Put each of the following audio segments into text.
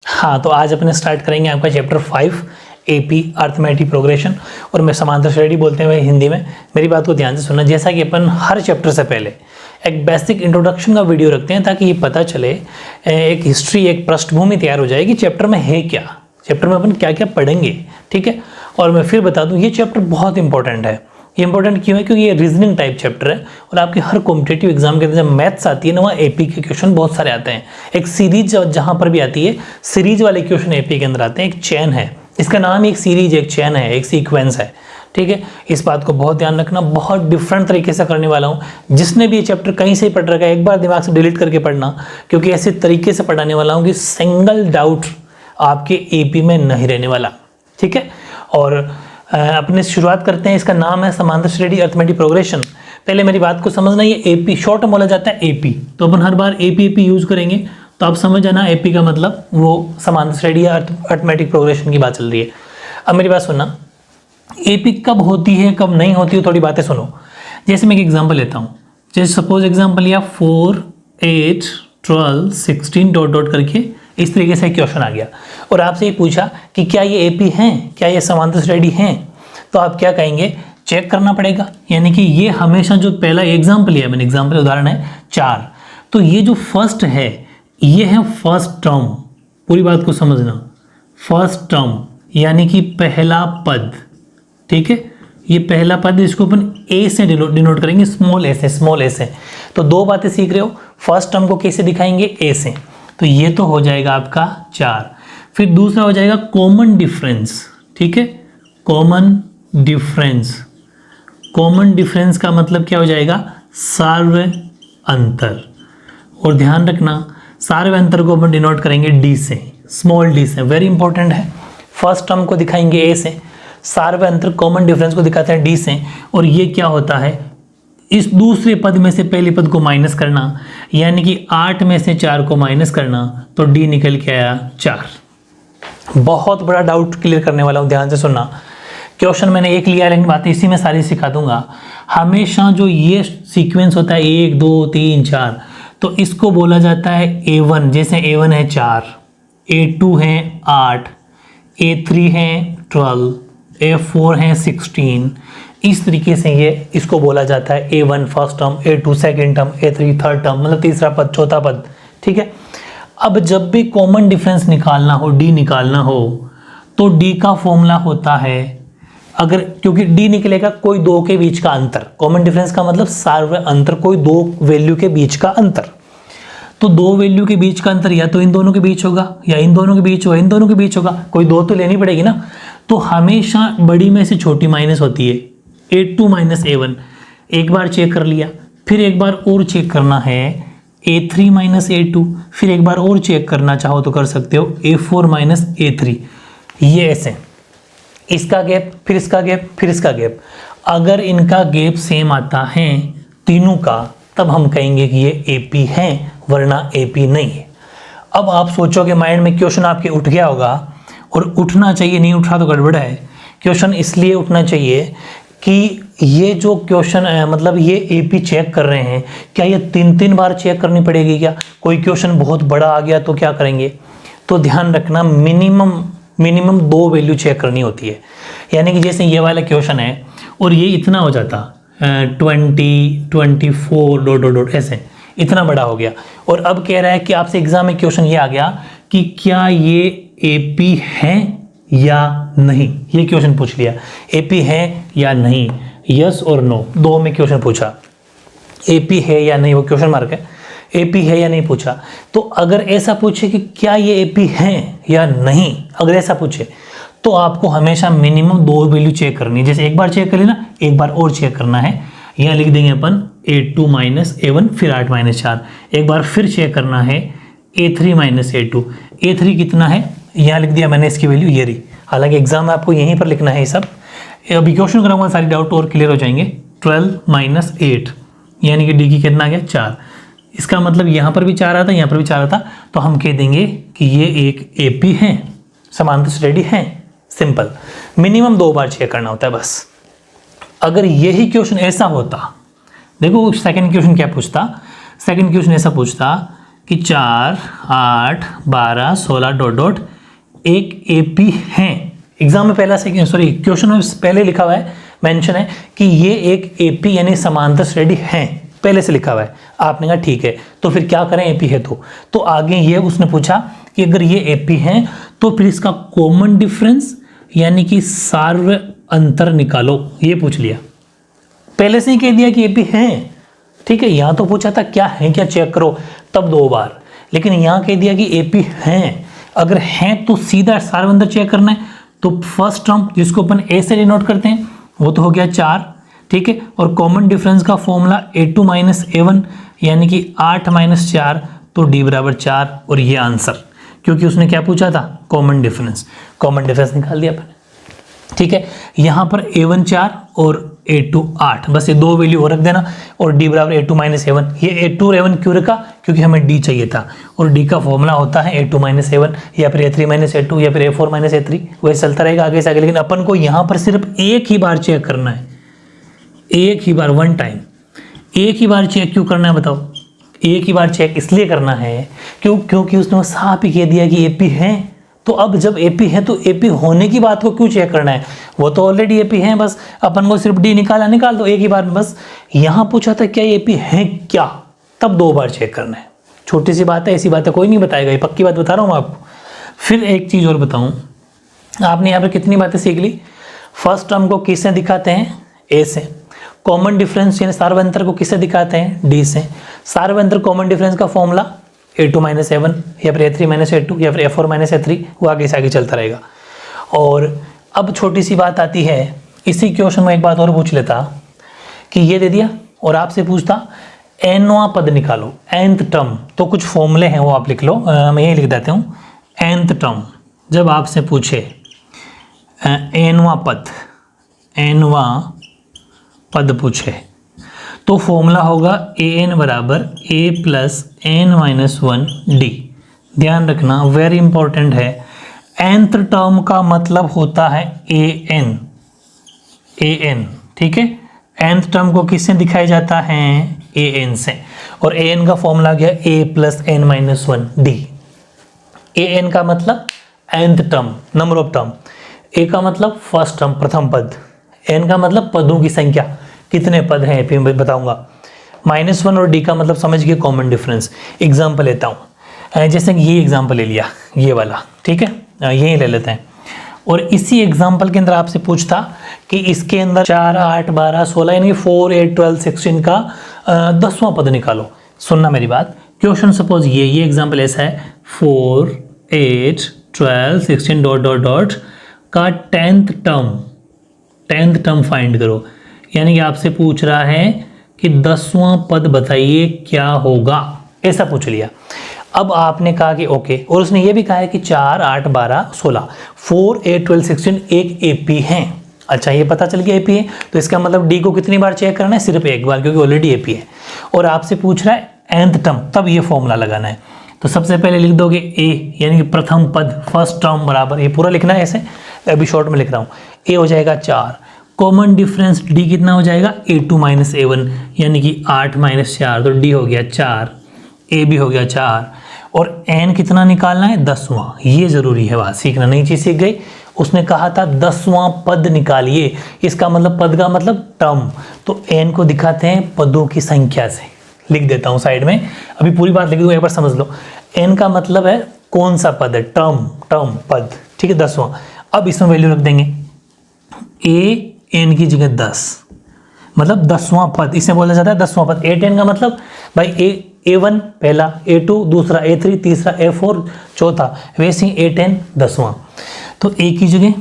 हाँ, तो आज अपने स्टार्ट करेंगे आपका चैप्टर 5 एपी अर्थमेटिक प्रोग्रेशन, और मैं समांतर श्रेणी बोलते हैं हिंदी में। मेरी बात को ध्यान से सुनना। जैसा कि अपन हर चैप्टर से पहले एक बेसिक इंट्रोडक्शन का वीडियो रखते हैं ताकि ये पता चले, एक हिस्ट्री, एक पृष्ठभूमि तैयार हो जाएगी चैप्टर में है क्या, चैप्टर में अपन क्या क्या पढ़ेंगे, ठीक है। और मैं फिर बता दूं, ये चैप्टर बहुत इंपॉर्टेंट है। ये इंपॉर्टेंट क्यों है? क्योंकि ये रीजनिंग टाइप चैप्टर है और आपके हर कॉम्पिटेटिव एग्जाम के अंदर जब मैथ्स आती है ना, वहाँ एपी के क्वेश्चन बहुत सारे आते हैं। एक सीरीज जहाँ पर भी आती है, सीरीज वाले क्वेश्चन एपी के अंदर आते हैं। एक चैन है, इसका नाम एक सीरीज, एक चैन है, एक सीक्वेंस है, ठीक है। इस बात को बहुत ध्यान रखना। बहुत डिफरेंट तरीके से करने वाला हूँ। जिसने भी ये चैप्टर कहीं से पढ़ रखा है, एक बार दिमाग से डिलीट करके पढ़ना, क्योंकि ऐसे तरीके से पढ़ाने वाला हूँ कि सिंगल डाउट आपके एपी में नहीं रहने वाला, ठीक है। और अपने शुरुआत करते हैं। इसका नाम है समांतर श्रेणी अर्थमेटिक प्रोग्रेशन। पहले मेरी बात को समझना, ये एपी शॉर्ट में बोला जाता है एपी, तो अपन हर बार एपी यूज करेंगे, तो आप समझ जाना एपी का मतलब वो समांतर श्रेणी या अर्थमेटिक प्रोग्रेशन की बात चल रही है। अब मेरी बात सुनना, एपी कब होती है कब नहीं होती है, थोड़ी बातें सुनो। जैसे मैं एक एग्जाम्पल लेता हूँ, जैसे सपोज एग्जाम्पल लिया 4, 8, 12, 16 डॉट डॉट करके इस तरीके से क्वेश्चन आ गया और आपसे ये पूछा कि क्या ये एपी हैं, क्या ये समांतर श्रेणी हैं, तो आप क्या कहेंगे? चेक करना पड़ेगा। यानी कि ये हमेशा जो पहला एग्जाम्पल लिया मैंने, एग्जाम्पल उदाहरण है 4, तो ये जो फर्स्ट है ये है फर्स्ट टर्म। पूरी बात को समझना, फर्स्ट टर्म यानी कि पहला पद, ठीक है। ये पहला पद, इसको अपन ए से डिनोट करेंगे, स्मॉल ए से, स्मॉल ए से। तो दो बातें सीख रहे हो। फर्स्ट टर्म को कैसे दिखाएंगे? ए से, तो ये तो हो जाएगा आपका 4। फिर दूसरा हो जाएगा कॉमन डिफरेंस, ठीक है। कॉमन डिफरेंस, कॉमन डिफरेंस का मतलब क्या हो जाएगा? सार्वय अंतर। और ध्यान रखना, सार्वय अंतर को अपन डिनोट करेंगे डी से, स्मॉल डी से, वेरी इंपॉर्टेंट है। फर्स्ट टर्म को दिखाएंगे ए से, सार्वय अंतर कॉमन डिफरेंस को दिखाते हैं डी से। और ये क्या होता है? इस दूसरे पद में से पहले पद को माइनस करना, यानी कि 8 में से 4 को माइनस करना, तो डी निकल के आया 4। बहुत बड़ा डाउट क्लियर करने वाला हूँ, ध्यान से सुनना। क्वेश्चन मैंने एक लिया, लेकिन बातें इसी में सारी सिखा दूंगा। हमेशा जो ये सीक्वेंस होता है 1, 2, 3, 4, तो इसको बोला जाता है A1। जैसे A1 है 4, A2 है 8, A3 है 12, A4 है 16। इस तरीके से ये इसको बोला जाता है A1 first term, A2 second term, A3 third term, मतलब तीसरा पद, चौथा पद, ठीक है। अब जब भी कॉमन डिफरेंस निकालना हो, डी निकालना हो, तो डी का फॉर्मूला होता है, अगर, क्योंकि डी निकलेगा कोई दो के बीच का अंतर। कॉमन डिफरेंस का मतलब सार्वय अंतर, कोई दो वैल्यू के बीच का अंतर। तो दो वैल्यू के बीच का अंतर या तो इन दोनों के बीच होगा, या इन दोनों के बीच होगा, इन दोनों के बीच होगा, कोई दो तो लेनी पड़ेगी ना। तो हमेशा बड़ी में से छोटी माइनस होती है। A2 माइनस A1 एक बार चेक कर लिया, फिर एक बार और चेक करना है A3 माइनस A2, फिर एक बार और चेक करना चाहो तो कर सकते हो A4 माइनस A3। ये ऐसे, इसका गैप, फिर इसका गैप, फिर इसका गैप। अगर इनका गैप सेम आता है तीनों का, तब हम कहेंगे कि ये एपी है, वरना एपी नहीं है। अब आप सोचोगे, माइंड में क्वेश्चन आपके उठ गया होगा, और उठना चाहिए, नहीं उठा तो गड़बड़ है। क्वेश्चन इसलिए उठना चाहिए कि ये जो क्वेश्चन मतलब ये एपी चेक कर रहे हैं, क्या ये 3 बार चेक करनी पड़ेगी क्या? कोई क्वेश्चन बहुत बड़ा आ गया तो क्या करेंगे? तो ध्यान रखना, मिनिमम 2 वैल्यू चेक करनी होती है। यानी कि जैसे ये वाला क्वेश्चन है और ये इतना हो जाता 20, 24 डॉट डॉट डॉट, ऐसे इतना बड़ा हो गया, और अब कह रहा है कि आपसे एग्जाम में क्वेश्चन ये आ गया कि क्या ये एपी है या नहीं। ये क्वेश्चन पूछ लिया, एपी है या नहीं, यस और नो, दो में क्वेश्चन पूछा। एपी है या नहीं, वो क्वेश्चन मार्क है, एपी है या नहीं पूछा। तो अगर ऐसा पूछे कि क्या ये एपी है या नहीं, अगर ऐसा पूछे, तो आपको हमेशा मिनिमम 2 वैल्यू चेक करनी है। जैसे एक बार चेक कर लेना, एक बार और चेक करना है। यहाँ लिख देंगे अपन A2 माइनस A1, फिर 8 माइनस 4। एक बार फिर चेक करना है A3 माइनस A2। A3 कितना है, यहाँ लिख दिया मैंने इसकी वैल्यू, ये रही। हालांकि एग्जाम में आपको यहीं पर लिखना है ये सब। अभी क्वेश्चन कराऊंगा, सारी डाउट और क्लियर हो जाएंगे। 12 माइनस 8, यानी कि डी की कितना गया 4। इसका मतलब यहाँ पर भी 4 आता, यहाँ पर भी 4 आता, तो हम कह देंगे कि ये एक एपी है, समांतर श्रेणी है। सिंपल, मिनिमम 2 बार चेक करना होता है बस। अगर यही क्वेश्चन ऐसा होता, देखो सेकंड क्वेश्चन क्या पूछता, सेकंड क्वेश्चन ऐसा पूछता कि 4, 8, 12, 16 डॉट डॉट एक एपी हैं। एग्जाम में पहला से सॉरी क्वेश्चन में पहले लिखा हुआ है, मेंशन है कि ये एक एपी यानी समांतर श्रेणी हैं, पहले से लिखा हुआ है। आपने कहा ठीक है, तो फिर क्या करें एपी है तो आगे ये उसने पूछा कि अगर ये एपी हैं तो फिर इसका कॉमन डिफरेंस यानी कि सार्व अंतर निकालो, ये पूछ लिया। पहले से ही कह दिया कि एपी हैं, ठीक है। यहाँ तो पूछा था क्या है क्या चेक करो, तब 2 बार, लेकिन यहाँ कह दिया कि एपी हैं। अगर हैं तो सीधा सार्व अंतर चेक करना है, तो फर्स्ट टर्म जिसको अपन ए से डिनोट करते हैं वो तो हो गया 4, ठीक है। और कॉमन डिफरेंस का फॉर्मूला a2 माइनस a1 यानी कि 8 माइनस 4 तो d बराबर 4, और ये आंसर, क्योंकि उसने क्या पूछा था कॉमन डिफरेंस निकाल दिया अपन, ठीक है। यहाँ पर a1 4 और a2 8, बस ये 2 वैल्यू और रख देना, और d बराबर a2 माइनस a1। ये a2 और a1 क्यों रखा, क्योंकि हमें d चाहिए था, और d का फॉर्मूला होता है a2 माइनस a1 या फिर a3 माइनस a2 या फिर a4 माइनस a3, वही चलता रहेगा आगे से आगे। लेकिन अपन को यहाँ पर सिर्फ एक ही बार चेक करना है, एक ही बार, वन टाइम। एक ही बार चेक क्यों करना है बताओ? एक ही बार चेक इसलिए करना है क्योंकि उसने साफ ही कह दिया कि एपी है, तो अब जब एपी है तो एपी होने की बात को क्यों चेक करना है, वो तो ऑलरेडी एपी है, बस अपन को सिर्फ डी निकाल दो एक ही बार में बस। यहाँ पूछा था क्या एपी है क्या, तब 2 बार चेक करना है। छोटी सी बात है, ऐसी बात है कोई नहीं बताएगा, ये पक्की बात बता रहा हूँ आपको। फिर एक चीज़ और बताऊँ, आपने यहाँ पर कितनी बातें सीख ली। फर्स्ट टर्म को किससे दिखाते हैं, ए से। कॉमन डिफरेंस यानी सार्व अंतर को किससे दिखाते हैं, डी से। सार्व अंतर कॉमन डिफरेंस का फॉर्मूला a2 माइनस a1 या फिर a3 माइनस a2 या फिर a4 माइनस a3, वो आगे से आगे चलता रहेगा। और अब छोटी सी बात आती है, इसी क्वेश्चन में एक बात और पूछ लेता कि ये दे दिया और आपसे पूछता nवां पद निकालो, nth टर्म, तो कुछ फॉर्मूले हैं वो आप लिख लो, मैं यही लिख देता हूँ। nth टर्म जब आपसे पूछे nवां पद पूछे तो फॉर्मूला होगा an बराबर a plus n minus 1 d। ध्यान रखना, वेरी इंपॉर्टेंट है, nth टर्म का मतलब होता है an, ठीक है। nth टर्म को किससे दिखाया जाता है, an से, और an का फॉर्मूला गया a plus n minus 1 d। an का मतलब nth term, number of term, a का मतलब फर्स्ट टर्म, प्रथम पद, n का मतलब पदों की संख्या, कितने पद हैं एपी में बताऊंगा। -1 और d का मतलब समझ गए कॉमन डिफरेंस। एग्जाम्पल लेता हूँ, जैसे कि ये एग्जाम्पल ले लिया, ये वाला, ठीक है, यही ले लेते हैं। और इसी एग्जाम्पल के अंदर आपसे पूछता कि इसके अंदर 4, 8, 12, 16 यानी 4, 8, 12, 16 का 10वां पद निकालो। सुनना मेरी बात, क्वेश्चन सपोज ये एग्जाम्पल ऐसा है, 4, 8, 12, 16 डॉट डॉट डॉट का 10th टर्म फाइंड करो, यानी कि आपसे पूछ रहा है कि 10वां पद बताइए क्या होगा, ऐसा पूछ लिया। अब आपने कहा कि ओके, और उसने ये भी कहा है कि 4, 8, 12, 16, 4, 8, 12, 16 एक एपी हैं। अच्छा, ये पता चल गया एपी है, तो इसका मतलब डी को कितनी बार चेक करना है, सिर्फ एक बार, क्योंकि ऑलरेडी एपी है। और आपसे पूछ रहा है nth टर्म, तब ये फॉर्मूला लगाना है। तो सबसे पहले लिख दोगे ए यानी कि प्रथम पद, फर्स्ट टर्म बराबर, ये पूरा लिखना है ऐसे, अभी शॉर्ट में लिख रहा हूँ। ए हो जाएगा 4, कॉमन डिफरेंस डी कितना हो जाएगा, a2 माइनस a1 यानी कि 8 माइनस 4, तो डी हो गया 4, ए भी हो गया 4, और n कितना निकालना है, 10वां। ये जरूरी है, बात सीखना, नई चीज सीख गई। उसने कहा था 10वां पद निकालिए, इसका मतलब पद का मतलब टर्म, तो n को दिखाते हैं पदों की संख्या से। लिख देता हूँ साइड में, अभी पूरी बात लिख दूँ, एक बार समझ लो। n का मतलब है कौन सा पद है, टर्म पद, ठीक है, 10वां। अब इसमें वैल्यू रख देंगे, a n की जगह 10, मतलब 10वां पद, इसे बोला जाता है 10वां पद। a10 का मतलब भाई a1 पहला, a2 दूसरा, a3 तीसरा, a4 चौथा, वैसे ही a10 10वां। तो a की जगह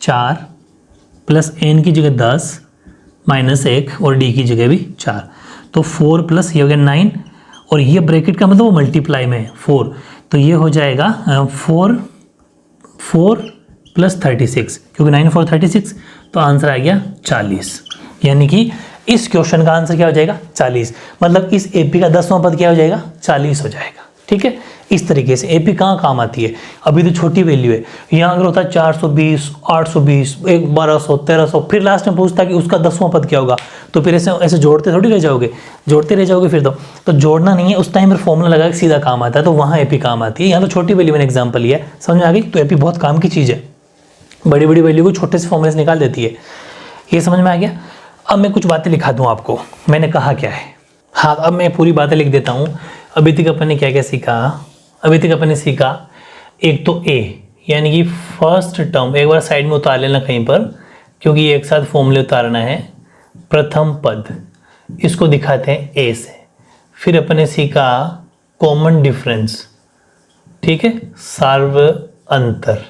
4 प्लस n की जगह 10 माइनस 1 और d की जगह भी 4, तो 4 प्लस ये हो गया 9, और ये ब्रैकेट का मतलब वो मल्टीप्लाई में है 4, तो ये हो जाएगा 4 प्लस 36, क्योंकि 9 4 36, तो आंसर आ गया 40। यानी कि इस क्वेश्चन का आंसर क्या हो जाएगा, 40। मतलब इस एपी का 10वां पद क्या हो जाएगा, 40 हो जाएगा। ठीक है। इस तरीके से एपी कहाँ काम आती है, अभी तो छोटी वैल्यू है, यहाँ अगर होता है 420, 820, 1200, 1300, फिर लास्ट में पूछता है कि उसका 10वां पद क्या होगा, तो फिर ऐसे ऐसे जोड़ते थोड़ी रह जाओगे, जोड़ते रह जाओगे फिर तो जोड़ना नहीं है, उस टाइम पर फॉर्मूला लगा के सीधा काम आता है, तो वहाँ एपी काम आती है। यहाँ तो छोटी वैल्यू मैंने एग्जाम्पल लिया, समझ में आ गई। तो एपी बहुत काम की चीज़ है, बड़ी बड़ी वैल्यू को छोटे से फॉर्मूले से निकाल देती है, ये समझ में आ गया। अब मैं कुछ बातें लिखा दूँ आपको, मैंने कहा क्या है। हाँ, अब मैं पूरी बातें लिख देता हूँ। अभी तक अपन ने क्या क्या सीखा, अभी तक अपन ने सीखा एक तो ए यानी कि फर्स्ट टर्म, एक बार साइड में उतार लेना कहीं पर, क्योंकि ये एक साथ फॉर्मूले उतारना है। प्रथम पद, इसको दिखाते हैं ए से। फिर अपन ने सीखा कॉमन डिफरेंस, ठीक है, सार्व अंतर,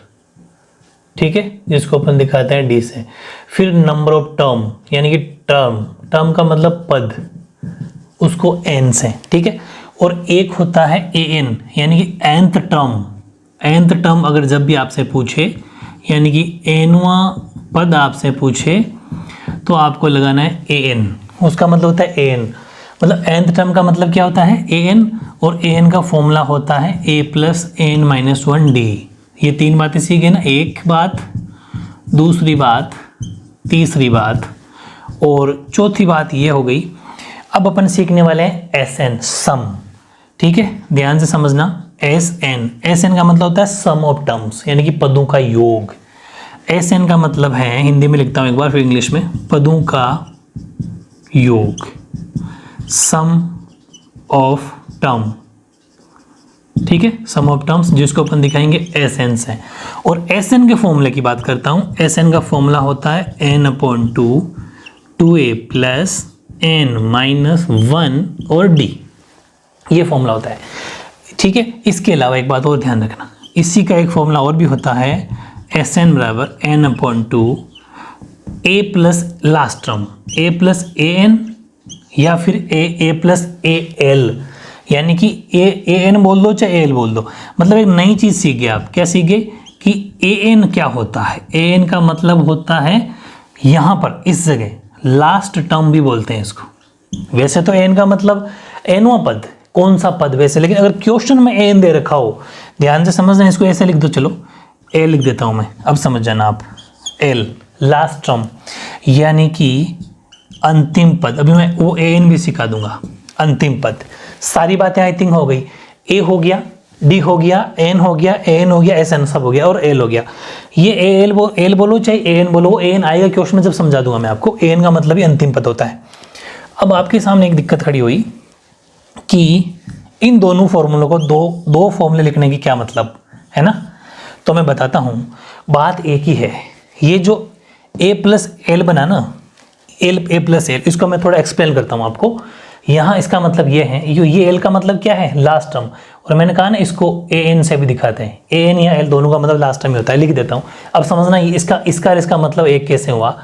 ठीक है, जिसको अपन दिखाते हैं डी से। फिर नंबर ऑफ टर्म यानी कि टर्म का मतलब पद, उसको एन से, ठीक है। और एक होता है ए एन यानी कि nth टर्म अगर जब भी आपसे पूछे यानी कि nवां पद आपसे पूछे तो आपको लगाना है ए एन, उसका मतलब होता है ए एन, मतलब nth टर्म का मतलब क्या होता है ए एन, और ए एन का फॉर्मूला होता है a + n - 1d। ये 3 बातें सीखे ना, एक बात, दूसरी बात, तीसरी बात, और चौथी बात ये हो गई। अब अपन सीखने वाले हैं एस एन, सम, ठीक है, ध्यान से समझना। एस एन का मतलब होता है सम ऑफ टर्म्स यानी कि पदों का योग। एस एन का मतलब है, हिंदी में लिखता हूं एक बार फिर इंग्लिश में, पदों का योग, सम ऑफ टर्म, ठीक है, सम ऑफ टर्म्स, जिसको अपन दिखाएंगे एस एन से। और एस एन के फॉर्मूले की बात करता हूं। एस एन का फॉर्मूला होता है n/2 2a + n-1 और d, ये फॉर्मूला होता है, ठीक है। इसके अलावा एक बात और ध्यान रखना, इसी का एक फॉर्मूला और भी होता है, Sn = n/2 a + last term a + an या फिर a + al, यानी कि an बोल दो चाहे al बोल दो, मतलब एक नई चीज़ सीख गए आप। क्या सीख गए कि an क्या होता है। an का मतलब होता है यहाँ पर इस जगह लास्ट टर्म भी बोलते हैं इसको। वैसे तो an का मतलब nवां पद, कौन सा पद वैसे, लेकिन अगर क्वेश्चन में an दे रखा हो, ध्यान से समझना, इसको ऐसे लिख दो, चलो a लिख देता हूं मैं, अब समझ जाना आप। l लास्ट टर्म यानी कि अंतिम पद, अभी मैं वो an भी सिखा दूंगा, अंतिम पद। सारी बातें आई थिंक हो गई, a हो गया, d हो गया, n हो गया, an हो गया, sn सब हो गया, और l हो गया। ये l बोलो चाहे an बोलो, an आएगा क्वेश्चन में जब समझा दूंगा मैं आपको। an का मतलब ही अंतिम पद होता है। अब आपके सामने एक दिक्कत खड़ी हुई कि इन दोनों फॉर्मूलों को दो फॉर्मूले लिखने की क्या मतलब है ना, तो मैं बताता हूँ। बात एक ही है, ये जो a + l बना ना, a + l, इसको मैं थोड़ा एक्सप्लेन करता हूँ आपको। यहाँ इसका मतलब ये है, ये l का मतलब क्या है, लास्ट टर्म, और मैंने कहा ना इसको an से भी दिखाते हैं, an या l दोनों का मतलब लास्ट टर्म ही होता है, लिख देता हूँ। अब समझना इसका मतलब एक कैसे हुआ।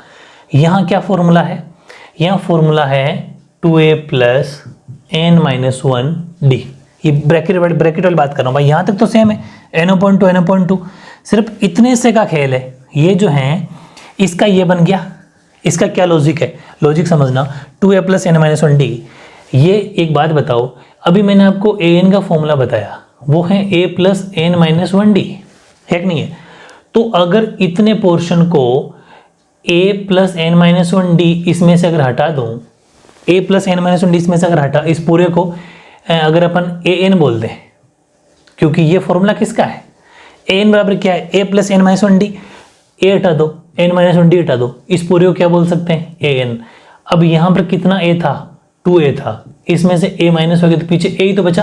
यहाँ क्या फॉर्मूला है, यहाँ फॉर्मूला है 2a + n-1d, ये ब्रैकेट वाली बात कर रहा हूँ भाई, यहाँ तक तो सेम है, n/2 n/2, सिर्फ इतने से का खेल है। ये जो है इसका ये बन गया, इसका क्या लॉजिक है, लॉजिक समझना, 2a + n-1d। ये एक बात बताओ, अभी मैंने आपको an का फॉर्मूला बताया, वो है a + n-1d, है कि नहीं है। तो अगर इतने पोर्शन को a + n-1d इसमें से अगर हटा दूं, a + n-1d इसमें से अगर हटा, इस पूरे को अगर अपन an बोल दें, क्योंकि ये फॉर्मूला किसका है, an बराबर क्या है, a + n-1d, a हटा दो, n-1d हटा दो, इस पूरे को क्या बोल सकते हैं, an। अब यहाँ पर कितना a था, 2a था, इसमें से a माइनस हो गया तो पीछे a ही तो बचा,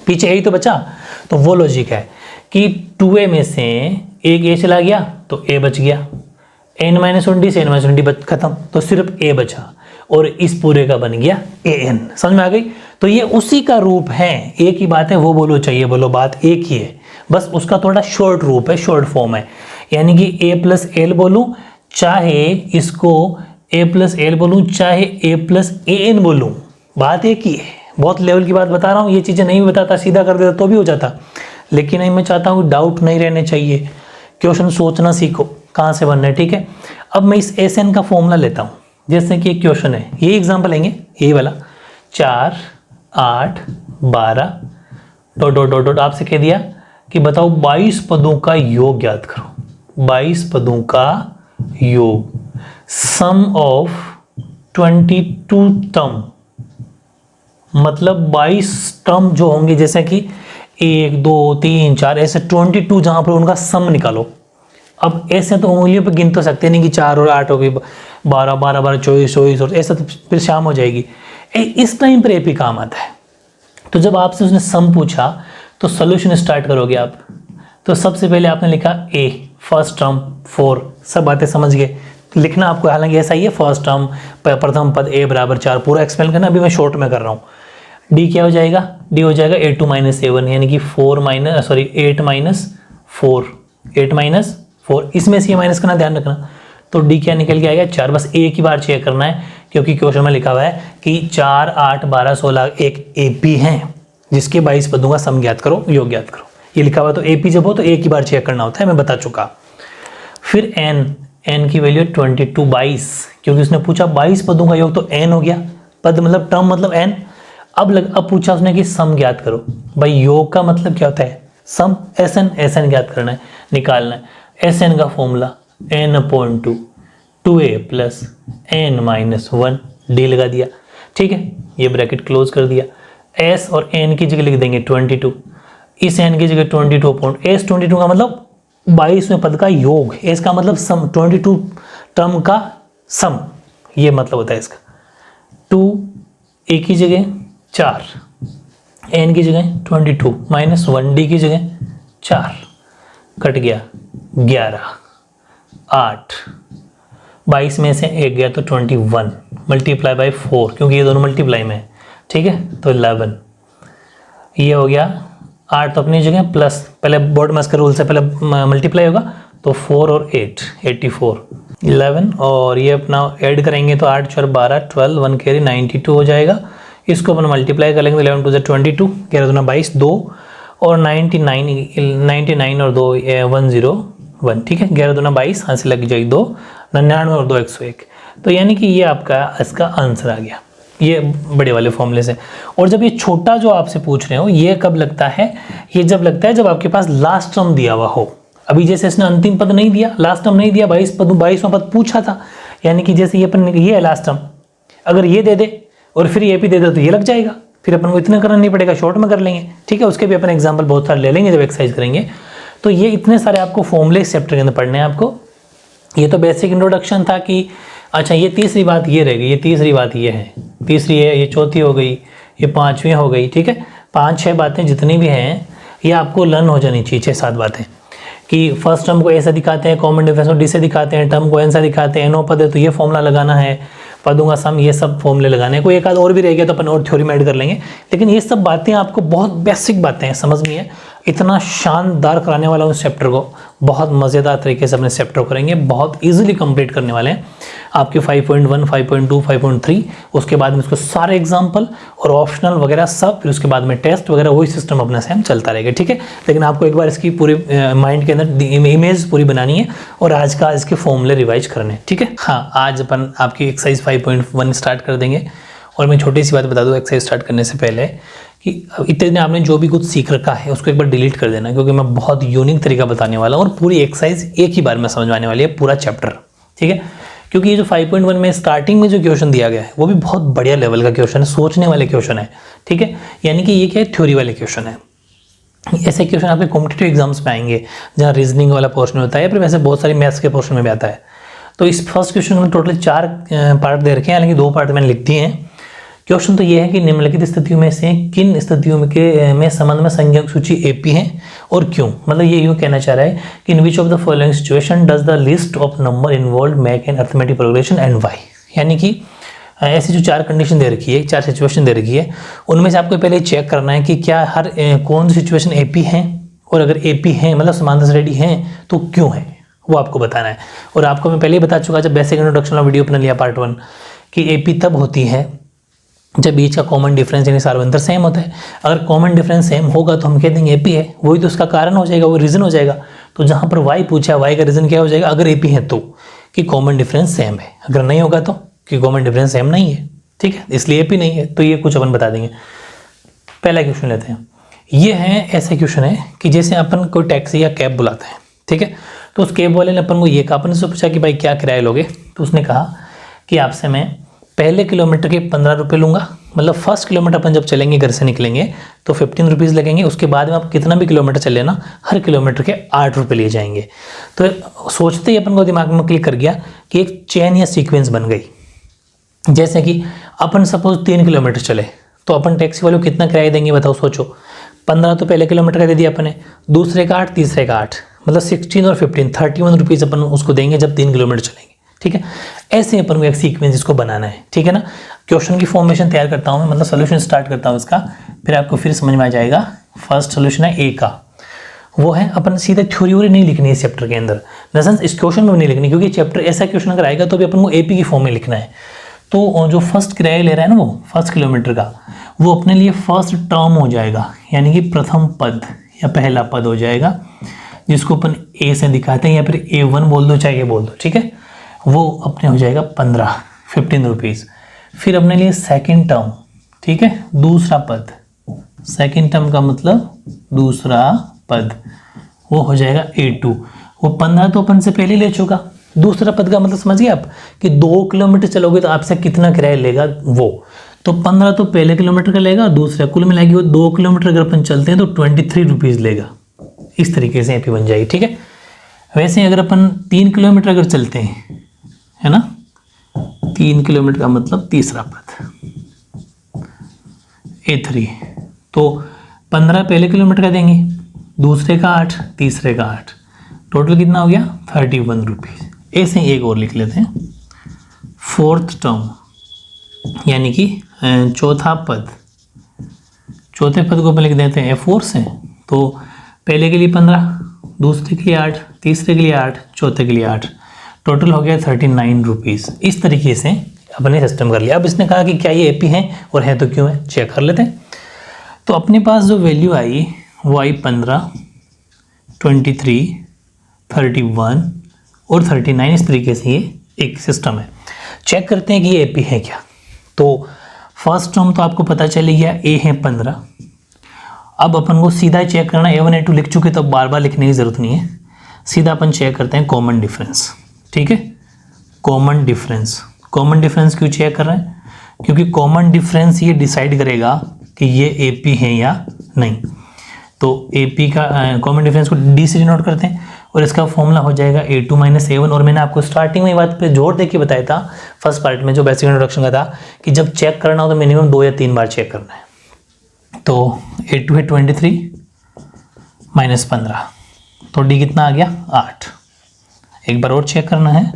पीछे a ही तो बचा। तो वो लॉजिक है कि 2a में से एक a चला गया तो a बच गया, n-1d से n-1d खत्म, तो सिर्फ a बचा, और इस पूरे का बन गया an। समझ में आ गई। तो ये उसी का रूप है, एक ही बात है, वो बोलो चाहिए बोलो, बात एक ही है, बस उसका थोड़ा शॉर्ट रूप है, शॉर्ट फॉर्म है। यानी कि a + l बोलूं, चाहे इसको a + l बोलूं, चाहे a + an बोलूं, बात एक ही है। बहुत लेवल की बात बता रहा हूँ, ये चीज़ें नहीं भी बताता, सीधा कर देता तो भी हो जाता, लेकिन नहीं, मैं चाहता हूँ डाउट नहीं रहने चाहिए, क्वेश्चन सोचना सीखो कहाँ से बनना है, ठीक है। अब मैं इस SN का फॉर्मूला लेता हूँ, जैसे कि एक क्वेश्चन है, ये एग्जाम्पल लेंगे, यही वाला, 4 8 12 डॉट डॉट डॉट डॉट आपसे कह दिया कि बताओ 22 पदों का योग ज्ञात करो, 22 पदों का योग, सम ऑफ 22 टर्म, मतलब 22 टर्म जो होंगे, जैसे कि 1 2 3 4 ऐसे 22, जहां पर उनका सम निकालो। अब ऐसे तो उंगलियों पे गिन तो सकते नहीं कि 4 और 8 हो गई, 12 12 12 24 और ऐसा, तो फिर शाम हो जाएगी। इस टाइम पर एपी काम आता है। तो जब आपसे उसने सम पूछा तो सोल्यूशन स्टार्ट करोगे आप। तो सबसे पहले आपने लिखा ए, फर्स्ट टर्म 4, सब बातें समझ गए। लिखना आपको हालांकि ऐसा ही है, फर्स्ट टर्म प्रथम पद ए बराबर 4, पूरा एक्सप्लेन करना, अभी मैं शॉर्ट में कर रहा हूँ। डी क्या हो जाएगा, डी हो जाएगा 8 माइनस 7, यानी कि 8 माइनस 4, इसमें से ये माइनस करना, ध्यान रखना। तो डी क्या निकल के आएगा 4, बस एक ही बार चेक करना है, क्योंकि क्वेश्चन में लिखा हुआ है कि 4 8 12 16 एक एपी है, जिसके 22 पदों का सम ज्ञात करो, योग ज्ञात करो। ये लिखा हुआ तो एपी जब हो तो एक ही बार चेक करना होता है, मैं बता चुका। फिर एन की वैल्यू 22, 22, क्योंकि उसने पूछा 22 पदों का योग, तो एन हो गया, पद मतलब टर्म मतलब एन। अब पूछा उसने कि सम ज्ञात करो। भाई योग का मतलब क्या होता है, सम, एसएन ज्ञात करना है, निकालना है। एसएन का formula n/2, 2a plus n minus 1, D लगा दिया, ठीक है, ये ब्रैकेट क्लोज कर दिया। s और n की जगह लिख देंगे 22, इस n की जगह 22 22 का मतलब 22वें पद का योग, s का मतलब सम, 22 टर्म का सम, ये मतलब होता है इसका। 2 a की जगह 4, n की जगह 22 माइनस 1, डी की जगह 4, कट गया 11, 8, 22 में से एक गया तो 21, मल्टीप्लाई बाई 4, क्योंकि ये दोनों मल्टीप्लाई में है, ठीक है, तो 11, ये हो गया 8 तो अपनी जगह, प्लस पहले बोर्ड मास्कर रूल से पहले मल्टीप्लाई होगा, तो 4 और 8 84, 11, और ये अपना ऐड करेंगे तो 8 4 12 12, 1 कैरी 92 हो जाएगा। इसको अपन मल्टीप्लाई कर लेंगे, 11 2 22, 11 दूना 22, 2 और 99 और 2 101, ठीक है, 11 दूना 22, यहाँ से लग जाएगी 2, 99 और 2 101। तो यानी कि ये आपका इसका आंसर आ गया, ये बड़े वाले फॉर्मूले से। और जब ये छोटा जो आपसे पूछ रहे हो, ये कब लगता है, ये जब लगता है जब आपके पास लास्ट टर्म दिया हुआ हो। अभी जैसे इसने अंतिम पद नहीं दिया, लास्ट टर्म नहीं दिया, 22वां पद पूछा था, यानी कि जैसे ये है लास्ट टर्म, अगर ये दे दे और फिर ये भी दे दे तो ये लग जाएगा, फिर अपन को इतना करना नहीं पड़ेगा, शॉर्ट में कर लेंगे, ठीक है। उसके भी अपन एग्जाम्पल बहुत सारे ले लेंगे जब एक्सरसाइज करेंगे। तो ये इतने सारे आपको फॉर्मूले इस चैप्टर के अंदर पढ़ने हैं आपको। ये तो बेसिक इंट्रोडक्शन था कि अच्छा ये तीसरी बात ये रह गई, ये तीसरी बात ये है, तीसरी है, ये चौथी हो गई, ये पांचवी हो गई, ठीक है। 5-6 बातें जितनी भी हैं ये आपको लर्न हो जानी चाहिए, 6-7 बातें, कि फर्स्ट टर्म को ऐसा दिखाते हैं, कॉमन डिफरेंस को डी से दिखाते हैं, टर्म को एन से दिखाते हैं, एनो पद है तो ये फॉर्मूला लगाना है, पदों का सम, ये सब फॉर्मूले लगाने हैं। कोई एक आध और भी रह गया तो अपन और थ्योरी में ऐड कर लेंगे, लेकिन ये सब बातें आपको बहुत बेसिक बातें हैं, समझ में है। इतना शानदार कराने वाला हूँ इस चैप्टर को, बहुत मज़ेदार तरीके से अपने चैप्टर को करेंगे, बहुत इजीली कंप्लीट करने वाले हैं आपके 5.1, 5.2, 5.3, उसके बाद में उसको सारे एग्जाम्पल और ऑप्शनल वगैरह सब, फिर उसके बाद में टेस्ट वगैरह, वही सिस्टम अपने सेम चलता रहेगा, ठीक है। लेकिन आपको एक बार इसकी पूरी माइंड के अंदर इमेज पूरी बनानी है और आज का इसके फॉर्मूले रिवाइज करने हैं, ठीक है। हाँ, आज अपन आपकी एक्सरसाइज 5.1 स्टार्ट कर देंगे। और मैं छोटी सी बात बता दूँ एक्सरसाइज स्टार्ट करने से पहले कि इतने दिन आपने जो भी कुछ सीख रखा है उसको एक बार डिलीट कर देना, क्योंकि मैं बहुत यूनिक तरीका बताने वाला हूँ और पूरी एक्सरसाइज एक ही बार में समझ में आने वाली है, पूरा चैप्टर, ठीक है। क्योंकि ये जो 5.1 में स्टार्टिंग में जो क्वेश्चन दिया गया है वो भी बहुत बढ़िया लेवल का क्वेश्चन है, सोचने वाले क्वेश्चन है, ठीक है। यानी कि ये क्या है, थ्योरी वाले क्वेश्चन है। ऐसे क्वेश्चन आपके कॉम्पिटिटिव एग्जाम्स में आएंगे जहाँ रीजनिंग वाला पोर्शन होता है, या फिर वैसे बहुत सारी मैथ्स के पोर्शन में भी आता है। तो इस फर्स्ट क्वेश्चन में टोटल 4 पार्ट दे रखे हैं, हालांकि 2 पार्ट मैंने लिख दिए हैं। क्वेश्चन तो ये है कि निम्नलिखित स्थितियों में से किन स्थितियों में संबंध में संज्ञक सूची एपी है और क्यों। मतलब ये यूँ कहना चाह रहा है कि in which of the following situation does the list of number involve make an arithmetic progression and why. यानी कि ऐसी जो 4 कंडीशन दे रखी है, 4 सिचुएशन दे रखी है, उनमें से आपको पहले चेक करना है कि क्या हर कौन सी सिचुएशन एपी है, और अगर एपी है मतलब समांतर श्रेणी है तो क्यों है, वो आपको बताना है। और आपको मैं पहले ही बता चुका जब बेसिक इंट्रोडक्शन वीडियो अपने लिया पार्ट 1 कि एपी तब होती है जब बीच का कॉमन डिफरेंस यानी सार्वंतर सेम होता है। अगर कॉमन डिफरेंस सेम होगा तो हम कह देंगे एपी है, वही तो उसका कारण हो जाएगा, वो रीज़न हो जाएगा। तो जहाँ पर वाई पूछा, वाई का रीज़न क्या हो जाएगा, अगर एपी है तो कि कॉमन डिफरेंस सेम है, अगर नहीं होगा तो कि कॉमन डिफरेंस सेम नहीं है, ठीक है, इसलिए एपी नहीं है। तो ये कुछ अपन बता देंगे। पहला क्वेश्चन लेते हैं, ये है ऐसा क्वेश्चन है कि जैसे अपन कोई टैक्सी या कैब बुलाते हैं, ठीक है, तो उस कैब वाले ने अपन को ये कहा, अपन से पूछा कि भाई क्या किराया लोगे, तो उसने कहा कि आपसे मैं पहले किलोमीटर के 15 रुपये लूँगा, मतलब फर्स्ट किलोमीटर अपन जब चलेंगे घर से निकलेंगे तो 15 रुपीज़ लगेंगे, उसके बाद में आप कितना भी किलोमीटर चले ना हर किलोमीटर के 8 रुपये लिए जाएंगे। तो सोचते ही अपन को दिमाग में क्लिक कर गया कि एक चेन या सीक्वेंस बन गई। जैसे कि अपन सपोज 3 किलोमीटर चले तो अपन टैक्सी वालों को कितना किराया देंगे बताओ, सोचो। 15 तो पहले किलोमीटर का दे दिया अपन ने, दूसरे का 8, तीसरे का 8, मतलब 16 और 15 31 रुपीज़ अपन उसको देंगे जब 3 किलोमीटर चलेंगे, ठीक है। ऐसे अपन को एक सीक्वेंस इसको बनाना है, ठीक है ना। क्वेश्चन की फॉर्मेशन तैयार करता हूँ मैं, मतलब सोल्यूशन स्टार्ट करता हूँ इसका, फिर आपको फिर समझ में आ जाएगा। फर्स्ट सोल्यूशन है ए का, वो है अपन सीधे थ्योरी वोरी नहीं लिखनी है इस चैप्टर के अंदर, इन इस क्वेश्चन में नहीं लिखनी, क्योंकि चैप्टर ऐसा क्वेश्चन अगर आएगा तो भी अपन को एपी की फॉर्म में लिखना है। तो जो फर्स्ट किराया ले रहा है ना वो फर्स्ट किलोमीटर का, वो अपने लिए फर्स्ट टर्म हो जाएगा, यानी कि प्रथम पद या पहला पद हो जाएगा, जिसको अपन ए से दिखाते हैं या फिर A1 बोल दो चाहे ये बोल दो, ठीक है। वो अपने हो जाएगा 15 रुपीज़। फिर अपने लिए सेकंड टर्म, ठीक है, दूसरा पद, सेकंड टर्म का मतलब दूसरा पद, वो हो जाएगा A2। वो 15 तो अपन से पहले ले चुका, दूसरा पद का मतलब समझिए आप कि 2 किलोमीटर चलोगे तो आपसे कितना किराया लेगा वो, तो 15 तो पहले किलोमीटर का लेगा, दूसरा कुल मिलाएगी वो 2 किलोमीटर अगर अपन चलते हैं तो 23 रुपीज़ लेगा। इस तरीके से एपी बन जाएगी, ठीक है। वैसे अगर अपन 3 किलोमीटर अगर चलते हैं, है ना, 3 किलोमीटर का मतलब तीसरा पद A3, तो 15 पहले किलोमीटर का देंगे, दूसरे का 8, तीसरे का 8, टोटल कितना हो गया 31 रुपीज़। ऐसे एक और लिख लेते हैं, फोर्थ टर्म यानी कि चौथा पद, चौथे पद को अपन लिख देते हैं A4 से, तो पहले के लिए 15, दूसरे के लिए 8, तीसरे के लिए 8, चौथे के लिए 8, टोटल हो गया 39 रुपीज़। इस तरीके से अपने सिस्टम कर लिया। अब इसने कहा कि क्या ये एपी है और है तो क्यों है, चेक कर लेते हैं। तो अपने पास जो वैल्यू आई वो आई 15, 23, 31 और 39। इस तरीके से ये एक सिस्टम है। चेक करते हैं कि ये एपी है क्या। तो फर्स्ट टर्म तो आपको पता चल गया, ए है 15। अब अपन को सीधा चेक करना, A1 A2 लिख चुके तो बार बार लिखने की ज़रूरत नहीं है, सीधा अपन चेक करते हैं कॉमन डिफरेंस, ठीक है। कॉमन डिफरेंस, कॉमन डिफरेंस क्यों चेक कर रहे हैं, क्योंकि कॉमन डिफरेंस ये डिसाइड करेगा कि ये एपी है या नहीं। तो एपी का कॉमन डिफरेंस को डी से डिनोट करते हैं और इसका फॉर्मूला हो जाएगा A2 - A1। और मैंने आपको स्टार्टिंग में ये बात पे जोर दे के बताया था फर्स्ट पार्ट में जो बेसिक इंट्रोडक्शन का था कि जब चेक करना हो तो मिनिमम 2 या 3 बार चेक करना है। तो A2 है 23 - 15, तो डी कितना आ गया 8। एक बार और चेक करना है,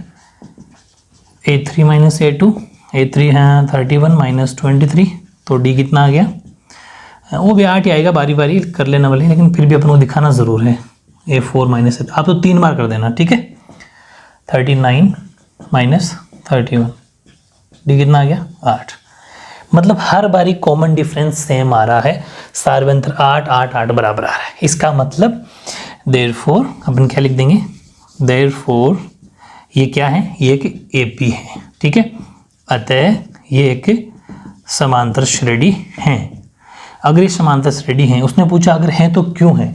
A3 - A2, A3 है 31 - 23, तो डी कितना आ गया, वो भी 8 ही आएगा, बारी बारी कर लेना वाले, लेकिन फिर भी अपन को दिखाना ज़रूर है। A4 - आप तो 3 बार कर देना, ठीक है। 39 - 31, डी कितना आ गया 8। मतलब हर बारी कॉमन डिफरेंस सेम आ रहा है, सार्वंतर 8 8 8 बराबर आ रहा है। इसका मतलब देयरफॉर अपन क्या लिख देंगे, देयरफॉर ये क्या है, ये एक एपी है, ठीक है। अतः ये एक समांतर श्रेणी है। अगर ये समांतर श्रेणी है, उसने पूछा अगर है तो क्यों है,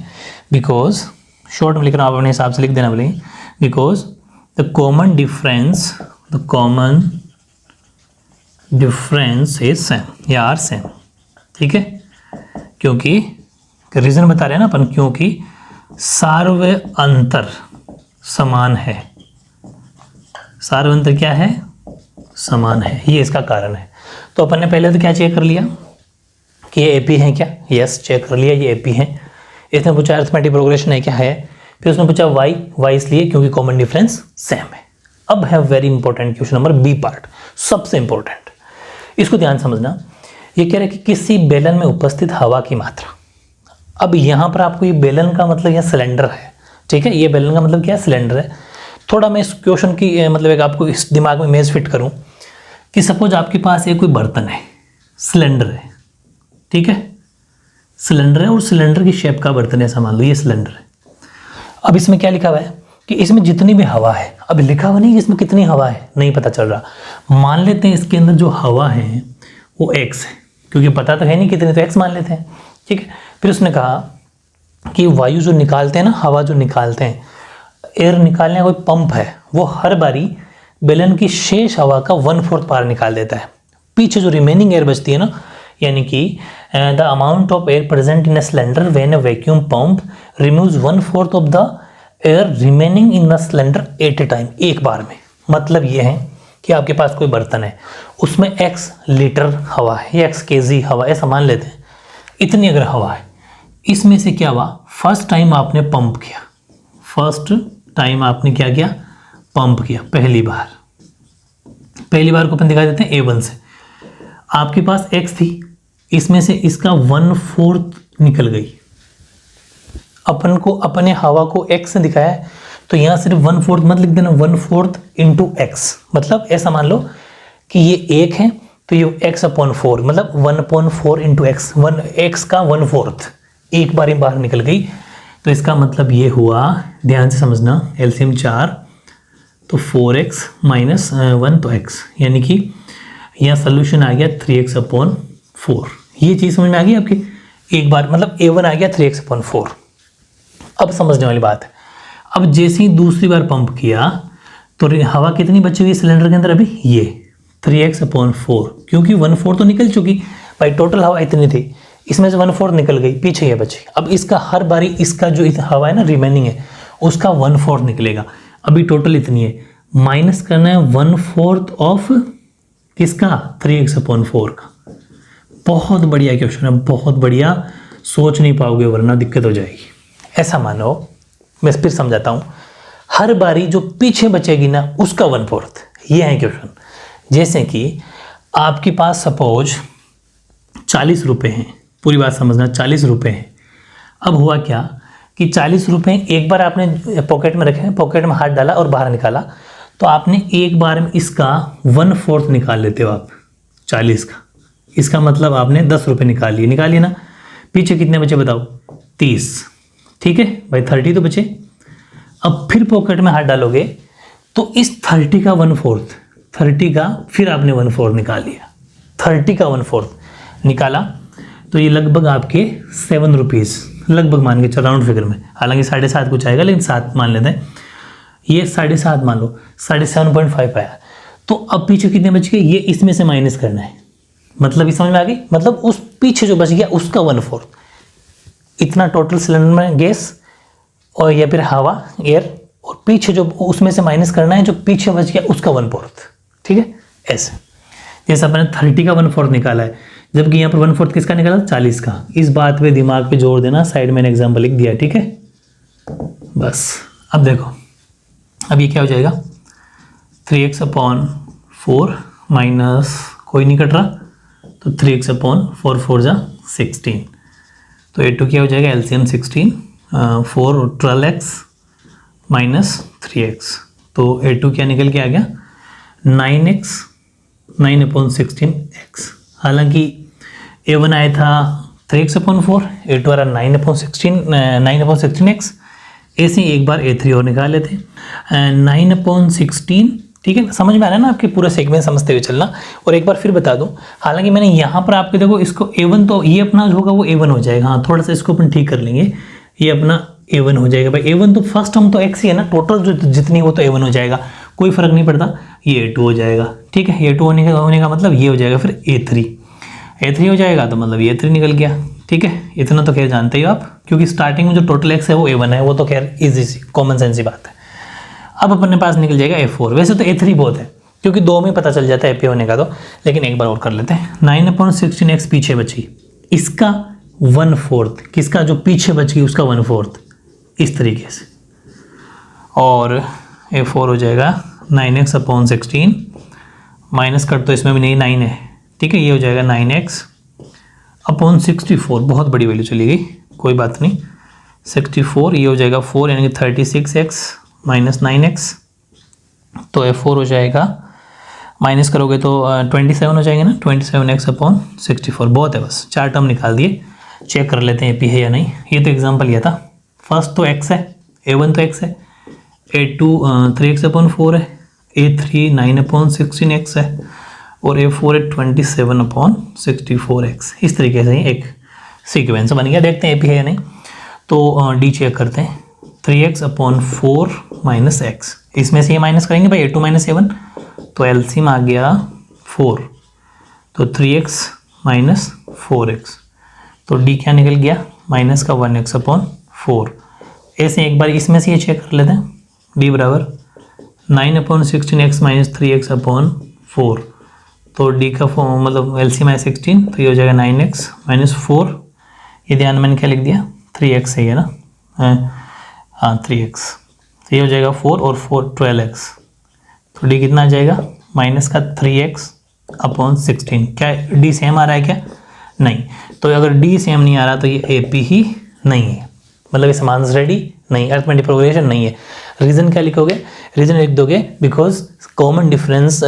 बिकॉज शॉर्ट में लिख रहा हूँ, आप अपने हिसाब से लिख देना बोलेंगे, because the common difference is same या आर सेम, ठीक है। क्योंकि रीजन बता रहे हैं ना अपन, क्योंकि सार्वंतर समान है। सार्वंतर क्या है, समान है, ये इसका कारण है। तो अपन ने पहले तो क्या चेक कर लिया कि ये एपी है क्या, यस चेक कर लिया ये एपी है। इसने पूछा अरिथमेटिक प्रोग्रेशन है क्या, है। फिर उसने पूछा वाई इसलिए क्योंकि कॉमन डिफरेंस सेम है। अब है very important question number B part, सबसे इंपॉर्टेंट, इसको ध्यान समझना। ये कह रहा है कि किसी बेलन में उपस्थित हवा की मात्रा। अब यहाँ पर आपको ये बेलन का मतलब यह सिलेंडर है, ठीक है। ये बेलन का मतलब क्या है, सिलेंडर है। थोड़ा मैं इस क्वेश्चन की मतलब एक आपको इस दिमाग में इमेज फिट करूं कि सपोज आपके पास एक कोई बर्तन है, सिलेंडर है, ठीक है, सिलेंडर है और सिलेंडर की शेप का बर्तन है, मान लो ये सिलेंडर है। अब इसमें क्या लिखा हुआ है कि इसमें जितनी भी हवा है, अब लिखा हुआ नहीं कि इसमें कितनी हवा है, नहीं पता चल रहा। मान लेते हैं इसके अंदर जो हवा है वो x है, क्योंकि पता तो है नहीं कितनी, तो x मान लेते हैं। ठीक है। फिर उसने कहा कि वायु जो निकालते हैं ना, हवा जो निकालते हैं, एयर निकालने का कोई पंप है, वो हर बारी बेलन की शेष हवा का 1/4 पार निकाल देता है। पीछे जो रिमेनिंग एयर बचती है ना, यानी कि the amount of air present in a cylinder when a vacuum pump removes 1/4 of the air remaining in the cylinder eight A time, एक बार में। मतलब ये है कि आपके पास कोई बर्तन है, उसमें x लीटर हवा है या x kg हवा, ऐसा मान लेते हैं, इतनी अगर हवा है, इसमें से क्या हुआ, फर्स्ट टाइम आपने पंप किया, फर्स्ट टाइम आपने क्या किया, पंप किया, पहली बार को अपन दिखा देते हैं A1 से। आपके पास x थी, इसमें से इसका 1/4 निकल गई। अपन को अपने हवा को x से दिखाया है, तो यहाँ सिर्फ 1/4 मत लिख देना, 1/4 इंटू x, मतलब ऐसा मान लो कि ये 1 है तो ये x/4, मतलब 1/4 इंटू एक्स, x का 1/4 एक बार ही बाहर निकल गई। तो इसका मतलब ये हुआ, ध्यान से समझना, एलसीएम 4 तो 4x माइनस 1 तो x, यानी कि यहाँ सोल्यूशन आ गया 3x/4। ये चीज़ समझ में आ गई आपकी, एक बार मतलब A1 आ गया 3x/4। अब समझने वाली बात है, अब जैसे ही दूसरी बार पंप किया तो हवा कितनी बची हुई सिलेंडर के अंदर, अभी ये 3x/4, क्योंकि 1/4 तो निकल चुकी भाई, टोटल हवा इतनी थी, इसमें से 1/4 निकल गई, पीछे ये बची। अब इसका हर बारी इसका जो हवा है ना रिमेनिंग है, उसका 1/4 निकलेगा। अभी टोटल इतनी है, माइनस करना है 1/4 ऑफ किसका, 3x/4 का। बहुत बढ़िया क्वेश्चन है, बहुत बढ़िया, सोच नहीं पाओगे वरना दिक्कत हो जाएगी। ऐसा मानो, मैं फिर समझाता हूँ, हर बारी जो पीछे बचेगी ना उसका 1/4, ये है क्वेश्चन। जैसे कि आपके पास सपोज 40 रुपये हैं, पूरी बात समझना, 40 रुपये हैं। अब हुआ क्या कि 40 रुपये एक बार आपने पॉकेट में रखे, पॉकेट में हाथ डाला और बाहर निकाला, तो आपने एक बार में इसका 1/4 निकाल लेते हो आप 40 का। इसका मतलब आपने 10 रुपये निकालिए ना। पीछे कितने बचे बताओ, 30, ठीक है भाई, 30 तो बचे। अब फिर पॉकेट में हाथ डालोगे तो इस 30 का 1/4, 30 का फिर आपने 1/4 निकाल लिया, 30 का 1/4 निकाला, तो ये लगभग आपके 7 रुपीज़, लगभग मान के चलो राउंड फिगर में, हालांकि 7.5 कुछ आएगा लेकिन 7 मान लेते हैं, ये 7.5 मान लो, 7.5 आया। तो अब पीछे कितने बच गए, ये इसमें से माइनस करना है, मतलब इस समझ में आ गई, मतलब उस पीछे जो बच गया उसका 1/4, इतना टोटल सिलेंडर में गैस और या फिर हवा, एयर, और पीछे जो उसमें से माइनस करना है, जो पीछे बच गया उसका 1/4, ठीक है। ऐसे जैसे अपने 30 का 1/4 निकाला है, जबकि यहाँ पर 1/4 किसका निकाला, 40 का। इस बात पे दिमाग पे जोर देना, साइड में एग्जाम्पल लिख दिया, ठीक है। बस अब देखो, अब ये क्या हो जाएगा, 3x/4 माइनस कोई नहीं कट रहा, तो 3x/4, 4 जा 16, तो A2 क्या हो जाएगा, LCM 16, 4 12x माइनस 3x, तो A2 क्या निकल के आ गया, 9x 9/16x। हालांकि A1 आया था 3x/4, A2 आ रहा 9/16x। ऐसे ही एक बार A3 और निकाल लेते हैं, 9/16, ठीक है। समझ में आ रहा है ना आपके, पूरा सेगमेंट समझते हुए चलना। और एक बार फिर बता दूं, हालांकि मैंने यहाँ पर आपके देखो इसको A1, तो ये अपना जो होगा वो A1 हो जाएगा, हाँ थोड़ा सा इसको अपन ठीक कर लेंगे, ये अपना A1 हो जाएगा भाई। A1 तो फर्स्ट हम तो x ही है ना, टोटल जो जितनी वो तो A1 हो जाएगा, कोई फर्क नहीं पड़ता, ये A2 हो जाएगा, ठीक है। A2 होने का मतलब ये हो जाएगा फिर A3 हो जाएगा, तो मतलब ये A3 निकल गया, ठीक है। इतना तो खैर जानते ही आप, क्योंकि स्टार्टिंग में जो टोटल x है वो A1 है, वो तो खैर इजी सी कॉमन सेंस ही बात है। अब अपने पास निकल जाएगा A4, वैसे तो A3 बहुत है क्योंकि 2 में पता चल जाता है AP होने का, तो लेकिन एक बार और कर लेते हैं। 9/16x पीछे बची, इसका 1/4, किसका जो पीछे बच गई उसका 1/4, इस तरीके से, और A4 हो जाएगा 9x/16 माइनस कर, तो इसमें भी नहीं 9 है, ठीक है। ये हो जाएगा 9x/64, बहुत बड़ी वैल्यू चली गई, कोई बात नहीं, 64, ये हो जाएगा 4, यानी कि 36x माइनस 9x, तो F4 हो जाएगा, माइनस करोगे तो 27 हो जाएंगे ना, 27x/64, बहुत है, बस 4 टर्म निकाल दिए। चेक कर लेते हैं AP है या नहीं, ये तो एग्जाम्पल लिया था। फर्स्ट तो x है, A1 तो x है, A2 3x/4 है, A3 9/16x है, और A4 है 27/64x। इस तरीके से ही एक सीक्वेंस बन गया। देखते हैं एपी है या नहीं। तो डी चेक करते हैं, 3x/4 - x, इसमें से ये माइनस करेंगे भाई, a2 - a1, तो एलसीएम आ गया 4, तो 3x - 4x, तो डी क्या निकल गया, माइनस का 1x/4। ऐसे एक बार इसमें से ये चेक कर लेते हैं, डी बराबर 9/16x - 3x/4, तो डी का मतलब एलसीएम है 16, तो ये हो जाएगा 9x - 4, ये ध्यान मैंने क्या लिख दिया, 3x है ना, हाँ 3x, तो ये हो जाएगा 4 और 4 12x, तो डी कितना आ जाएगा, माइनस का 3x/16। क्या डी सेम आ रहा है क्या, नहीं, तो अगर डी सेम नहीं आ रहा तो ये एपी ही नहीं है, मतलब ये समांतर रेडी नहीं, अरिथमेटिक प्रोग्रेशन नहीं है। रीज़न क्या लिखोगे, रीज़न लिख दोगे because common difference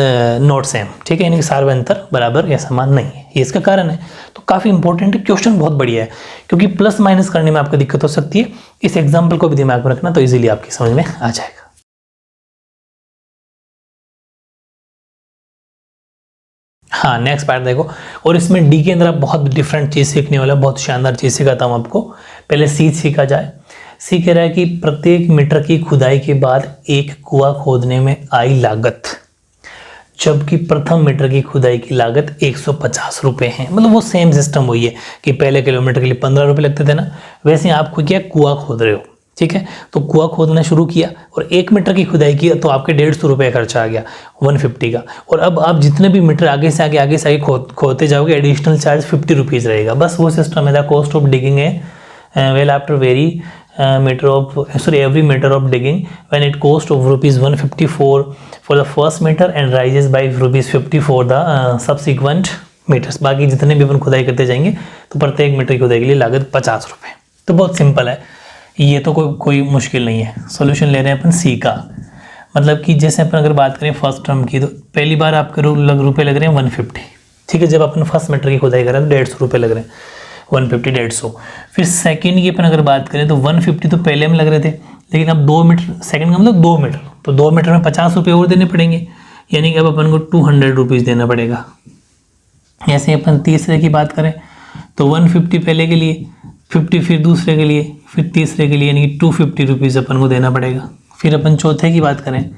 not same, ठीक है, यानी कि सार्व अंतर बराबर या समान नहीं है, ये इसका कारण है। तो काफ़ी इंपॉर्टेंट है, क्वेश्चन बहुत बढ़िया है, क्योंकि प्लस माइनस करने में आपको दिक्कत हो सकती है। इस एग्जाम्पल को भी दिमाग में रखना तो इजीली आपकी समझ में आ जाएगा। हाँ नेक्स्ट पार्ट देखो, और इसमें डी के अंदर आप बहुत डिफरेंट चीज़ सीखने वाला, बहुत शानदार चीज़ सिखाता हूँ आपको। पहले सी सीखा जाए। सी कह रहा है कि प्रत्येक मीटर की खुदाई के बाद एक कुआं खोदने में आई लागत, जबकि प्रथम मीटर की खुदाई की लागत 150 रुपये है। मतलब वो सेम सिस्टम वही है कि पहले किलोमीटर के लिए 15 रुपये लगते थे ना, वैसे आपको क्या कुआं खोद रहे हो, ठीक है। तो कुआं खोदना शुरू किया और 1 मीटर की खुदाई की तो आपके 150 रुपये खर्चा आ गया, 150 का। और अब आप जितने भी मीटर आगे से आगे खोदते जाओगे, एडिशनल चार्ज 50 रुपीज़ रहेगा। बस वो सिस्टम है। द कॉस्ट ऑफ डिगिंग है well after very every meter of digging when it cost of ₹154 for the first meter and rises by ₹50 for the subsequent meters। बाकी जितने भी अपन खुदाई करते जाएंगे तो प्रत्येक मीटर की खुदाई के लिए लागत 50 रुपये। तो बहुत सिंपल है, ये तो कोई मुश्किल नहीं है। सॉल्यूशन ले रहे हैं अपन सी का, मतलब कि जैसे अपन अगर बात करें फर्स्ट टर्म की, तो पहली बार आपके रुपये लग रहे हैं 150, ठीक है। जब अपन फर्स्ट मीटर की खुदाई कर रहे हैं तो 150 रुपये लग रहे हैं, 150 150। फिर सेकंड की अपन अगर बात करें तो 150 तो पहले में लग रहे थे, लेकिन अब 2 मीटर, सेकंड का मतलब 2 मीटर, तो 2 मीटर में 50 रुपये और देने पड़ेंगे, यानी कि अब अपन को 200 रुपीज़ देना पड़ेगा। ऐसे अपन तीसरे की बात करें तो 150 पहले के लिए, 50 फिर दूसरे के लिए, फिर तीसरे के लिए, यानी कि 250 रुपीज़ अपन को देना पड़ेगा। फिर अपन चौथे की बात करें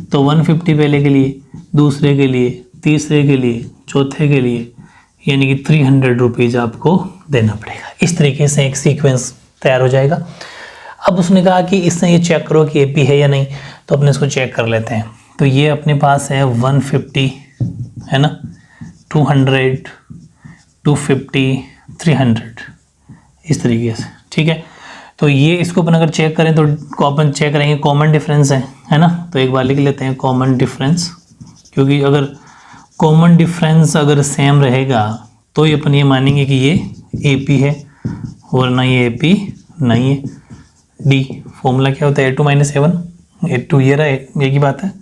तो 150 पहले के लिए, दूसरे के लिए, तीसरे के लिए, चौथे के लिए, यानी कि 300 रुपीज़ आपको देना पड़ेगा। इस तरीके से एक सीक्वेंस तैयार हो जाएगा। अब उसने कहा कि इससे ये चेक करो कि एपी है या नहीं, तो अपने इसको चेक कर लेते हैं। तो ये अपने पास है 150 है ना, 200, 250, 300, इस तरीके से, ठीक है। तो ये इसको अपन अगर चेक करें तो अपन चेक करेंगे कॉमन डिफरेंस है ना। तो एक बार लिख लेते हैं कॉमन डिफरेंस, क्योंकि अगर कॉमन डिफरेंस अगर सेम रहेगा तो ये अपन ये मानेंगे कि ये एपी है, वरना ये एपी नहीं है। डी फॉर्मूला क्या होता है, a2 - a1, a2 ये रहा, एक ही बात है,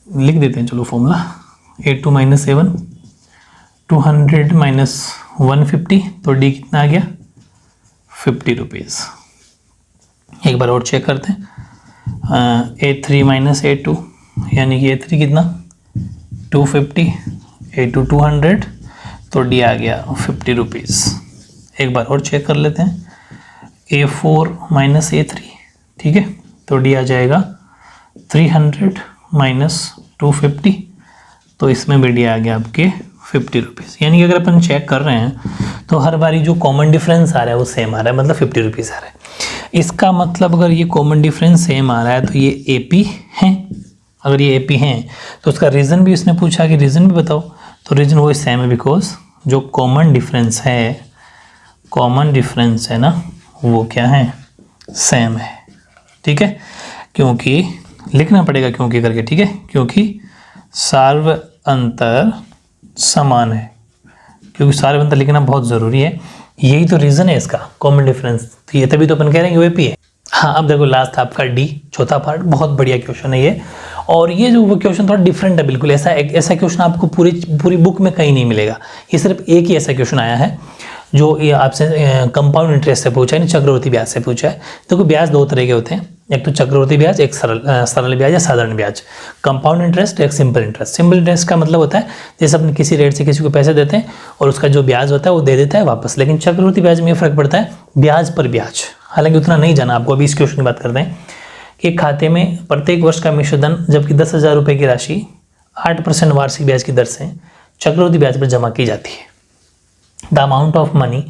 लिख देते हैं चलो फॉर्मूला, a2 - a1, 200 - 150, तो डी कितना आ गया, 50 रुपीज़। एक बार और चेक करते हैं, a3 - a2, यानी कि a3 कितना 250, a2 200, तो डी आ गया 50 रुपीज़। एक बार और चेक कर लेते हैं, a4 - a3, ठीक है, तो डी आ जाएगा 300 - 250, तो इसमें भी डी आ गया आपके 50 रुपीज़। यानी कि अगर अपन चेक कर रहे हैं तो हर बारी जो कॉमन डिफरेंस आ रहा है वो सेम आ रहा है, मतलब 50 रुपीज़ आ रहा है। इसका मतलब अगर ये कॉमन डिफरेंस सेम आ रहा है तो ये एपी है। अगर ये एपी हैं तो उसका रीज़न भी उसने पूछा कि रीज़न भी बताओ, तो रीज़न वो सेम है, बिकॉज जो कॉमन डिफरेंस है ना, वो क्या है, सेम है, ठीक है। क्योंकि लिखना पड़ेगा क्योंकि करके, ठीक है, क्योंकि सार्व अंतर समान है, क्योंकि सार्व अंतर लिखना बहुत ज़रूरी है। यही तो रीज़न है इसका, कॉमन डिफरेंस, तो ये तभी तो अपन कह रहे हैं वो एपी है। हाँ अब देखो लास्ट आपका डी, चौथा पार्ट, बहुत बढ़िया क्वेश्चन है ये। और ये जो क्वेश्चन थोड़ा डिफरेंट है बिल्कुल, ऐसा क्वेश्चन आपको पूरी बुक में कहीं नहीं मिलेगा। ये सिर्फ एक ही ऐसा क्वेश्चन आया है जो ये आपसे कंपाउंड इंटरेस्ट से पूछा है, चक्रवृद्धि ब्याज से पूछा है। देखो ब्याज दो तरह के होते हैं, एक तो चक्रवृद्धि ब्याज, एक सरल ब्याज या साधारण ब्याज। कंपाउंड इंटरेस्ट, एक सिंपल इंटरेस्ट। सिंपल इंटरेस्ट का मतलब होता है जैसे अपन किसी रेट से किसी को पैसे देते हैं और उसका जो ब्याज होता है वो दे देता है वापस। लेकिन चक्रवृद्धि ब्याज में ये फर्क पड़ता है ब्याज पर ब्याज। हालांकि उतना नहीं जाना आपको, अभी इस क्वेश्चन की बात करते हैं कि खाते में प्रत्येक वर्ष का मिश्रधन जबकि 10,000 रुपये की राशि 8% वार्षिक ब्याज की दर से चक्रवृद्धि ब्याज पर जमा की जाती है। The amount of money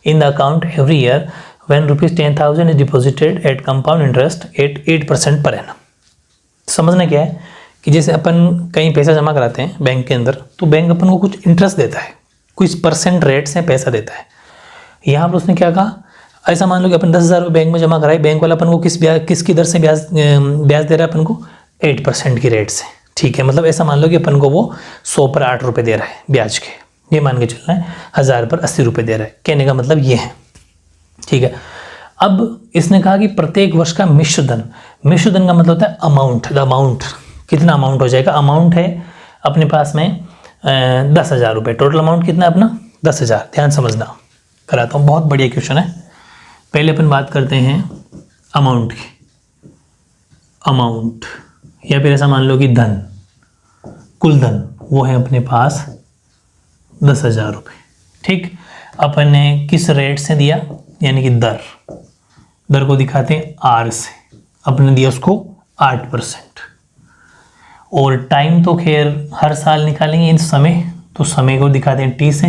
in the account every year when ₹10,000 is deposited at compound interest at 8% per annum। समझना क्या है कि जैसे अपन कहीं पैसा जमा कराते हैं बैंक के अंदर, तो बैंक अपन को कुछ इंटरेस्ट देता है, कुछ परसेंट रेट से पैसा देता है। यहाँ पर उसने क्या कहा, ऐसा मान लो कि अपन 10,000 रुपये बैंक में जमा कराए, बैंक वाला अपन को किसकी दर से ब्याज दे रहा है अपन को, 8% की रेट से। ठीक है, मतलब ऐसा मान लो कि अपन को वो 100 पर 8 रुपये दे रहा है ब्याज के, ये मान के चलना है 1000 पर 80 रुपये दे रहा है। कहने का मतलब ये है। ठीक है, अब इसने कहा कि प्रत्येक वर्ष का मिश्रधन, मिश्रधन का मतलब होता है अमाउंट, द अमाउंट, कितना अमाउंट हो जाएगा। अमाउंट है अपने पास में 10,000 रुपये, टोटल अमाउंट कितना है अपना 10,000। ध्यान समझना, कराता हूँ, बहुत बढ़िया क्वेश्चन है। पहले अपन बात करते हैं अमाउंट की, अमाउंट या फिर ऐसा मान लो कि धन, कुल धन वो है अपने पास 10,000 रुपये। ठीक, अपन ने किस रेट से दिया, यानी कि दर को दिखाते हैं आर से, अपने दिया उसको 8%। और टाइम तो खैर हर साल निकालेंगे इन समय, तो समय को दिखाते हैं टी से,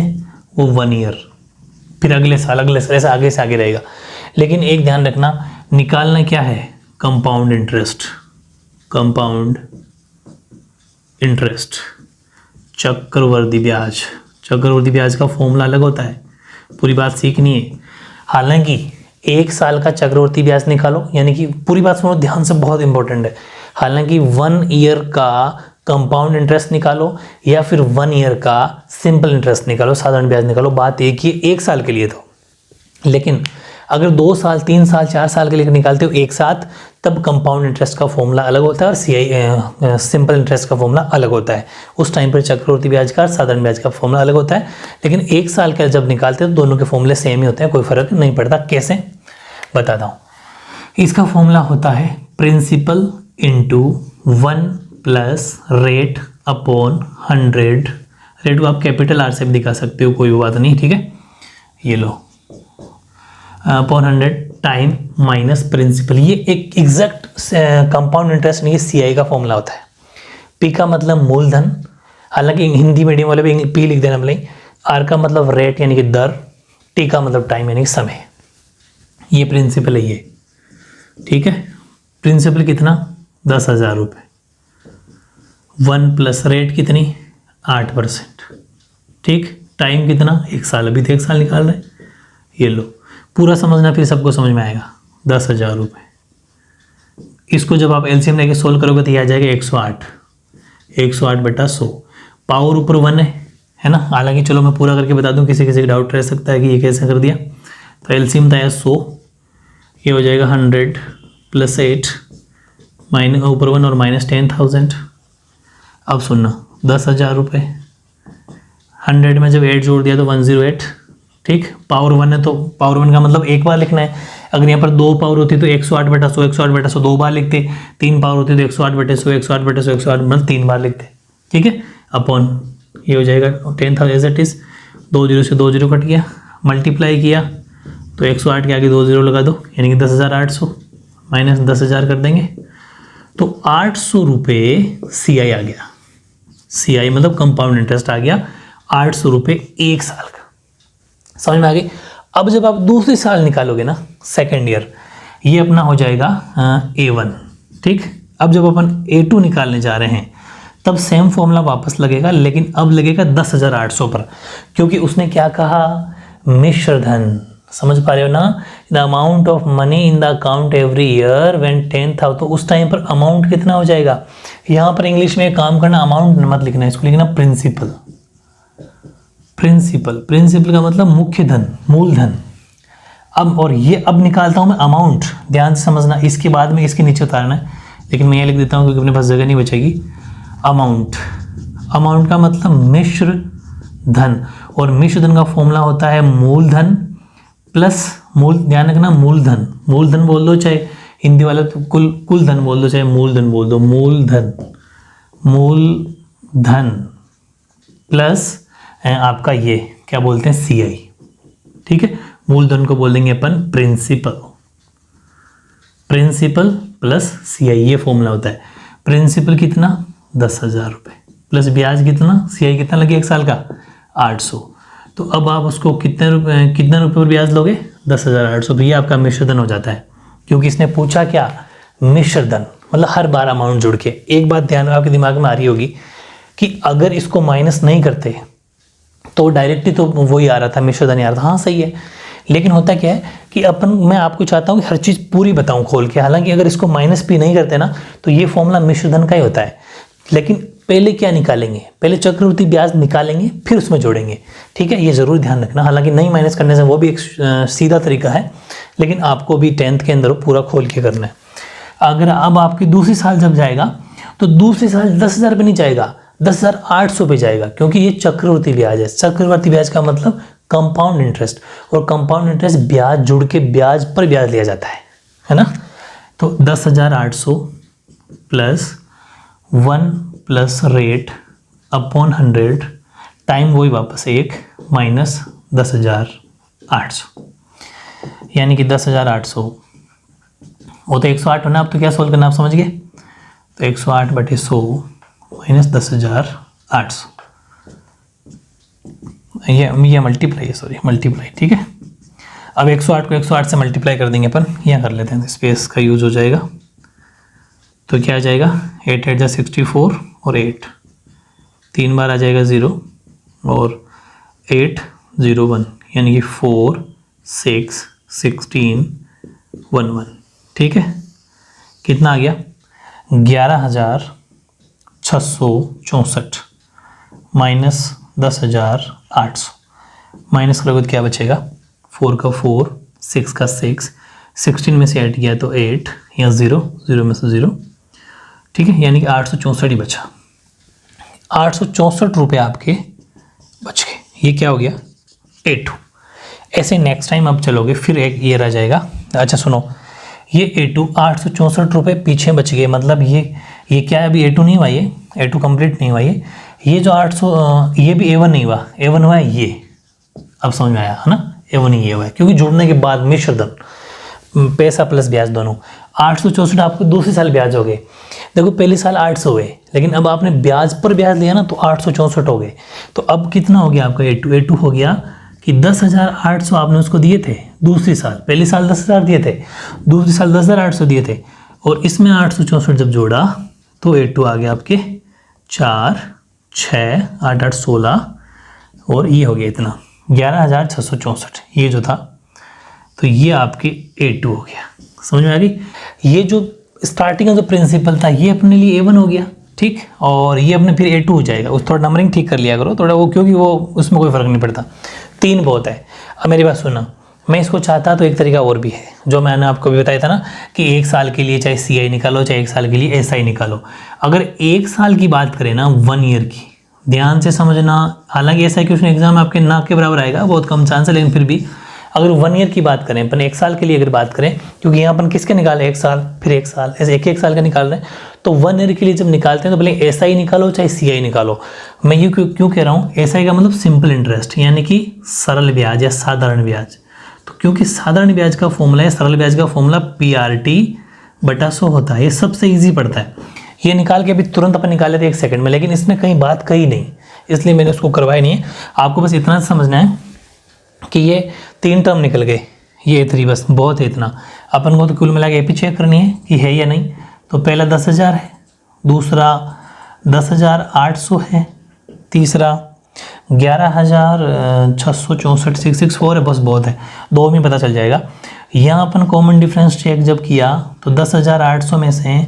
वो 1 ईयर, फिर अगले साल ऐसा आगे से आगे रहेगा। लेकिन एक ध्यान रखना, निकालना क्या है, कंपाउंड इंटरेस्ट, कंपाउंड इंटरेस्ट, चक्रवृद्धि ब्याज। चक्रवृद्धि ब्याज का फॉर्मूला अलग होता है, पूरी बात सीखनी है। हालांकि 1 साल का चक्रवृद्धि ब्याज निकालो, यानी कि पूरी बात सुनो ध्यान से, बहुत इंपॉर्टेंट है। हालांकि 1 ईयर का कंपाउंड इंटरेस्ट निकालो या फिर 1 ईयर का सिंपल इंटरेस्ट निकालो, साधारण ब्याज निकालो, बात एक ही, 1 साल के लिए तो। लेकिन अगर 2 साल, 3 साल, 4 साल के लिए निकालते हो एक साथ, तब कंपाउंड इंटरेस्ट का फॉर्मूला अलग होता है और सिंपल इंटरेस्ट का फॉर्मूला अलग होता है। उस टाइम पर चक्रवृद्धि ब्याज का, साधारण ब्याज का फॉर्मूला अलग होता है। लेकिन 1 साल का जब निकालते हैं तो दोनों के फॉर्मूले सेम ही होते हैं, कोई फर्क नहीं पड़ता। कैसे बताता हूँ, इसका फॉर्मूला होता है principal into 1 plus rate upon 100। Rate को आप कैपिटल आर से भी दिखा सकते हो, कोई बात नहीं। ठीक है, ये लो अपॉन 100 टाइम माइनस प्रिंसिपल। ये एक एग्जैक्ट कंपाउंड इंटरेस्ट नहीं, सीआई का फॉर्मूला होता है। पी का मतलब मूलधन, हालांकि हिंदी मीडियम वाले भी पी लिख देना भले। आर का मतलब रेट यानी कि दर, टी का मतलब टाइम यानी कि समय। ये प्रिंसिपल है ये। ठीक है, प्रिंसिपल कितना 10,000 रुपये, 1 प्लस रेट कितनी 8%। ठीक, टाइम कितना 1 साल, अभी तो 1 साल निकाल रहे हैं। ये लो, पूरा समझना फिर सबको समझ में आएगा। 10,000 रुपये, इसको जब आप एलसीएम लेके सोल्व करोगे तो ये आ जाएगा 108, 108/100। पावर ऊपर 1 है ना। हालांकि चलो मैं पूरा करके बता दूं, किसी किसी का डाउट रह सकता है कि ये कैसे कर दिया। तो एलसीएम था 100, ये हो जाएगा 100 + 8 माइनस ऊपर 1 और माइनस 10,000। अब सुनना, 10,000 रुपये 100 में जब 8 जोड़ दिया तो 108। ठीक, पावर 1 है तो पावर 1 का मतलब एक बार लिखना है। अगर यहाँ पर 2 पावर होती तो 108/100, 108/100 2 बार लिखते। 3 पावर होती तो 108/100, 108/100, 108 मतलब 3 बार लिखते। ठीक है, अपॉन ये हो जाएगा 10,000 एज इट इज। 2 0 से 2 0 कट गया, मल्टीप्लाई किया तो 108 के आगे 2 0 लगा दो, यानी कि 10,800 माइनस 10,000 कर देंगे तो 800 रुपये सीआई आ गया। सीआई मतलब कंपाउंड इंटरेस्ट आ गया 800 रुपये 1 साल का। समझ में आ गई। अब जब आप दूसरी साल निकालोगे ना, सेकेंड ईयर, ये अपना हो जाएगा A1। ठीक, अब जब अपन A2 निकालने जा रहे हैं तब सेम फॉर्मूला वापस लगेगा, लेकिन अब लगेगा 10,800 पर, क्योंकि उसने क्या कहा, मिश्रधन। समझ पा रहे हो ना, the amount of money in the account every year when 10,000। तो उस टाइम पर अमाउंट कितना हो जाएगा। यहाँ पर इंग्लिश में काम करना, अमाउंट मत लिखना, इसको लिखना प्रिंसिपल। प्रिंसिपल, प्रिंसिपल का मतलब मुख्य धन, मूलधन। अब और ये अब निकालता हूँ मैं अमाउंट, ध्यान से समझना, इसके बाद में इसके नीचे उतारना है, लेकिन मैं ये लिख देता हूँ क्योंकि अपने पास जगह नहीं बचेगी। अमाउंट, अमाउंट का मतलब मिश्र धन। और मिश्र धन का फॉर्मूला होता है मूलधन प्लस ध्यान रखना मूलधन बोल दो, चाहे हिंदी वाले तो कुल धन बोल दो, चाहे मूलधन बोल दो, मूलधन प्लस आपका ये क्या बोलते हैं CI, ठीक है। मूलधन को बोल देंगे अपन प्रिंसिपल प्लस CI, ये फॉर्मूला होता है। प्रिंसिपल कितना 10,000 रुपये प्लस ब्याज कितना, CI कितना लगे 1 साल का 800। तो अब आप उसको कितने रुपये पर ब्याज लोगे 10,800, तो ये आपका मिश्र धन हो जाता है। क्योंकि इसने पूछा क्या, मिश्र धन, मतलब हर बार अमाउंट जुड़ के। एक बात ध्यान आपके दिमाग में आ रही होगी कि अगर इसको माइनस नहीं करते तो डायरेक्टली तो वही आ रहा था, मिश्र धन आ रहा था। हाँ सही है, लेकिन होता क्या है कि मैं आपको चाहता हूँ कि हर चीज़ पूरी बताऊँ खोल के। हालांकि अगर इसको माइनस भी नहीं करते ना तो ये फॉर्मूला मिश्र धन का ही होता है। लेकिन पहले क्या निकालेंगे, पहले चक्रवृद्धि ब्याज निकालेंगे फिर उसमें जोड़ेंगे, ठीक है। ये जरूर ध्यान रखना। हालांकि नहीं माइनस करने से वो भी एक सीधा तरीका है, लेकिन आपको भी 10th के अंदर पूरा खोल के करना है। अगर अब आपकी दूसरी साल जब जाएगा तो दूसरी साल 10,000 पे नहीं जाएगा, 10,800 पे जाएगा, क्योंकि ये चक्रवृद्धि ब्याज है। चक्रवृद्धि ब्याज का मतलब कंपाउंड इंटरेस्ट, और कंपाउंड इंटरेस्ट ब्याज जुड़ के ब्याज पर ब्याज लिया जाता है ना। तो 10,800 plus 1 plus rate upon 100 time वही वापस 1 माइनस 10,800, यानी कि 10,800 वो तो 108 होना। अब तो क्या सोल्व करना आप समझ गए। तो 108/100 माइनस 10,800, ये मल्टीप्लाई, ठीक है। अब 108 को 108 से मल्टीप्लाई कर देंगे अपन, यहाँ कर लेते हैं, स्पेस का यूज हो जाएगा। तो क्या आ जाएगा 8 8 64 और 8 3 बार आ जाएगा 0 और 8 0 1, यानी कि 4 6 16 1 1, ठीक है। कितना आ गया 11,664 माइनस 10,800, माइनस करोगे तो क्या बचेगा 4 का 4 6 का 6, 16 में से 8 गया तो 8, यहाँ 0 में से 0, ठीक है। यानी कि 864 ही बचा। 864 रुपये आपके बच गए। ये क्या हो गया A2। ऐसे नेक्स्ट टाइम आप चलोगे फिर एक ये रह जाएगा। अच्छा सुनो, ये A2 864 रुपये पीछे बच गए, मतलब ये क्या है, अभी A2 नहीं हुआ, ये A2 कंप्लीट नहीं हुआ। ये जो 800 ये भी A1 नहीं हुआ, A1 हुआ है ये। अब समझ में आया है ना, A1 ही ये हुआ है, क्योंकि जुड़ने के बाद मिश्र धन पैसा प्लस ब्याज दोनों। 864 आपको दूसरी साल ब्याज हो गए। देखो पहले साल 800 हुए, लेकिन अब आपने ब्याज पर ब्याज लिया ना तो 864 हो गए। तो अब कितना हो गया आपका A2 हो गया कि 10,800 आपने उसको दिए थे दूसरी साल। पहली साल 10,000 दिए थे, दूसरी साल 10,800 दिए थे, और इसमें 864 जब जोड़ा तो A2 आ गया आपके 4 6 8 8 16, और ये हो गया इतना 11,664 ये जो था। तो ये आपके A2 हो गया। समझ में आ गई। ये जो स्टार्टिंग का जो प्रिंसिपल था ये अपने लिए A1 हो गया, ठीक, और ये अपने फिर A2 हो जाएगा। उस थोड़ा नंबरिंग ठीक कर लिया करो थोड़ा, वो क्योंकि वो उसमें कोई फ़र्क नहीं पड़ता, 3 बहुत है। अब मेरी बात सुनना, मैं इसको चाहता तो एक तरीका और भी है, जो मैंने आपको भी बताया था ना कि 1 साल के लिए चाहे CI निकालो, चाहे 1 साल के लिए SI निकालो। अगर 1 साल की बात करें ना, 1 ईयर की, ध्यान से समझना। हालांकि SI क्वेश्चन एग्जाम आपके नाक के बराबर आएगा, बहुत कम चांस है, लेकिन फिर भी अगर 1 ईयर की बात करें, अपन 1 साल के लिए अगर बात करें, क्योंकि यहाँ अपन किसके निकाले 1 साल फिर 1 साल, ऐसे एक साल का निकाल रहे हैं। तो 1 ईयर के लिए जब निकालते हैं तो पहले SI निकालो चाहे CI निकालो। मैं ये क्यों कह रहा हूँ, SI का मतलब सिंपल इंटरेस्ट, यानी कि सरल ब्याज या साधारण ब्याज। तो क्योंकि साधारण ब्याज का फॉर्मूला है, सरल ब्याज का फॉर्मूला PRT/100 होता है। ये सबसे ईजी पड़ता है। ये निकाल के अभी तुरंत अपन निकाले थे 1 सेकंड में, लेकिन इसने कहीं बात कही नहीं, इसलिए मैंने उसको करवाया नहीं है। आपको बस इतना समझना है कि ये 3 टर्म निकल गए, ये 3 बस बहुत है इतना। अपन को तो कुल मिला के एपी चेक करनी है कि है या नहीं। तो पहला 10,000 है, दूसरा 10,800 है, तीसरा 11,664 664 है, बस बहुत है, 2 में पता चल जाएगा। यहाँ अपन कॉमन डिफरेंस चेक जब किया तो 10,800 में से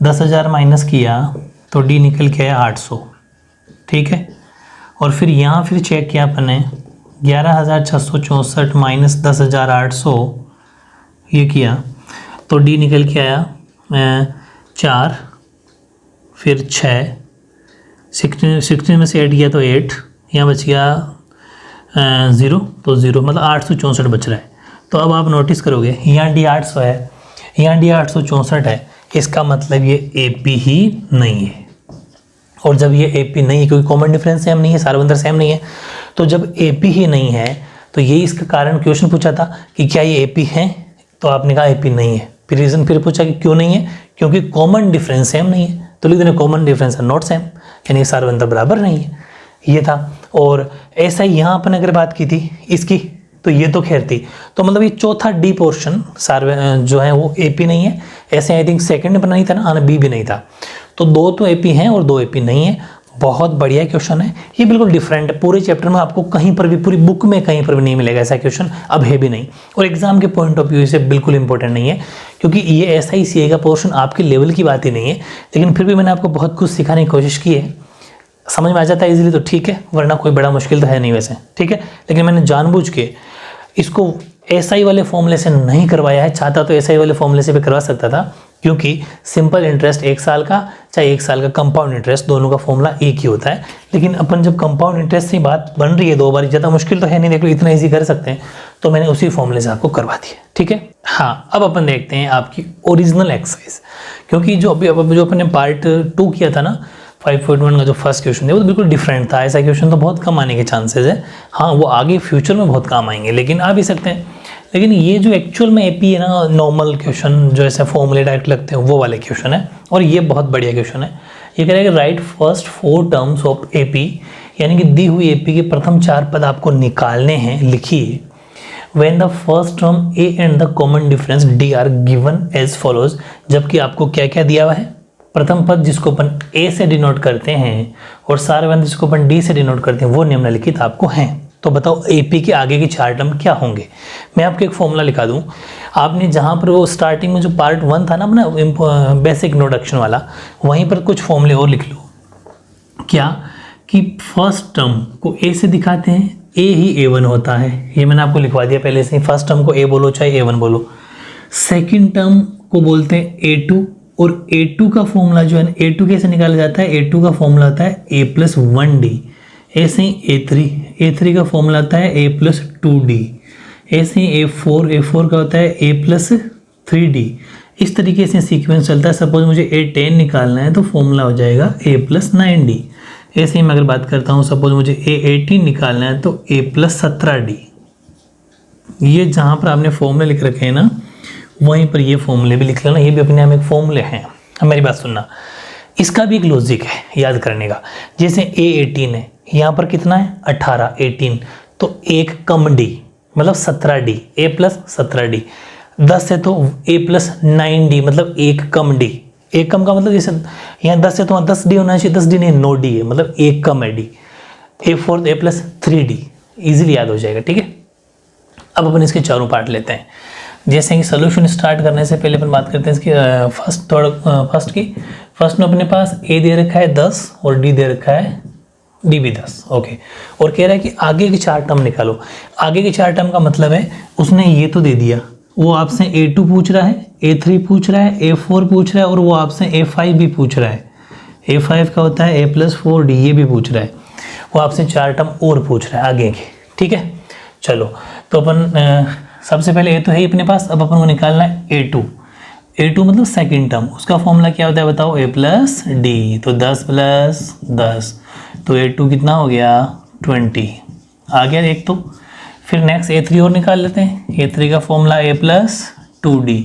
10,000 माइनस किया तो D निकल के आया 800, ठीक है। और फिर यहाँ फिर चेक किया अपन ने 11,664 माइनस 10,800 ये किया तो D निकल के आया 4, फिर 6, 16 में से 8 गया तो 8, यहाँ बच गया ज़ीरो, तो ज़ीरो मतलब 864 बच रहा है। तो अब आप नोटिस करोगे यहाँ डी 800 है, यहाँ डी 864 है, इसका मतलब ये ए पी ही नहीं है। और जब ये ए पी नहीं है, क्योंकि कॉमन डिफरेंस सेम नहीं है, सारे अंदर सेम नहीं है, तो जब ए पी ही नहीं है तो ये इसका कारण क्वेश्चन पूछा था कि क्या ये ए पी है, तो आपने कहा ए पी नहीं है। फिर रीज़न फिर पूछा कि क्यों नहीं है, क्योंकि कॉमन डिफरेंस सेम नहीं है, तो लिख देना कॉमन डिफरेंस है नॉट सेम, यानी सारे अंतर बराबर नहीं है, ये था। और ऐसा ही यहाँ अपन अगर बात की थी इसकी, तो ये तो खैर थी, तो मतलब ये चौथा डी पोर्शन सारे जो है वो ए पी नहीं है। ऐसे आई थिंक सेकंड पर नहीं था ना, बी भी नहीं था, तो दो तो ए पी हैं और दो ए पी नहीं है। बहुत बढ़िया क्वेश्चन है, ये बिल्कुल डिफरेंट है, पूरे चैप्टर में आपको कहीं पर भी, पूरी बुक में कहीं पर भी नहीं मिलेगा ऐसा क्वेश्चन, अब है भी नहीं, और एग्जाम के पॉइंट ऑफ व्यू से बिल्कुल इंपॉर्टेंट नहीं है, क्योंकि ये ऐसा ही सी का पोर्शन आपके लेवल की बात ही नहीं है। लेकिन फिर भी मैंने आपको बहुत कुछ सिखाने की कोशिश की है, समझ में आ जाता है इजीली तो ठीक है, वरना कोई बड़ा मुश्किल तो है नहीं वैसे, ठीक है। लेकिन मैंने जानबूझ के इसको एसआई वाले फॉर्मूले से नहीं करवाया है, चाहता तो एसआई वाले फॉर्मूले से भी करवा सकता था, क्योंकि सिंपल इंटरेस्ट 1 साल का चाहे 1 साल का कंपाउंड इंटरेस्ट, दोनों का फॉर्मूला एक ही होता है। लेकिन अपन जब कंपाउंड इंटरेस्ट से बात बन रही है 2 बार, ज़्यादा मुश्किल तो है नहीं, देख लो इतना ईजी कर सकते हैं, तो मैंने उसी फॉर्मूले से आपको करवा दिया, ठीक है। हाँ, अब अपन देखते हैं आपकी ओरिजिनल एक्सरसाइज, क्योंकि जो अपन ने पार्ट 2 किया था ना 5.1 का जो फर्स्ट क्वेश्चन है वो तो बिल्कुल डिफरेंट था। ऐसा क्वेश्चन तो बहुत कम आने के चांसेस है, हाँ वो आगे फ्यूचर में बहुत काम आएंगे, लेकिन आ भी सकते हैं। लेकिन ये जो एक्चुअल में एपी है ना, नॉर्मल क्वेश्चन जो ऐसे फॉर्मूले डायरेक्ट लगते हैं वो वाले क्वेश्चन है, और ये बहुत बढ़िया क्वेश्चन है। ये कह रहा है कि right first 4 terms of AP, यानी कि दी हुई एपी के प्रथम 4 पद आपको निकालने हैं, लिखिए। When the first term A and the common difference D are given as follows, जबकि आपको क्या क्या दिया हुआ है, प्रथम पद जिसको अपन ए से डिनोट करते हैं और सारे पद जिसको अपन डी से डिनोट करते हैं वो निम्नलिखित आपको हैं। तो बताओ एपी के आगे के 4 टर्म क्या होंगे। मैं आपको एक फॉर्मूला लिखा दूं, आपने जहां पर वो स्टार्टिंग में जो पार्ट 1 था ना अपना बेसिक इंट्रोडक्शन वाला, वहीं पर कुछ फॉर्मूले और लिख लो। क्या कि फर्स्ट टर्म को ए से दिखाते हैं, ए ही A1 होता है, ये मैंने आपको लिखवा दिया पहले से ही। फर्स्ट टर्म को ए बोलो चाहे A1 बोलो। सेकेंड टर्म को बोलते हैं A2, और A2 का फॉर्मूला जो है A2 कैसे निकाला जाता है, A2 का फॉर्मूला आता है A+1D। ऐसे ही A3 का फॉर्मूला आता है A+2D। ऐसे ही A4 का होता है A+3D। इस तरीके से सीक्वेंस चलता है। सपोज मुझे A10 निकालना है तो फॉर्मूला हो जाएगा A+9D। ऐसे ही मैं अगर बात करता हूँ, सपोज मुझे A18 निकालना है तो A+17D। ये जहाँ पर आपने फॉर्मूले लिख रखे हैं ना, वहीं पर ये फॉर्मूले भी लिख लेना, ये भी अपने आप एक फॉर्मूले हैं। अब मेरी बात सुनना, इसका भी एक लॉजिक है याद करने का। जैसे A18 है, यहाँ पर कितना है 18, 18, तो एक कम D मतलब 17D, A+17D। 10 है तो A+9D मतलब एक कम D। एक कम का मतलब जैसे यहाँ 10 है तो 10D होना चाहिए, 10D नहीं 9D है, मतलब एक कम है D। A4 A+3D, ईजिली याद हो जाएगा, ठीक है। अब अपन इसके चारों पार्ट लेते हैं। जैसे कि सोल्यूशन स्टार्ट करने से पहले अपन बात करते हैं इसकी फर्स्ट में अपने पास A दे रखा है 10 और D दे रखा है D भी 10, ओके। और कह रहा है कि आगे के 4 टर्म निकालो। आगे के 4 टर्म का मतलब है उसने ये तो दे दिया, वो आपसे A2 पूछ रहा है, A3 पूछ रहा है, A4 पूछ रहा है, और वो आपसे A5 भी पूछ रहा है। A5 का होता है A+4D, ये भी पूछ रहा है। वो आपसे 4 टर्म और पूछ रहा है आगे के, ठीक है। चलो तो अपन सबसे पहले A तो है ही अपने पास, अब अपन को निकालना है A2। A2 मतलब सेकेंड टर्म, उसका फॉर्मूला क्या होता है बताओ, A+D। तो 10 + 10, तो A2 कितना हो गया 20 आ गया एक। तो फिर नेक्स्ट A3 और निकाल लेते हैं। A3 का फॉर्मूला A+2D।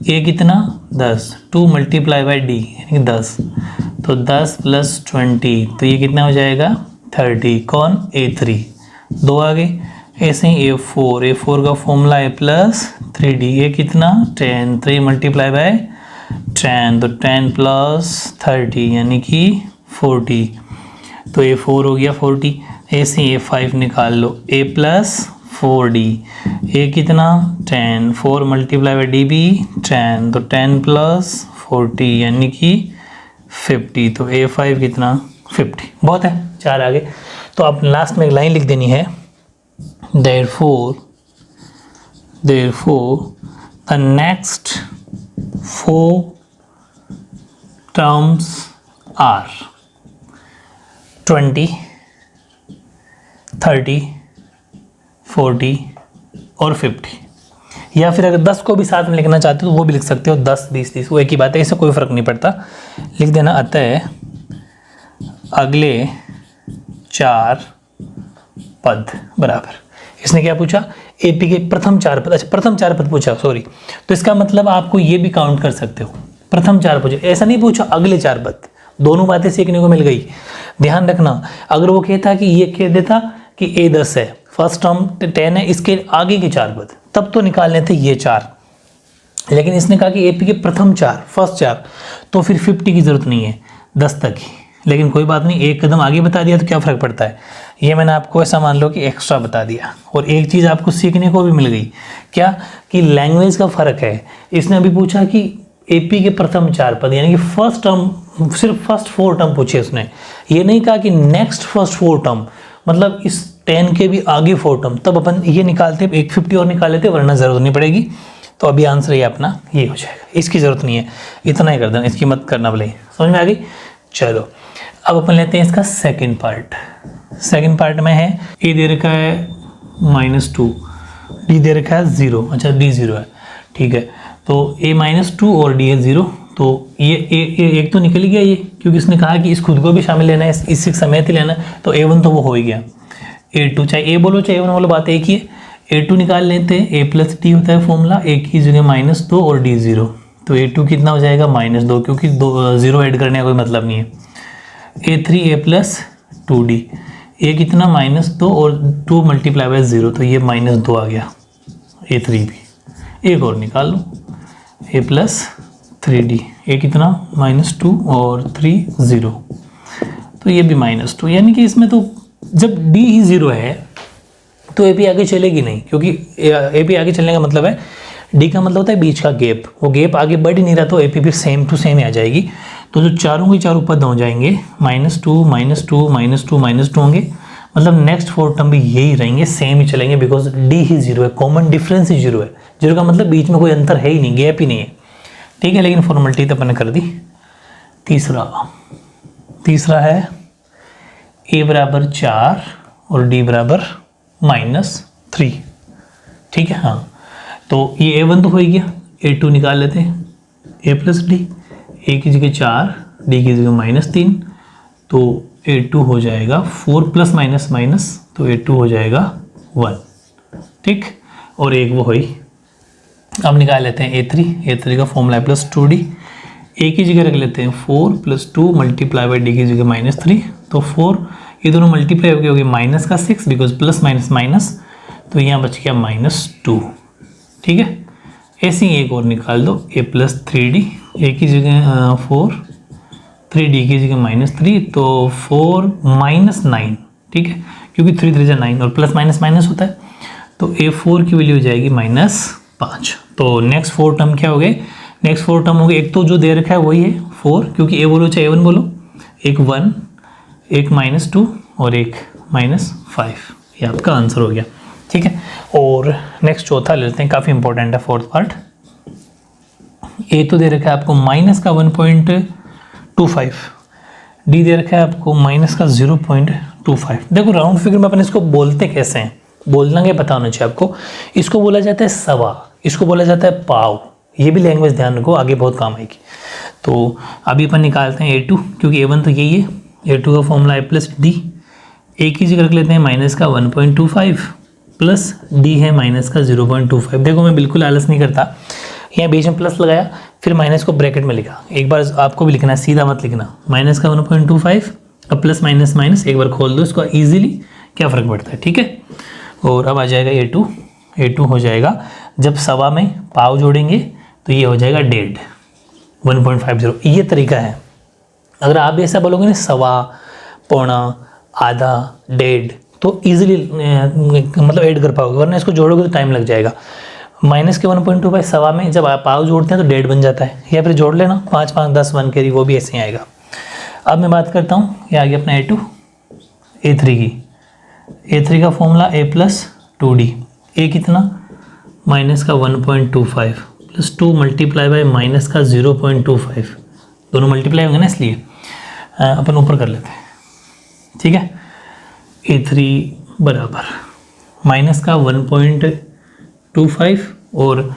A कितना 10, 2 × D यानी 10, तो 10 + 20, तो ये कितना हो जाएगा 30। कौन A3, 2 आ गए। ऐसे ही A4 का फॉर्मूला A+3D, ये कितना 10, 3 × 10, तो 10 + 30 यानी कि 40, तो A4 हो गया 40। ऐसे ही A5 निकाल लो, A+4D, ये कितना 10, 4 × D भी 10, तो 10 + 40 यानी कि 50, तो A5 कितना 50। बहुत है, 4 आगे। तो आप लास्ट में एक लाइन लिख देनी है, therefore the next 4 terms are 20, 30, 40 और 50, या फिर अगर 10 को भी साथ में लिखना चाहते हो तो वो भी लिख सकते हो, 10 20 30 वो एक ही बात है, इससे कोई फ़र्क नहीं पड़ता, लिख देना। अतः अगले 4 पद बराबर, इसने क्या पूछा, एपी के प्रथम 4 पद, अच्छा प्रथम 4 पद पूछा, सॉरी, तो इसका मतलब आपको ये भी काउंट कर सकते हो, प्रथम 4 पूछे, ऐसा नहीं पूछा अगले 4 पद, दोनों बातें सीखने को मिल गई। ध्यान रखना, अगर वो कहता कि ये कह देता कि ए 10 है, फर्स्ट टर्म 10 है, इसके आगे के 4 पद, तब तो निकालने थे ये 4, लेकिन इसने कहा कि एपी के प्रथम 4 फर्स्ट 4, तो फिर 50 की ज़रूरत नहीं है, 10 तक ही। लेकिन कोई बात नहीं, एक कदम आगे बता दिया तो क्या फ़र्क पड़ता है, ये मैंने आपको ऐसा मान लो कि एक्स्ट्रा बता दिया। और एक चीज़ आपको सीखने को भी मिल गई, क्या कि लैंग्वेज का फ़र्क है। इसने अभी पूछा कि एपी के प्रथम 4 पद, यानी कि फर्स्ट टर्म, सिर्फ फर्स्ट 4 टर्म पूछे उसने, ये नहीं कहा कि नेक्स्ट फर्स्ट 4 टर्म, मतलब इस 10 के भी आगे 4 टर्म, तब अपन ये निकालते, एक 50 और निकाल लेते, वरना ज़रूरत नहीं पड़ेगी। तो अभी आंसर ये अपना ये हो जाएगा, इसकी ज़रूरत नहीं है, इतना ही कर देना, इसकी मत करना भले। समझ में आ गई? चलो अब अपन लेते हैं इसका सेकंड पार्ट। सेकंड पार्ट में है ए दे रखा है -2, डी दे रखा है 0, अच्छा डी 0 है, ठीक है, तो a -2 और डी है 0, तो ये एक तो निकल गया ये, क्योंकि इसने कहा कि इस खुद को भी शामिल लेना है, इसी समेत ही लेना है, तो a1 तो वो हो ही गया। a2 चाहे a बोलो चाहे a1 बोलो, बात एक ही है। a2 निकाल लेते हैं, a + d होता है फॉर्मूला, a की जगह -2 और d 0, तो a2 कितना हो जाएगा -2, क्योंकि 0 ऐड करने का कोई मतलब नहीं है। a3 a + 2d, a कितना -2 और 2 × 0, तो ये -2 आ गया, a3 भी। एक और निकाल लो, a + 3d, a कितना -2 और 3 0, तो ये भी -2, यानी कि इसमें तो जब d ही 0 है तो a आगे चलेगी नहीं, क्योंकि a आगे चलने का मतलब है, d का मतलब होता है बीच का गैप, वो गैप आगे बढ़ ही नहीं रहा, तो a भी सेम टू सेम आ जाएगी। तो जो चारों के चारों पद हो जाएंगे -2 -2 -2 -2 होंगे, मतलब नेक्स्ट 4 टर्म भी यही रहेंगे, सेम ही चलेंगे, बिकॉज d ही 0 है, कॉमन डिफरेंस ही 0 है। 0 का मतलब बीच में कोई अंतर है ही नहीं, गैप ही नहीं है, ठीक है। लेकिन फॉर्मेलिटी तो अपन ने कर दी। तीसरा है a = 4 और d = -3, ठीक है। हाँ, तो ये a1 तो हो ही गया, a2 निकाल लेते हैं, a + d, a की जगह 4, d की जगह -3, तो a2 हो जाएगा 4 +- तो a2 हो जाएगा 1, ठीक, और एक वो हुई। अब निकाल लेते हैं a3 का फॉर्मूला +2d, a की जगह रख लेते हैं 4 + 2 × d की जगह -3, तो 4, ये दोनों मल्टीप्लाई हो गए -6, बिकॉज +- तो यहाँ बच गया -2, ठीक है। ऐसे ही एक और निकाल दो, a + 3d, a की जगह 4, 3d की जगह -3, तो 4 - 9, ठीक है, क्योंकि 3 3 जा 9 और +- होता है, तो a4 की वैल्यू हो जाएगी -5। तो नेक्स्ट 4 टर्म क्या हो गए, नेक्स्ट 4 टर्म हो गए, एक तो जो दे रखा है वही है 4, क्योंकि a बोलो चाहे a1 बोलो, एक 1, एक -2 और एक -5, ये आपका आंसर हो गया, ठीक है। और नेक्स्ट चौथा ले लेते हैं, काफ़ी इंपॉर्टेंट है फोर्थ पार्ट। ए तो दे रखा है आपको -1.25, डी दे रखा है आपको -0.25। देखो राउंड फिगर में अपन इसको बोलते कैसे हैं, बोलना क्या पता होना चाहिए आपको। इसको बोला जाता है सवा, इसको बोला जाता है पाव, ये भी लैंग्वेज ध्यान रखो, आगे बहुत काम आएगी। तो अभी अपन निकालते हैं a2, क्योंकि a1 तो यही है, a2 का फॉर्मूला a + d, a की जगह रख लेते हैं -1.25 प्लस d है -0.25। देखो मैं बिल्कुल आलस नहीं करता, यहाँ बीच में प्लस लगाया, फिर माइनस को ब्रैकेट में लिखा। एक बार आपको भी लिखना है, सीधा मत लिखना, -1.25 अब प्लस माइनस एक बार खोल दो इसको इजीली, क्या फ़र्क पड़ता है, ठीक है। और अब आ जाएगा a2 हो जाएगा, जब सवा में पाव जोड़ेंगे तो ये हो जाएगा 1.50। ये तरीका है। अगर आप ऐसा बोलोगे ना सवा, पौना, आधा, 1.5, तो ईजिली मतलब ऐड कर पाओगे, वरना इसको जोड़ोगे तो टाइम लग जाएगा। -1.25 सवा में जब आप पाव जोड़ते हैं तो 1.5 बन जाता है, या फिर जोड़ लेना 5 5 10 1 कैरी, वो भी ऐसे ही आएगा। अब मैं बात करता हूँ, ये आ गया अपना a3 की, a3 का फॉर्मूला a + 2d, a कितना -1.25 + 2 × -0.25, दोनों मल्टीप्लाई होंगे ना, इसलिए अपन ऊपर कर लेते हैं, ठीक है। a3 = माइनस का 1.25 और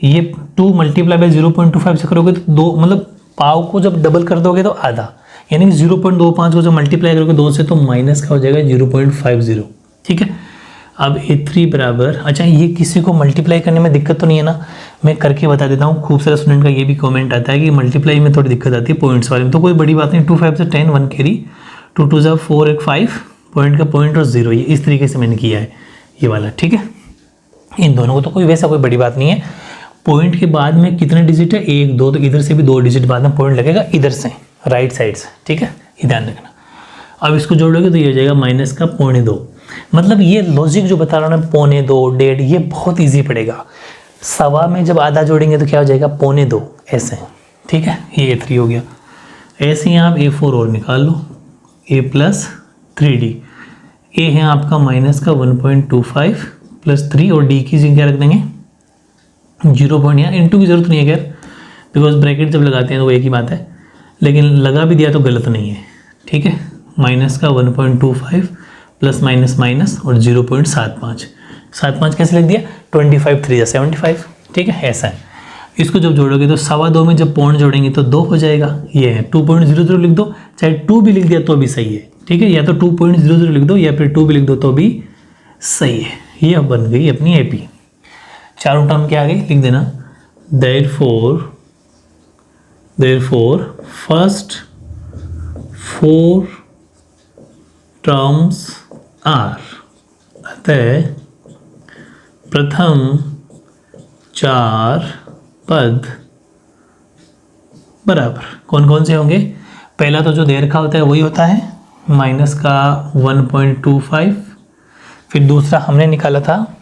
ये 2 मल्टीप्लाई बाई 0.25 से करोगे तो 2, मतलब पाव को जब डबल कर दोगे तो आधा, यानी कि 0.25 को जब मल्टीप्लाई करोगे 2 से तो माइनस का हो जाएगा 0.50। ठीक है, अब A3 बराबर, अच्छा ये किसी को मल्टीप्लाई करने में दिक्कत तो नहीं है ना, मैं करके बता देता हूँ। खूब सारे स्टूडेंट का ये भी कमेंट आता है कि मल्टीप्लाई में थोड़ी दिक्कत आती है पॉइंट्स वाले में, तो कोई बड़ी बात नहीं। 2 5 से 10, 1 कैरी, 2 2 जा 4 1 5, पॉइंट का पॉइंट और 0, ये इस तरीके से मैंने किया है ये वाला। ठीक है, इन दोनों को तो कोई वैसा कोई बड़ी बात नहीं है। पॉइंट के बाद में कितने डिजिट है, 1 2, तो इधर से भी 2 डिजिट बाद में पॉइंट लगेगा इधर से राइट साइड से। ठीक है, ये ध्यान रखना। अब इसको जोड़ोगे तो ये हो जाएगा माइनस का 0.2। मतलब ये लॉजिक जो बता रहा हूँ ना, 0.2 1.5, ये बहुत ईजी पड़ेगा। सवा में जब आधा जोड़ेंगे तो क्या हो जाएगा 0.2 ऐसे। ठीक है, ये A3 हो गया। ऐसे ही आप A4 और निकाल लो, A प्लस 3D। A है आपका माइनस का 1.25 प्लस 3 और D की जगह क्या रख देंगे 0. यहाँ इंटू की जरूरत नहीं है खैर, बिकॉज ब्रैकेट जब लगाते हैं तो वो एक ही बात है, लेकिन लगा भी दिया तो गलत नहीं है। ठीक है, माइनस का 1.25 प्लस माइनस माइनस और 0.75। 75 कैसे लिख दिया, 25 3 75। ठीक है, ऐसा है। इसको जब जोड़ोगे तो 2.25 में जब पॉइंट जोड़ेंगे तो 2 हो जाएगा। ये है 2.00 लिख दो, चाहे 2 भी लिख दिया तो भी सही है। ठीक है, या तो 2.00 लिख दो या फिर 2 भी लिख दो तो भी सही है। ये अब बन गई अपनी AP। चारों टर्म क्या आ गई लिख देना, therefore फर्स्ट 4 टर्म्स आर, अतः प्रथम 4 पद बराबर कौन कौन से होंगे। पहला तो जो दे रखा होता है वही होता है, माइनस का 1.25। फिर दूसरा हमने निकाला था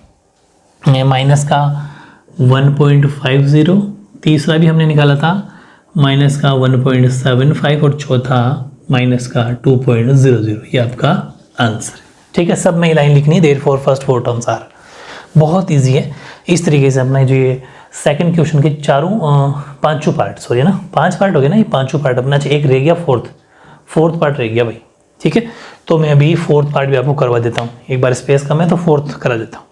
माइनस का 1.50। तीसरा भी हमने निकाला था माइनस का 1.75 और चौथा माइनस का 2.00। ये आपका आंसर है। ठीक है, सब में लाइन लिखनी है, देयरफॉर फर्स्ट 4 टर्म्स आर। बहुत इजी है। इस तरीके से अपना जो ये सेकंड क्वेश्चन के पांचों पार्ट, सॉरी ना 5 पार्ट हो गए ना, ये पांचों पार्ट अपना एक रह गया, फोर्थ पार्ट रह गया भाई। ठीक है, तो मैं अभी 4th पार्ट भी आपको करवा देता हूँ। एक बार स्पेस कम है तो 4th करा देता हूँ।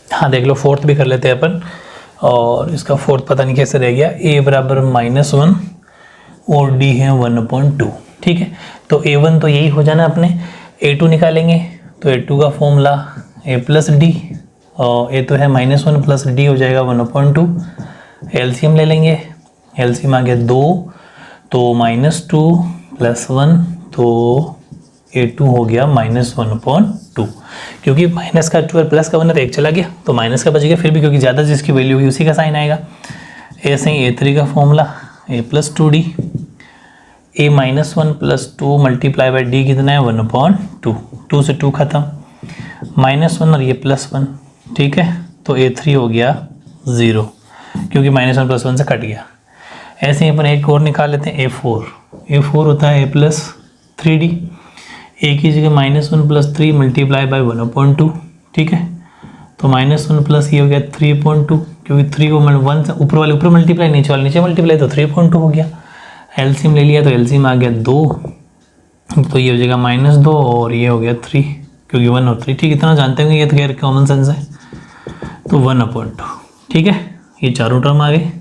हाँ देख लो, 4th भी कर लेते हैं अपन। और इसका 4th पता नहीं कैसे रह गया, A बराबर -1 और D है 1/2। ठीक है, तो A1 तो यही हो जाना अपने। A2 निकालेंगे तो A2 का फॉर्मूला A प्लस D, और A तो है -1 प्लस D हो जाएगा 1/2। एलसीएम ले लेंगे, एलसीएम आ गया 2, तो -2 + 1, तो A2 हो गया -1/2। क्योंकि माइनस का 2 और प्लस का 1 तो एक चला गया, तो माइनस का बच गया फिर भी, क्योंकि ज़्यादा जिसकी वैल्यू होगी उसी का साइन आएगा। ऐसे ही A3 का formula A + 2D, A -1 + 2 multiply by D कितना है 1/2। 2 से 2 खत्म, -1 और ये +1। ठीक है, तो A3 हो गया 0, क्योंकि -1 + 1 से कट गया। ऐसे ही अपन एक और निकाल लेते हैं A4 होता है A + 3D। A की जगह -1 + 3 मल्टीप्लाई बाई 1/2। ठीक है, तो -1 प्लस ये हो गया 3.2, क्योंकि 3 को 1 से ऊपर मल्टीप्लाई, नीचे वाले नीचे मल्टीप्लाई, तो 3.2 हो गया। एलसीएम ले लिया तो एलसीएम आ गया 2, तो ये हो जाएगा -2 और ये हो गया 3, क्योंकि 1 और 3। ठीक, इतना जानते होंगे, ये तो खैर कॉमन सेंस है। तो 1/2। ठीक है, ये चारों टर्म आ गए।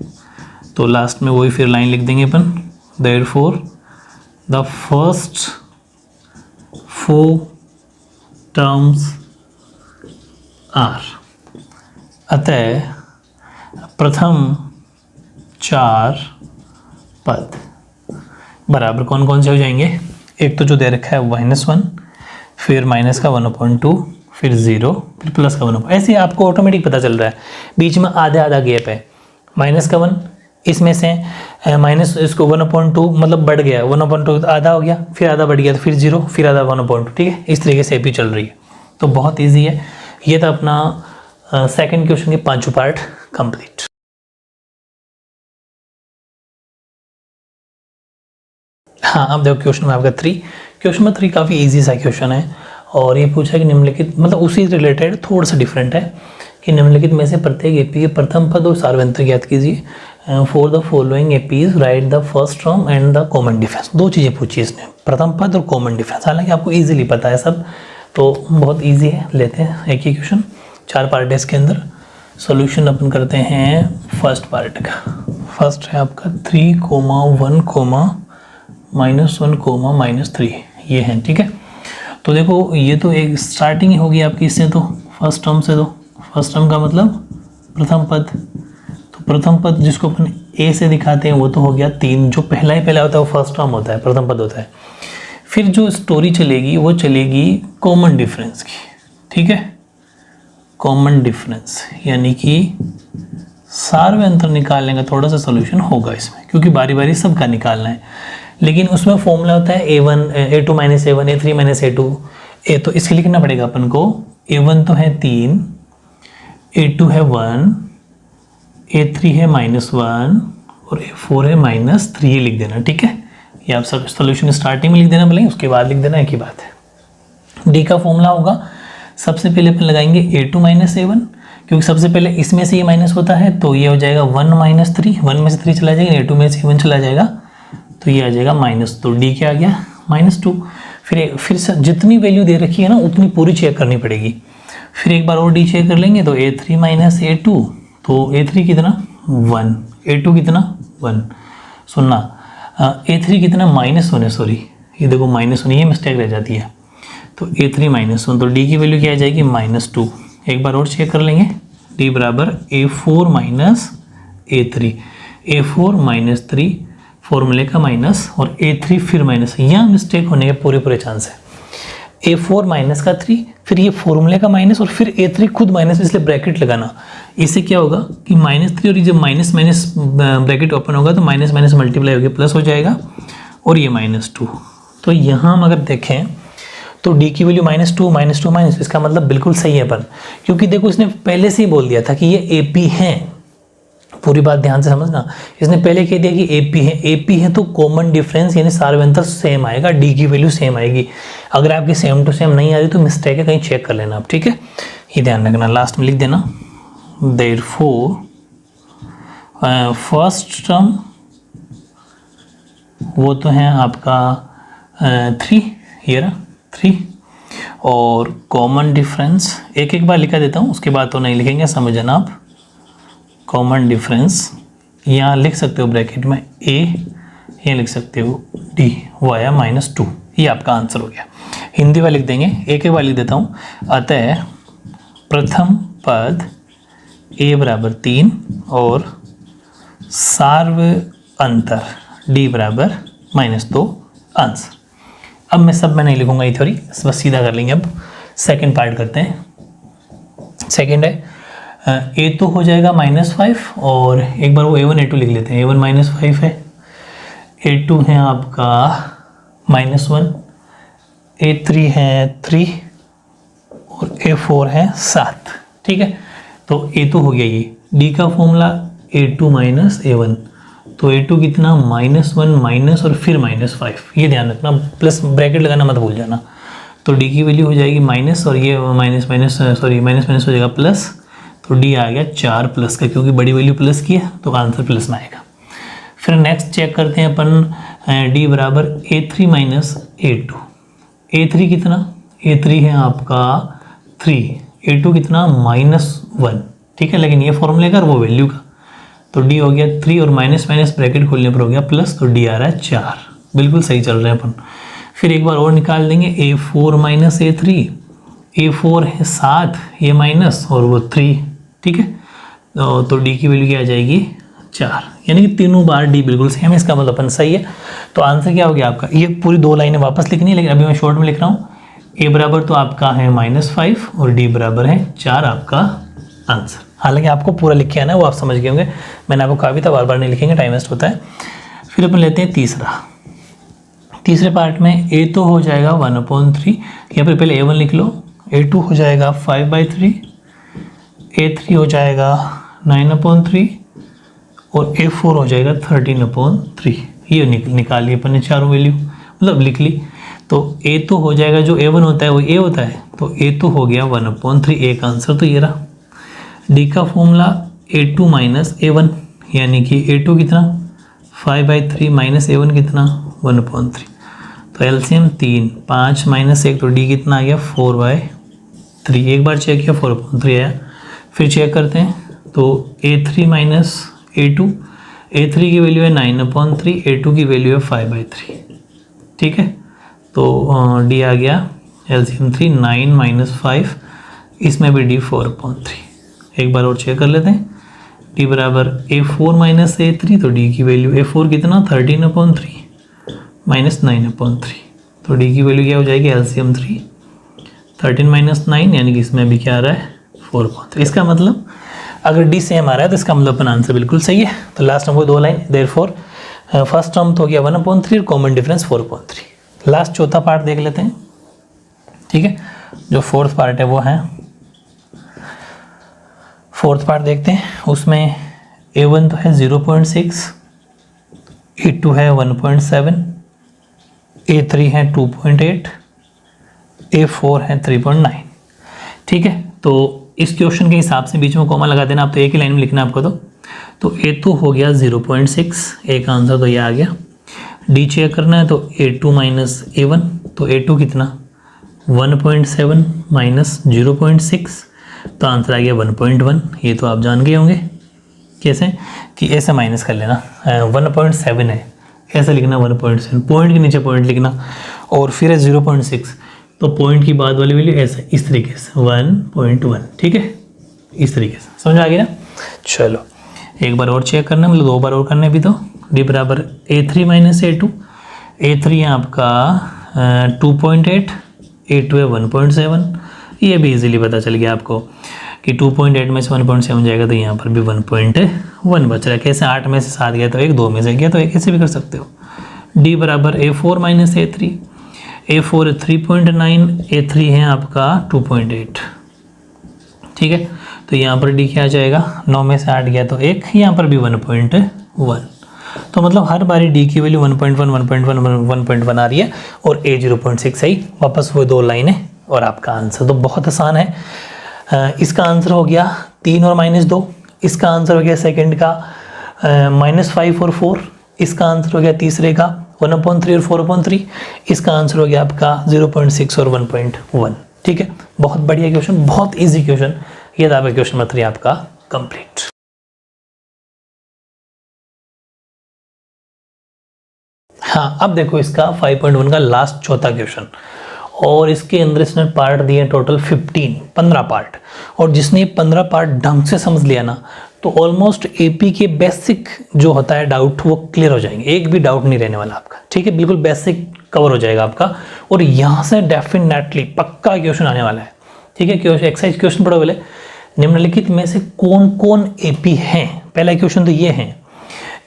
तो लास्ट में वही फिर लाइन लिख देंगे अपन, therefore the first 4 terms are, अतः प्रथम 4 पद बराबर कौन कौन से हो जाएंगे। एक तो जो दे रखा है -1, फिर माइनस का 1/2, फिर 0, फिर प्लस का 1/2। ऐसे आपको ऑटोमेटिक पता चल रहा है। बीच में आधा गैप है, माइनस का 1, इसमें से माइनस इसको 1/2 मतलब बढ़ गया, 1/2 आधा हो गया, फिर आधा बढ़ गया, तो फिर 0, फिर आधा 1/2। ठीक है, इस तरीके से एपी चल रही है। तो बहुत ईजी है। ये था अपना सेकंड क्वेश्चन के 5 पार्ट कंप्लीट। हाँ, अब देखो क्वेश्चन में आपका 3। क्वेश्चन में 3 काफ़ी इजी सा क्वेश्चन है, और ये पूछा है कि निम्नलिखित, मतलब उसी रिलेटेड थोड़ा सा डिफरेंट है कि निम्नलिखित में से प्रत्येक एपी के प्रथम पद और सार्वत्रिक ज्ञात कीजिए। For the following APs right the first term and the common difference. दो चीज़ें पूछी इसने, प्रथम पद और कॉमन डिफरेंस। हालांकि आपको इजीली पता है सब, तो बहुत इजी है। लेते हैं एक ही क्वेश्चन, 4 पार्ट है इसके अंदर। सॉल्यूशन अपन करते हैं फर्स्ट पार्ट का। फर्स्ट है आपका 3, 1, -1, -3 ये है, ठीक है। तो देखो ये तो एक स्टार्टिंग ही होगी आपकी इससे, तो फर्स्ट टर्म से। तो फर्स्ट टर्म का मतलब प्रथम पद, तो प्रथम पद जिसको अपन ए से दिखाते हैं वो तो हो गया 3। जो पहला ही पहला होता है वो फर्स्ट टर्म होता है, प्रथम पद होता है। फिर जो स्टोरी चलेगी वो चलेगी कॉमन डिफरेंस की, ठीक है। कॉमन डिफरेंस यानी कि सार्व अंतर निकालने का थोड़ा सा सोल्यूशन होगा इसमें, क्योंकि बारी बारी सबका निकालना है। लेकिन उसमें फॉर्मूला होता है a1 a2 - a1 a3 - a2 ए, तो इसके लिखना पड़ेगा अपन को। a1 तो है 3, a2 है 1, a3 है -1 और a4 है -3, ये लिख देना, ठीक है। ये आप सब सोल्यूशन स्टार्टिंग में लिख देना, भले उसके बाद लिख देना, एक ही बात है। डी का फॉर्मूला होगा, सबसे पहले अपन लगाएंगे a2 - a1, क्योंकि सबसे पहले इसमें से ये माइनस होता है, तो ये हो जाएगा 1 - 3, 1 में से 3 चला जाएगा, a2 में से a1 चला जाएगा, तो ये आ जाएगा -2। तो डी क्या आ गया -2। फिर से जितनी वैल्यू दे रखी है ना उतनी पूरी चेक करनी पड़ेगी। फिर एक बार और डी चेक कर लेंगे, तो a3 - a2, तो a3 कितना 1, a2 कितना 1, सुनना a3 कितना -1 है, सॉरी ये देखो -1, ये मिस्टेक रह जाती है। तो a3 -1, तो डी की वैल्यू क्या आ जाएगी -2। एक बार और चेक कर लेंगे, डी बराबर a4 - a3, a4 - 3 फॉर्मूले का माइनस और a3 फिर माइनस, यहाँ मिस्टेक होने के पूरे चांस है। a4 - का 3, फिर ये फॉर्मूले का माइनस और फिर a3 खुद माइनस, इसलिए ब्रैकेट लगाना। इससे क्या होगा कि -3 और ये जब माइनस ब्रैकेट ओपन होगा तो माइनस मल्टीप्लाई होकर प्लस हो जाएगा और ये -2। तो यहाँ हम अगर देखें तो डी की वैल्यू -2 इसका मतलब बिल्कुल सही है पर, क्योंकि देखो इसने पहले से ही बोल दिया था कि ये AP है। पूरी बात ध्यान से समझना, इसने पहले कह दिया कि AP है तो कॉमन डिफरेंस यानी सार्वंतर सेम आएगा, डी की वैल्यू सेम आएगी। अगर आपकी सेम टू सेम नहीं आ रही तो मिस्टेक है, कहीं चेक कर लेना आप, ठीक है। ये ध्यान रखना, लास्ट में लिख देना देयरफॉर फर्स्ट टर्म वो तो है आपका 3, ये रहा 3, और कॉमन डिफरेंस एक बार लिखा देता हूँ, उसके बाद तो नहीं लिखेंगे, समझना आप। कॉमन डिफरेंस यहाँ लिख सकते हो ब्रैकेट में a, यहाँ लिख सकते हो d, वो आया -2। ये आपका आंसर हो गया। हिंदी वाला लिख देंगे, एक बार लिख देता हूँ। अतः प्रथम पद a बराबर 3 और सार्व अंतर d बराबर -2 आंसर। अब मैं सब में नहीं लिखूंगा ये थ्योरी, बस सीधा कर लेंगे। अब सेकंड पार्ट करते हैं। सेकंड है a तो हो जाएगा -5 और एक बार वो a1 a2 लिख लेते हैं। a1 -5 है, a2 है आपका -1, a3 है 3 और a4 है 7, ठीक है। तो a तो हो गया ये। d का फॉर्मूला a2 - a1, तो a2 कितना -1 माइनस और फिर -5, ये ध्यान रखना, प्लस ब्रैकेट लगाना मत भूल जाना। तो d की वैल्यू हो जाएगी माइनस और ये माइनस हो जाएगा प्लस, तो d आ गया 4 प्लस का, क्योंकि बड़ी वैल्यू प्लस की है तो आंसर प्लस में आएगा। फिर नेक्स्ट चेक करते हैं अपन, d बराबर a3 - a2, a3 कितना, a3 है आपका 3, a2 कितना -1, ठीक है। लेकिन ये फॉर्मूले का वो वैल्यू का, तो d हो गया 3 और माइनस ब्रैकेट खोलने पर हो गया प्लस, तो d आ रहा है 4। बिल्कुल सही चल रहे हैं अपन। फिर एक बार और निकाल देंगे, a4 - a3, a4 है 7, ये माइनस और वो 3, ठीक है। तो d की वैल्यू क्या आ जाएगी 4, यानी कि तीनों बार d बिल्कुल सेम है, इसका मतलब अपन सही है। तो आंसर क्या हो गया आपका, ये पूरी 2 लाइनें वापस लिखनी है, लेकिन अभी मैं शॉर्ट में लिख रहा हूँ। a बराबर तो आपका है -5 और d बराबर है 4 आपका आंसर। हालांकि आपको पूरा लिख के आना है, वो आप समझ गए होंगे, मैंने आपको कहा भी था बार बार नहीं लिखेंगे, टाइम वेस्ट होता है। फिर अपन लेते हैं तीसरे पार्ट में a तो हो जाएगा 1/3, यहाँ पर पहले a1 लिख लो, a2 हो जाएगा 5/3, a3 हो जाएगा 9/3 और a4 हो जाएगा 13/3। ये निकाल ली अपन ने चारों वैल्यू, मतलब लिख ली। तो a तो हो जाएगा, जो a1 होता है वो a होता है, तो a तो हो गया 1/3, एक आंसर तो ये रहा। d का फॉर्मूला a2 - a1, यानी कि A2 कितना 5/3 माइनस A1 कितना 1/3। तो एलसीएम 3, 5 माइनस 1 तो D कितना आ गया 4/3। एक बार चेक किया 4/3 आया, फिर चेक करते हैं तो A3 माइनस A2, A3 की वैल्यू है 9/3, A2 की वैल्यू है 5/3। ठीक है, तो D आ गया एलसीएम 3 9 माइनस 5, इसमें भी D 4/3। एक बार और चेक कर लेते हैं, D बराबर A4 माइनस A3, तो D की वैल्यू A4 कितना 13/3 माइनस 9/3, तो D की वैल्यू क्या हो जाएगी एलसीएम 3 13 माइनस 9, यानी कि इसमें भी क्या आ रहा है 4/3। इसका मतलब अगर D सेम आ रहा है तो इसका मतलब अपन आंसर बिल्कुल सही है। तो last number 2 line, therefore first term तो हो गया 1/3 और कॉमन डिफरेंस 4/3। लास्ट चौथा पार्ट देख लेते हैं। ठीक है, जो फोर्थ पार्ट है वो है, फोर्थ पार्ट देखते हैं। उसमें A1 तो है 0.6, A2 है 1.7, A3 है 2.8, A4 है 3.9। ठीक है, तो इस क्वेश्चन के हिसाब से बीच में कॉमा लगा देना, आप तो एक ही लाइन में लिखना आपको। तो A2 हो गया 0.6, एक आंसर तो ये आ गया। D चेक करना है तो A2 माइनस A1, तो A2 कितना 1.7 माइनस 0.6, तो आंसर आ गया 1.1। ये तो आप जान गए होंगे कैसे, कि ऐसे माइनस कर लेना, 1.7 है ऐसे लिखना, 1.7 पॉइंट के नीचे पॉइंट लिखना, और फिर है 0.6 तो पॉइंट की बाद वाली वैल्यू ऐसे इस तरीके से 1.1। ठीक है, इस तरीके से समझ आ गया ना। चलो एक बार और चेक करना, मतलब 2 बार और करने भी। तो D बराबर A3 माइनस A2, A3 है आपका 2.8, A2 है 1.7। ये भी इजीली पता चल गया आपको कि 2.8 में से 1.7 जाएगा तो यहाँ पर भी 1.1 बच रहा है। कैसे 8 में से 7 गया तो 1, 2 में से गया तो 1, ऐसे भी कर सकते हो। D बराबर A4 माइनस A3, A4 है 3.9, A3 है आपका 2.8। ठीक है, तो यहाँ पर D क्या आ जाएगा, 9 में से 8 गया तो 1, यहाँ पर भी 1.1। तो मतलब हर बारी D की वैल्यू 1.1 1.1 आ रही है और A 0.6 आई। वापस वो 2 लाइनें और आपका आंसर। तो बहुत आसान है। इसका आंसर हो गया 3 और -2, इसका आंसर हो गया सेकंड का -5 और 4, इसका आंसर हो गया तीसरे का 1/3 और 4/3, इसका आंसर हो गया आपका 0.6 और 1.1। ठीक है, बहुत बढ़िया क्वेश्चन, बहुत इजी क्वेश्चन। ये था आपका क्वेश्चन नंबर 3 आपका कंप्लीट। हाँ, अब देखो इसका 5.1 का लास्ट चौथा क्वेश्चन, और इसके अंदर इसने पार्ट दिए टोटल 15 पार्ट, और जिसने 15 पार्ट ढंग से समझ लिया ना तो ऑलमोस्ट एपी के बेसिक जो होता है डाउट वो क्लियर हो जाएंगे, एक भी डाउट नहीं रहने वाला आपका। ठीक है, बिल्कुल बेसिक कवर हो जाएगा आपका, और यहाँ से डेफिनेटली पक्का क्वेश्चन आने वाला है। ठीक है, क्वेश्चन एक्सरसाइज क्वेश्चन पढ़ो बोले, निम्नलिखित में से कौन कौन एपी हैं। पहला क्वेश्चन तो ये है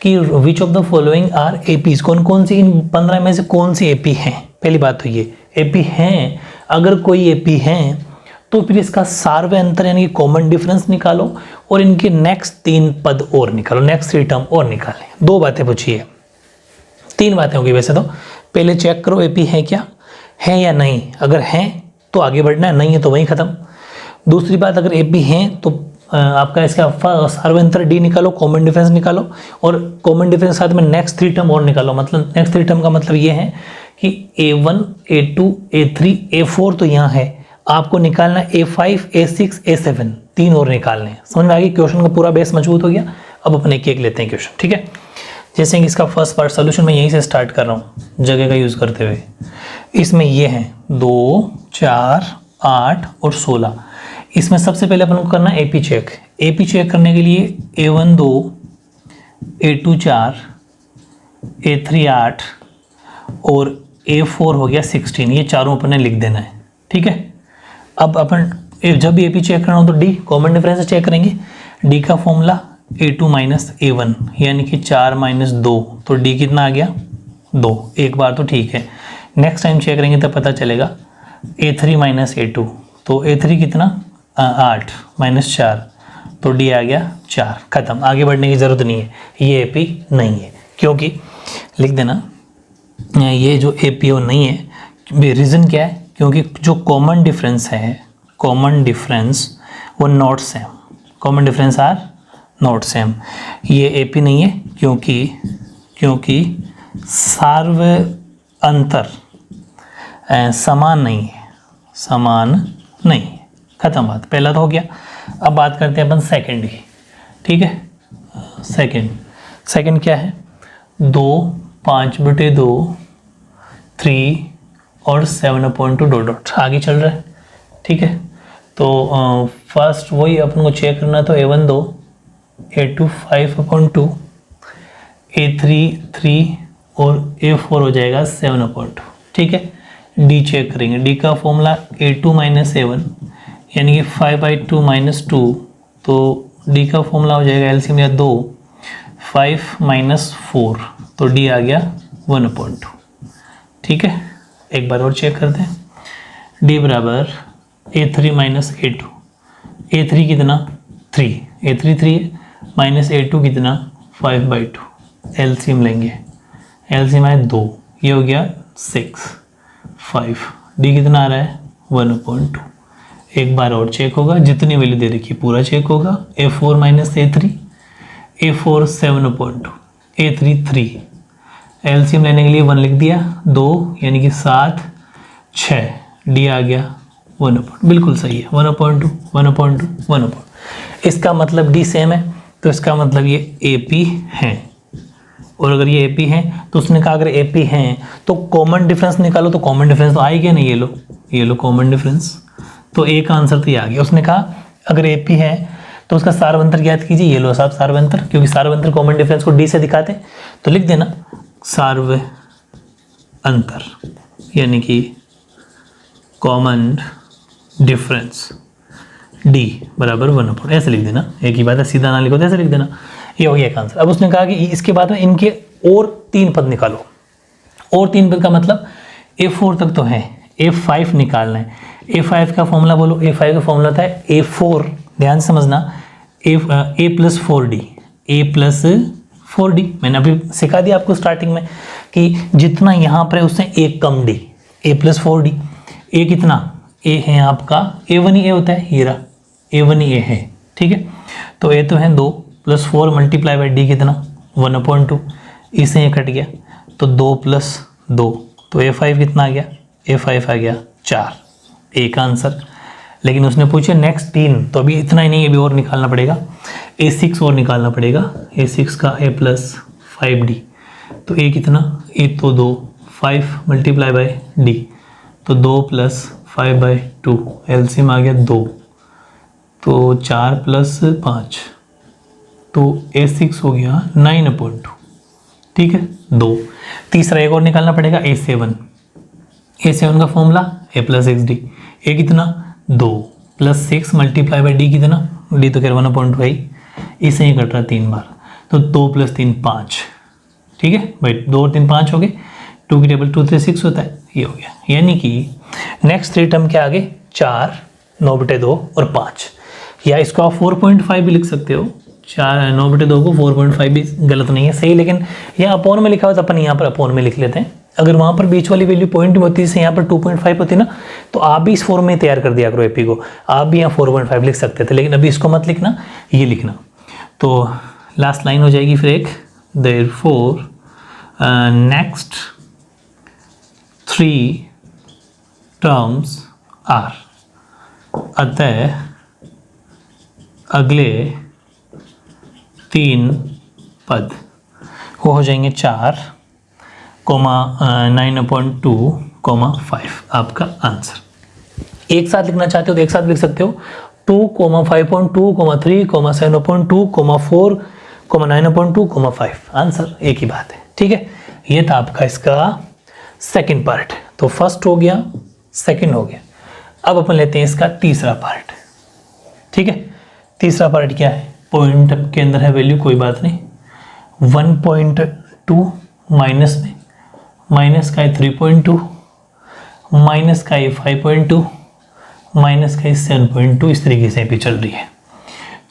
कि which of the following are APs, कौन कौन सी इन 15 में से कौन सी एपी हैं। पहली बात तो ये एपी हैं, अगर कोई एपी हैं तो फिर इसका सार्वय अंतर यानी कि कॉमन डिफरेंस निकालो, और इनके नेक्स्ट 3 पद और निकालो, नेक्स्ट 3 टर्म और निकालें। 2 बातें पूछी है, 3 बातें होगी वैसे तो। पहले चेक करो एपी है क्या, है या नहीं, अगर हैं तो आगे बढ़ना है, नहीं है तो वहीं खत्म। दूसरी बात, अगर एपी हैं तो आपका इसका सार्वय अंतर डी निकालो, कॉमन डिफरेंस निकालो, और कॉमन डिफरेंस साथ में नेक्स्ट 3 टर्म और निकालो। मतलब नेक्स्ट 3 टर्म का मतलब ये है कि A1 A2 A3 A4 तो यहाँ है, आपको निकालना A5 A6 A7, 3 और निकालने। समझ में आ गई, क्वेश्चन का पूरा बेस मजबूत हो गया। अब अपन एक एक लेते हैं क्वेश्चन। ठीक है, जैसे कि इसका फर्स्ट पार्ट सोल्यूशन मैं यहीं से स्टार्ट कर रहा हूँ जगह का यूज़ करते हुए। इसमें ये है 2 4 8 और 16। इसमें सबसे पहले अपन को करना है एपी चेक। एपी चेक करने के लिए A1 2 A2 4 A3 8 और A4 हो गया 16, ये चारों अपन ने लिख देना है। ठीक है, अब अपन जब भी एपी चेक करना हो तो डी कॉमन डिफरेंस चेक करेंगे। डी का फॉर्मूला A2 माइनस A1 यानी कि 4 माइनस 2, तो डी कितना आ गया 2। एक बार तो ठीक है, नेक्स्ट टाइम चेक करेंगे तो पता चलेगा A3 माइनस A2, तो A3 कितना 8 माइनस 4, तो डी आ गया 4। खत्म, आगे बढ़ने की ज़रूरत नहीं है, ये एपी नहीं है। क्योंकि लिख देना ये जो एपीओ नहीं है, रीज़न क्या है, क्योंकि जो कॉमन डिफरेंस है, कॉमन डिफरेंस वो not same, common difference are not same, ये AP नहीं है क्योंकि सार्व अंतर समान नहीं है, खत्म बात। पहला तो हो गया। अब बात करते हैं अपन सेकंड की, ठीक है। सेकंड क्या है, 2 5/2 3 और 7/2 डॉट डॉट आगे चल रहा है, ठीक है। तो फर्स्ट वही अपन को चेक करना, तो A1 2, A2 5/2, A3 3 और A4 हो जाएगा 7/2, ठीक है। D चेक करेंगे, D का फॉर्मूला A2 - A1 यानी कि 5/2 - 2, तो D का फॉर्मूला हो जाएगा एलसीएम या 2 5 - 4, तो D आ गया 1/2, ठीक है। एक बार और चेक करते हैं, D बराबर A3 - A2, A3 कितना 3, A3 3 माइनस A2 कितना 5/2, एलसीएम लेंगे, एलसीएम है 2, ये हो गया 6 5, D कितना आ रहा है 1/2। एक बार और चेक होगा, जितनी वैल्यू दे रखी पूरा चेक होगा। A4 - A3, A4 7/2, A3 3, LCM लेने के लिए 1 लिख दिया, 2 यानी कि 7 6, D आ गया 1/2, बिल्कुल सही है 1/2 1/2 1/2। इसका मतलब D सेम है, तो इसका मतलब ये AP है। और अगर ये AP है तो उसने कहा अगर AP हैं तो कॉमन डिफरेंस निकालो, तो कॉमन डिफरेंस तो आएगा नहीं, ये लो कॉमन डिफरेंस, तो A का आंसर तो ये आ गया। उसने कहा अगर AP है तो उसका सार्वंतर ज्ञात कीजिए, ये लो साहब सार्वंतर, क्योंकि सार्वंतर कॉमन डिफरेंस को D से दिखाते, तो लिख देना सार्व अंतर यानी कि कॉमन डिफरेंस D बराबर 1/2, ऐसे लिख देना। एक ही बात है, सीधा ना लिखो तो ऐसे लिख देना, ये हो गया एक आंसर। अब उसने कहा कि इसके बाद में इनके और 3 पद निकालो। और 3 पद का मतलब A4 तक तो है, A5 निकालना है। A5 का फॉर्मूला बोलो, A5 का फॉर्मूला था A4, ध्यान समझना, A + 4D, A + 4D। मैंने अभी सिखा दिया आपको स्टार्टिंग में कि जितना यहाँ पर है उससे एक कम D, A + 4D। A कितना, A है आपका A1 ही A होता है, हीरा A1 ही A है, ठीक है। तो A तो है 2 + 4 × D कितना 1/2, इसे ये कट गया, तो 2 + 2, तो A5 कितना आ गया, A5 आ गया 4, एक आंसर। लेकिन उसने पूछे नेक्स्ट 3, तो अभी इतना ही नहीं, अभी और निकालना पड़ेगा, A6 और निकालना पड़ेगा, A6 का A + 5D, तो A कितना, A तो 2 5 × D, तो 2 + 5/2, एलसीएम आ गया 2, तो 4 + 5, तो A6 हो गया 9/2, ठीक है 2। तीसरा एक और निकालना पड़ेगा A7, A7 का फॉर्मूला A + 6D, A कितना 2 + 6 × D कितना, D तो खैर 1/2 है, इसे ही कट रहा 3 बार, तो 2 + 3 5, ठीक है भाई, 2 और 3 5 हो गए, 2 की टेबल 2 3 6 होता है, ये हो गया। यानी कि नेक्स्ट 3 टर्म के आगे 4 9/2 और 5, या इसको आप 4.5 भी लिख सकते हो, 4 9/2 को 4.5 भी गलत नहीं है, सही। लेकिन यहाँ अपोन में लिखा हुआ तो अपन यहाँ पर अपोन में लिख लेते हैं। अगर वहाँ पर बीच वाली वैल्यू पॉइंट में होती है, जैसे यहाँ पर 2.5 होती ना, तो आप भी इस फॉर्म में तैयार कर दिया करो AP को, आप भी यहाँ 4.5 लिख सकते थे, लेकिन अभी इसको मत लिखना, ये लिखना। तो लास्ट लाइन हो जाएगी फिर एक, देयरफॉर नेक्स्ट 3 टर्म्स आर, अतः अगले 3 पद वो हो जाएंगे 4, 9/2, 5, आपका आंसर। एक साथ लिखना चाहते हो तो एक साथ लिख सकते हो, 2, 5.2, 3, 7.2, 4, 9/2, 5, आंसर एक ही बात है, ठीक है। ये था आपका इसका सेकंड पार्ट। तो फर्स्ट हो गया, सेकंड हो गया। अब अपन लेते हैं इसका तीसरा पार्ट, ठीक है। तीसरा पार्ट क्या है, पॉइंट के अंदर है वैल्यू, कोई बात नहीं, 1.2 माइनस में, माइनस का है 3.2, माइनस का है 5.2, माइनस का है 7.2, इस तरीके से भी चल रही है।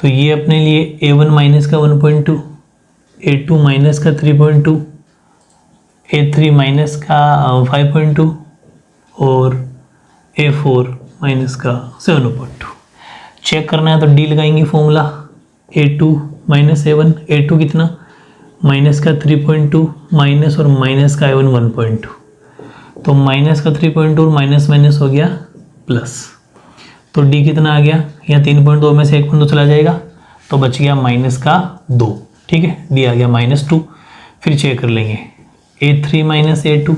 तो ये अपने लिए A1 माइनस का 1.2, A2 माइनस का 3.2, A3 माइनस का 5.2 और A4 माइनस का 7.2। चेक करना है तो D लगाएंगे formula, A2 minus A1, A2 कितना माइनस का 3.2 माइनस और माइनस का A1 1.2, तो माइनस का 3.2 और माइनस माइनस हो गया प्लस, तो D कितना आ गया, यहाँ 3.2 में से 1.2 चला जाएगा तो बच गया माइनस का 2, ठीक है, D आ गया -2। फिर चेक कर लेंगे A3 माइनस A2,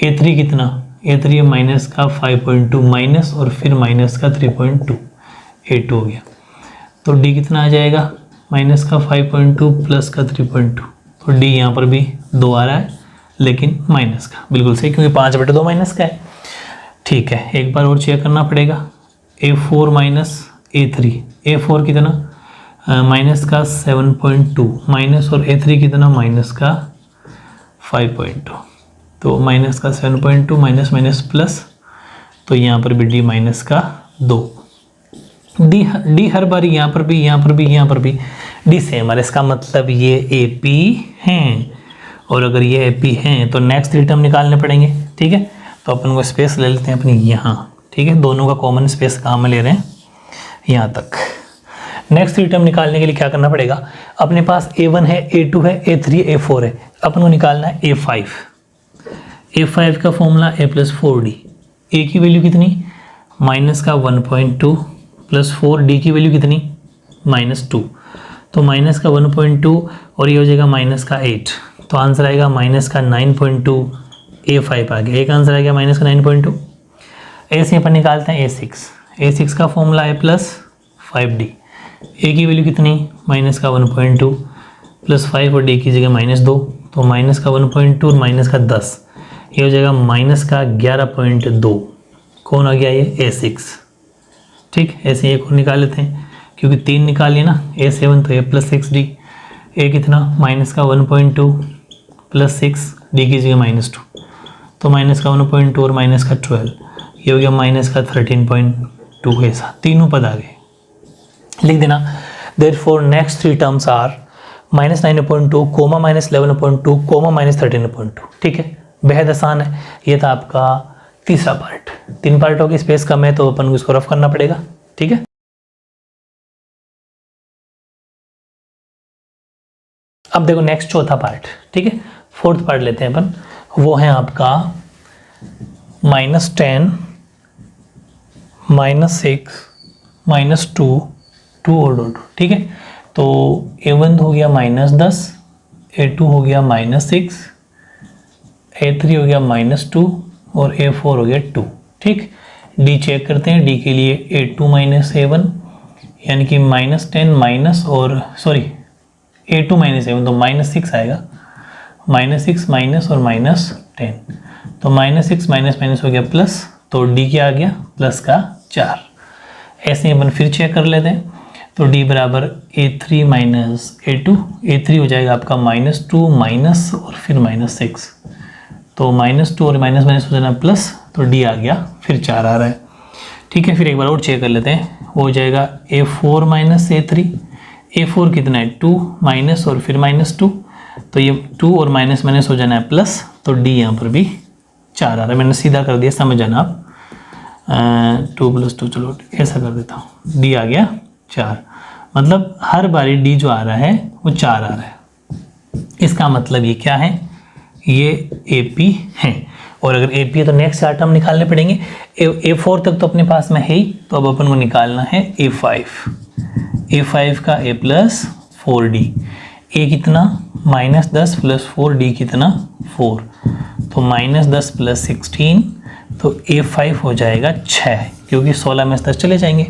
A3 कितना, A3 है माइनस का 5.2 माइनस और फिर माइनस का 3.2, A2 हो गया, तो D कितना आ जाएगा माइनस का 5.2 प्लस का 3.2, तो D यहाँ पर भी 2 आ रहा है लेकिन माइनस का, बिल्कुल सही क्योंकि 5/2 माइनस का है। ठीक है, एक बार और चेक करना पड़ेगा A4 माइनस A3, A4 कितना माइनस का 7.2 माइनस और A3 कितना माइनस का 5.2, तो माइनस का 7.2 माइनस माइनस प्लस, तो यहाँ पर भी D माइनस का 2। डी हर बार यहाँ पर भी यहाँ पर भी यहाँ पर भी डी सेम है, इसका मतलब ये AP हैं, और अगर ये AP हैं तो नेक्स्ट 3 टर्म निकालने पड़ेंगे। ठीक है, तो अपन को स्पेस ले लेते हैं अपनी यहाँ, ठीक है, दोनों का कॉमन स्पेस कहाँ में ले रहे हैं, यहाँ तक। नेक्स्ट 3 टर्म निकालने के लिए क्या करना पड़ेगा, अपने पास A1 है, A2 है, A3 A4 है, अपन को निकालना है A5। A5 का फॉर्मूला A + 4D, A की वैल्यू कितनी माइनस का 1.2 प्लस 4D की वैल्यू कितनी -2, तो माइनस का 1.2 और ये हो जाएगा माइनस का 8, तो आंसर आएगा माइनस का 9.2। A5 आ गया, एक आंसर आ गया माइनस का 9.2। ए से अपन निकालते हैं A6 का फॉर्मूला A + 5D, A की वैल्यू कितनी माइनस का 1.2 प्लस 5 और D की जगह -2, तो माइनस का 1.2 और माइनस का 10, ये हो जाएगा माइनस का 11.2। कौन आ गया ये A6। ठीक, ऐसे एक और निकाल लेते हैं क्योंकि 3 निकाल लिए ना, A7 तो A + 6D, A कितना माइनस का 1.2 प्लस 6, D की जगह -2, तो माइनस का 1.2 और माइनस का 12, ये हो गया माइनस का 13.2। ऐसा तीनों पद आ गए, लिख देना। Therefore next 3 terms are -9.2, -11.2, -13.2। ठीक है, बेहद आसान है। ये था आपका तीसरा पार्ट। 3 पार्टों की स्पेस कम है तो अपन को इसको रफ करना पड़ेगा। ठीक है, अब देखो नेक्स्ट चौथा पार्ट। ठीक है, 4th पार्ट लेते हैं अपन, वो है आपका -10, -6, -2, 2 और 2। ठीक है, तो A1 हो गया -10, A2 हो गया -6, A3 हो गया -2 और A4 हो गया 2। ठीक, D चेक करते हैं। D के लिए A2 - A1 यानी कि -10 माइनस और सॉरी A2 - A1 तो -6 आएगा, -6 माइनस और -10, तो -6 माइनस हो गया प्लस, तो D क्या आ गया प्लस का 4। ऐसे ही अपन फिर चेक कर लेते हैं, तो D बराबर A3 - A2, A3 हो जाएगा आपका -2 माइनस और फिर -6, तो -2 और माइनस हो जाना प्लस, तो D आ गया फिर 4 आ रहा है। ठीक है, फिर एक बार और चेक कर लेते हैं, वो हो जाएगा A4 - A3, A4 कितना है 2 माइनस और फिर -2, तो ये 2 और माइनस हो जाना है प्लस, तो D यहाँ पर भी 4 आ रहा है। मैंने सीधा कर दिया, समझ जाना आप, 2 + 2, चलो ऐसा कर देता हूँ, D आ गया 4, मतलब हर बारी D जो आ रहा है वो 4 आ रहा है। इसका मतलब ये क्या है, ये AP है, और अगर AP है तो नेक्स्ट 4 टर्म निकालने पड़ेंगे। A4 तक तो अपने पास में है ही, तो अब अपन को निकालना है A5 का A + 4D, A कितना -10 + 4D कितना 4, तो -10 + 16, तो A5 हो जाएगा 6, क्योंकि 16 में 10 चले जाएंगे।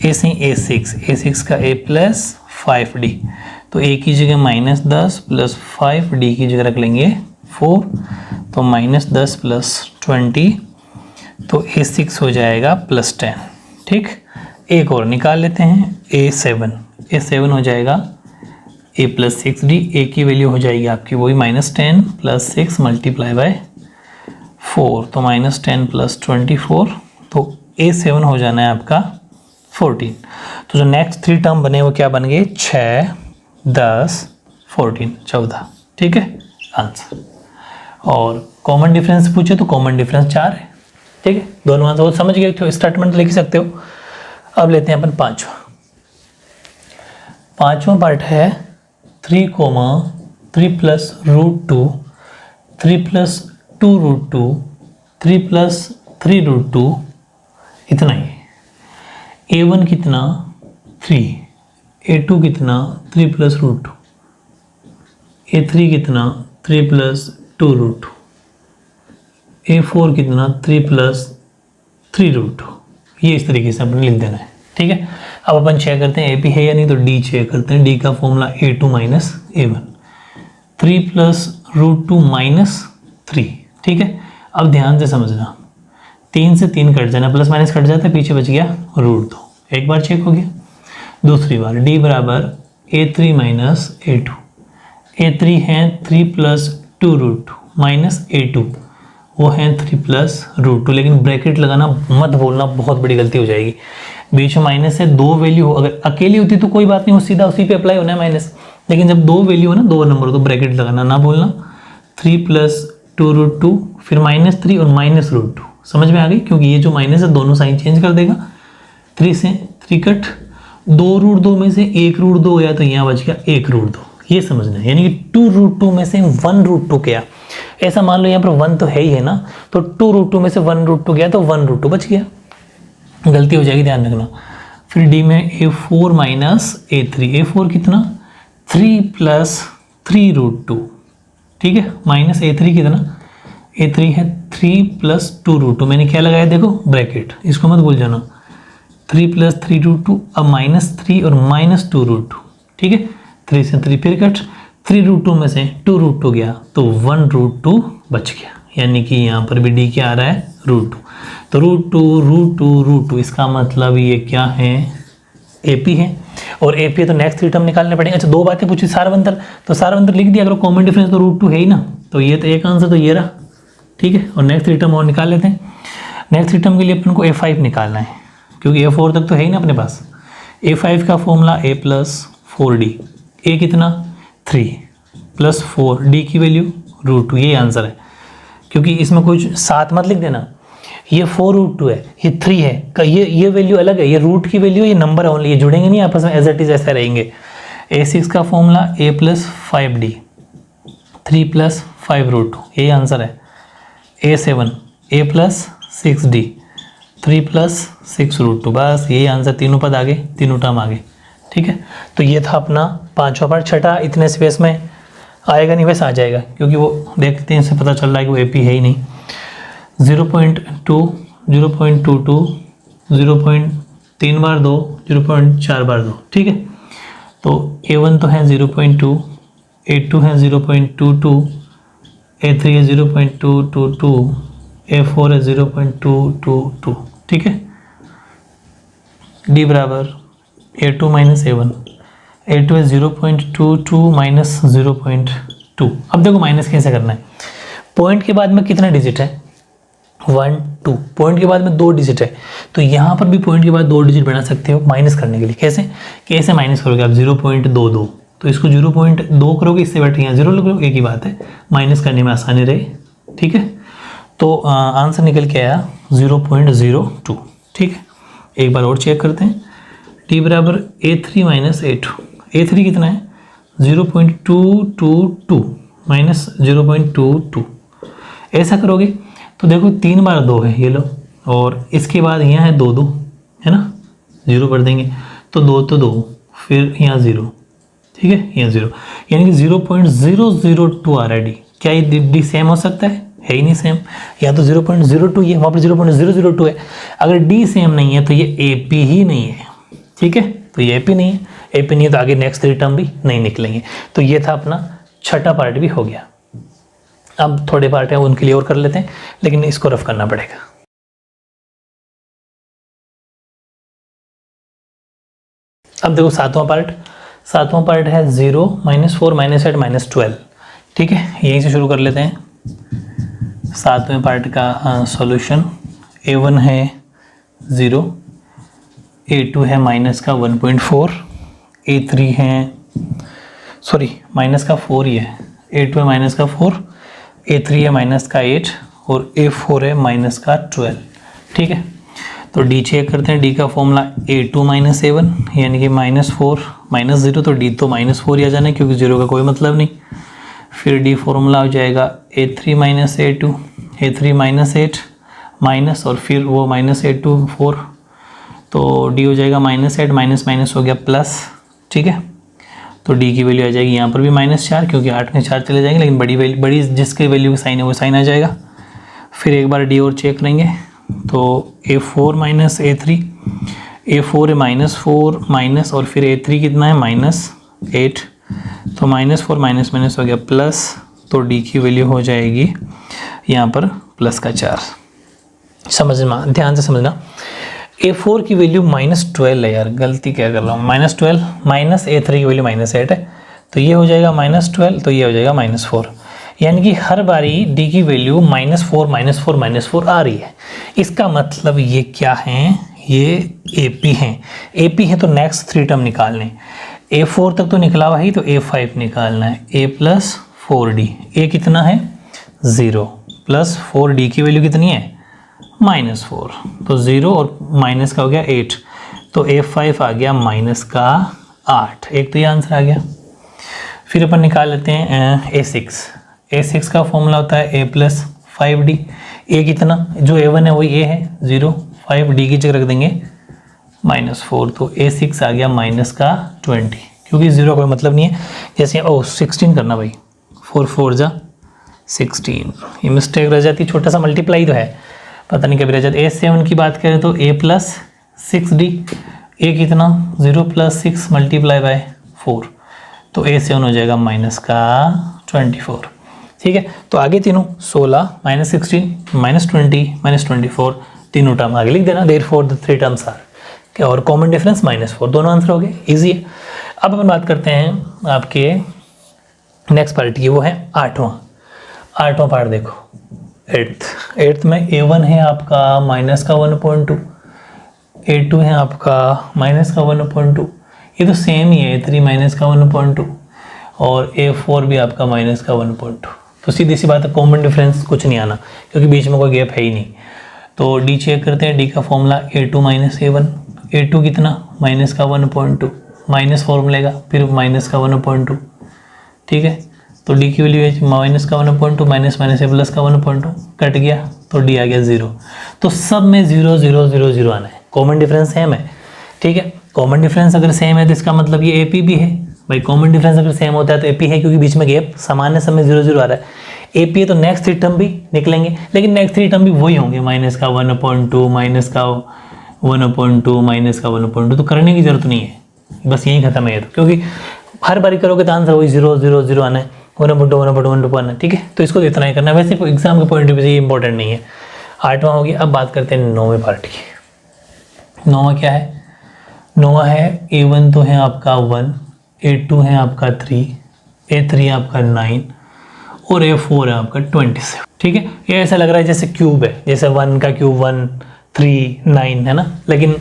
ऐसे ही A6 का A + 5D, तो A की जगह -10 + 5D की जगह रख लेंगे 4, तो -10 + 20, तो A6 हो जाएगा +10। ठीक, एक और निकाल लेते हैं A7 हो जाएगा A + 6D, A की वैल्यू हो जाएगी आपकी वही -10 + 6 × 4, तो -10 + 24, तो A7 हो जाना है आपका 14। तो जो नेक्स्ट 3 टर्म बने वो क्या बन गए, 6, 10, 14, 14। ठीक है आंसर। और कॉमन डिफरेंस पूछे तो कॉमन डिफरेंस 4 है। ठीक है, दोनों आंसर समझ गए, तो स्टेटमेंट लिख सकते हो। अब लेते हैं अपन 5वां। पांचवा पार्ट है 3 comma 3 plus root 2 3 plus 2 root 2 3 plus 3 root 2, इतना ही। a1 कितना 3, a2 कितना 3 प्लस रूट 2, a3 कितना 3 प्लस 2 रूट 2, a4 कितना 3 प्लस 3 रूट 2। ये इस तरीके से अपने लिख देना है, ठीक है। अब अपन चेक करते हैं AP है या नहीं, तो D चेक करते हैं। D का formula A2 minus A1, 3 plus root 2 minus 3, ठीक है। अब ध्यान से समझना, 3 से 3 कट जाना, प्लस माइनस कट जाता है, पीछे बच गया रूट 2, एक बार चेक हो गया। दूसरी बार D बराबर A3 माइनस A2, A3 है 3 प्लस 2 रूट 2 माइनस A2, वो है 3 प्लस रूट 2, लेकिन ब्रैकेट लगाना मत भूलना, बहुत बड़ी गलती हो जाएगी। बीच में माइनस है, दो वैल्यू हो, अगर अकेली होती तो कोई बात नहीं, वो सीधा उसी पे अप्लाई होना है माइनस, लेकिन जब दो वैल्यू हो ना, दो नंबर हो, तो ब्रैकेट लगाना ना भूलना। 3 प्लस 2 रूट 2, फिर माइनस 3 और माइनस रूट 2, समझ में आ गई, क्योंकि ये जो माइनस है दोनों साइन चेंज कर देगा। 3 से 3 कट, 2 रूट 2 में से 1 रूट 2 गया, तो यहाँ बच गया 1 रूट 2, ये समझना है। यानी कि 2 रूट 2 में से 1 रूट 2 गया, ऐसा मान लो यहाँ पर 1 तो है ही है ना, तो 2 रूट 2 में से 1 रूट 2 गया, तो 1 रूट 2 बच गया, गलती हो जाएगी, ध्यान रखना। फिर D में A4 माइनस A3, A4 कितना 3 प्लस 3 रूट 2, ठीक है, माइनस A3 कितना, A3 है 3 प्लस 2 रूट 2, मैंने क्या लगाया देखो ब्रैकेट, इसको मत भूल जाना। 3 प्लस 3 रूट 2, अब माइनस 3 और माइनस 2 रूट 2, ठीक है। 3 से 3 फिर कट, 3 रूट 2 में से 2 रूट 2 गया, तो 1 रूट 2 बच गया, यानी कि यहाँ पर भी D क्या आ रहा है रूट 2। तो रूट 2 रूट 2 रूट 2, इसका मतलब ये क्या है AP है, और AP है तो नेक्स्ट 3 टर्म निकालने पड़ेंगे। अच्छा, दो बातें पूछी, सारवंतर, तो सारवंतर लिख दिया, अगर कॉमन डिफरेंस तो रूट 2 है ही ना, तो ये तो एक आंसर तो ये रहा, ठीक है। और नेक्स्ट 3 टर्म और निकाल लेते हैं। नेक्स्ट 3 टर्म के लिए अपन को A5 निकालना है, क्योंकि A4 तक तो है ही ना अपने पास। A5 का formula A plus 4D, A कितना 3 प्लस 4, D की वैल्यू रूट 2, ये आंसर है। क्योंकि इसमें कुछ साथ मत लिख देना, ये 4 रूट 2 है, ये 3 है, ये वैल्यू अलग है, ये रूट की वैल्यू, ये नंबर ओनली, ये जुड़ेंगे नहीं आपस में, एज इट इज ऐसे रहेंगे। A6 का formula A plus 5D, 3 plus 5 root 2, यही आंसर है। A7 A plus 6D, 3 plus 6 root 2, बस यही आंसर, तीनों पद आगे, तीनों टर्म आगे, ठीक है। तो ये था अपना पांचवा पार्ट। छठा इतने स्पेस में आएगा नहीं, वैसे आ जाएगा, क्योंकि वो देखते हैं, इससे पता चल रहा है कि वो AP है ही नहीं। 0.2, 0.22, 0.3 बार 2, 0.4 बार 2, ठीक है। तो A1 तो है 0.2, A2 है 0.22, A3 है 0.222, A4 है 0.222, ठीक है। D बराबर A2 माइनस A1, A2 है 0.22 माइनस 0.2। अब देखो माइनस कैसे करना है। पॉइंट के बाद में कितना डिजिट है, 1 2, पॉइंट के बाद में 2 डिजिट है, तो यहाँ पर भी पॉइंट के बाद 2 डिजिट बना सकते हो माइनस करने के लिए। कैसे माइनस करोगे आप, 0.22, तो इसको 0.2 करोगे, इससे बैठे यहाँ 0 लग लो, एक ही बात है, माइनस करने में आसानी रहे, ठीक है। तो आंसर निकल के आया 0.02, ठीक है। एक बार और चेक करते हैं। D बराबर A3 माइनस A2, A3 कितना है 0.222 माइनस 0.22, ऐसा करोगे तो देखो 3 बार 2 है, ये लो, और इसके बाद यहाँ है 2 2, है ना, 0 कर देंगे, तो 2 तो 2, फिर यहाँ 0, ठीक है, यहाँ 0, यानी कि 0.002 आ रहा है D। क्या ये D सेम हो सकता है ही नहीं सेम, या तो 0.02 ये, वहाँ पर 0.002 है। अगर D सेम नहीं है तो ये AP ही नहीं है, ठीक है, तो ये AP नहीं है, AP नहीं है तो आगे नेक्स्ट 3 टर्म भी नहीं निकलेंगे। तो ये था अपना छठा पार्ट भी हो गया। अब थोड़े पार्ट हैं उनके लिए और कर लेते हैं, लेकिन इसको रफ करना पड़ेगा। अब देखो सातवां पार्ट है 0 -4 -8 -12, ठीक है, यहीं से शुरू कर लेते हैं। सातवें पार्ट का सॉल्यूशन, A1 है 0, A2 है माइनस का 1.4, A3 है सॉरी माइनस का 4 ही है, A2 है माइनस का 4, A3 है माइनस का 8 और A4 है माइनस का 12, ठीक है। तो D चेक करते हैं। D का फॉर्मूला A2 माइनस A1, यानी कि -4 -0 तो डी तो -4 ही आ जाना है क्योंकि 0 का कोई मतलब नहीं। फिर डी फॉर्मूला हो जाएगा A3 - A2, A3 - 8 माइनस और फिर वो -A2 4, तो डी हो जाएगा -8 माइनस हो गया प्लस। ठीक है, तो डी की वैल्यू आ जाएगी यहाँ पर भी -4 क्योंकि 8 में 4 चले जाएंगे, लेकिन बड़ी जिसके वैल्यू का साइन है वो साइन आ जाएगा। फिर एक बार डी और चेक करेंगे तो A4 - A3, A4 है -4 माइनस और फिर A3 कितना है -8, तो -4 माइनस हो गया प्लस, तो डी की वैल्यू हो जाएगी यहाँ पर प्लस का 4। समझना, ध्यान से समझना, A4 की वैल्यू -12 है यार, गलती क्या कर रहा हूँ, -12 माइनस A3 की वैल्यू -8 है, तो ये हो जाएगा -12, तो ये हो जाएगा -4, यानी कि हर बारी डी की वैल्यू -4 आ रही है। इसका मतलब ये क्या है, ये AP हैं। AP है तो नेक्स्ट 3 टर्म निकालने, A4 तक तो निकला हुआ ही, तो A5 निकालना है, A + 4D, A कितना है 0 प्लस 4D की वैल्यू कितनी है -4, तो 0 और माइनस का हो गया 8, तो A5 आ गया -8, एक तो ये आंसर आ गया। फिर अपन निकाल लेते हैं A6 का फॉर्मूला होता है A + 5D, A कितना, जो A1 है वही A है 0, 5D की जगह रख देंगे -4, तो A6 आ गया -20, क्योंकि 0 कोई मतलब नहीं है। जैसे 16 करना भाई, 4 4 जा 16, ये मिस्टेक रह जाती, छोटा सा मल्टीप्लाई तो है, पता नहीं कभी रह जाती। A7 की बात करें तो A + 6D, A कितना 0 + 6 × 4, तो A7 हो जाएगा -24। ठीक है, तो आगे तीनों 16 -16 -20 -24 तीनों टर्म आगे लिख देना, देयरफॉर द 3 टर्म्स आर क्या, और कॉमन डिफरेंस -4, दोनों आंसर हो गए, ईजी है। अब अपन बात करते हैं आपके नेक्स्ट पार्ट की, वो है आठवां पार्ट। देखो 8th में A1 है आपका -1.2, A2 है आपका -1.2, ये तो सेम ही है, A3 -1.2 और A4 भी आपका -1.2, तो सीधी सी बात है, कॉमन डिफरेंस कुछ नहीं आना क्योंकि बीच में कोई गैप है ही नहीं। तो डी चेक करते हैं, डी का फॉर्मूला A2 - A1, A2 कितना -1.2, माइनस फॉर्मूला लेगा फिर -1.2, ठीक है, तो डी की वैल्यू है -1.2 माइनस है +1.2, कट गया तो डी आ गया 0। तो सब में 0 0 0 0 आना है, कॉमन डिफरेंस सेम है। ठीक है, कॉमन डिफरेंस अगर सेम है तो इसका मतलब ये AP भी है भाई, कॉमन डिफरेंस अगर सेम होता है तो AP है क्योंकि बीच में गैप समान है, सब में 0 0 आ रहा है। AP है तो नेक्स्ट 3 टर्म भी निकलेंगे, लेकिन नेक्स्ट 3 टर्म भी वही होंगे, -1.2 -1.2 तो करने की जरूरत नहीं है, बस यही खत्म है। तो क्योंकि हर बारी करोगे तो आंसर वही 0 0 0 आना है, 1.2 आना है। ठीक है, तो इसको इतना ही करना है, वैसे एग्जाम के पॉइंट ऑफ व्यू से ये इंपॉर्टेंट नहीं है। 8वां हो गया। अब बात करते हैं 9वें पार्ट की। 9वां क्या है, 9वां है A1 तो है आपका 1, A2 है आपका 3, A3 है आपका 9 और A4 है आपका 27। ठीक है, ये ऐसा लग रहा है जैसे क्यूब है, जैसे 1 का क्यूब 1 3 9 है ना, लेकिन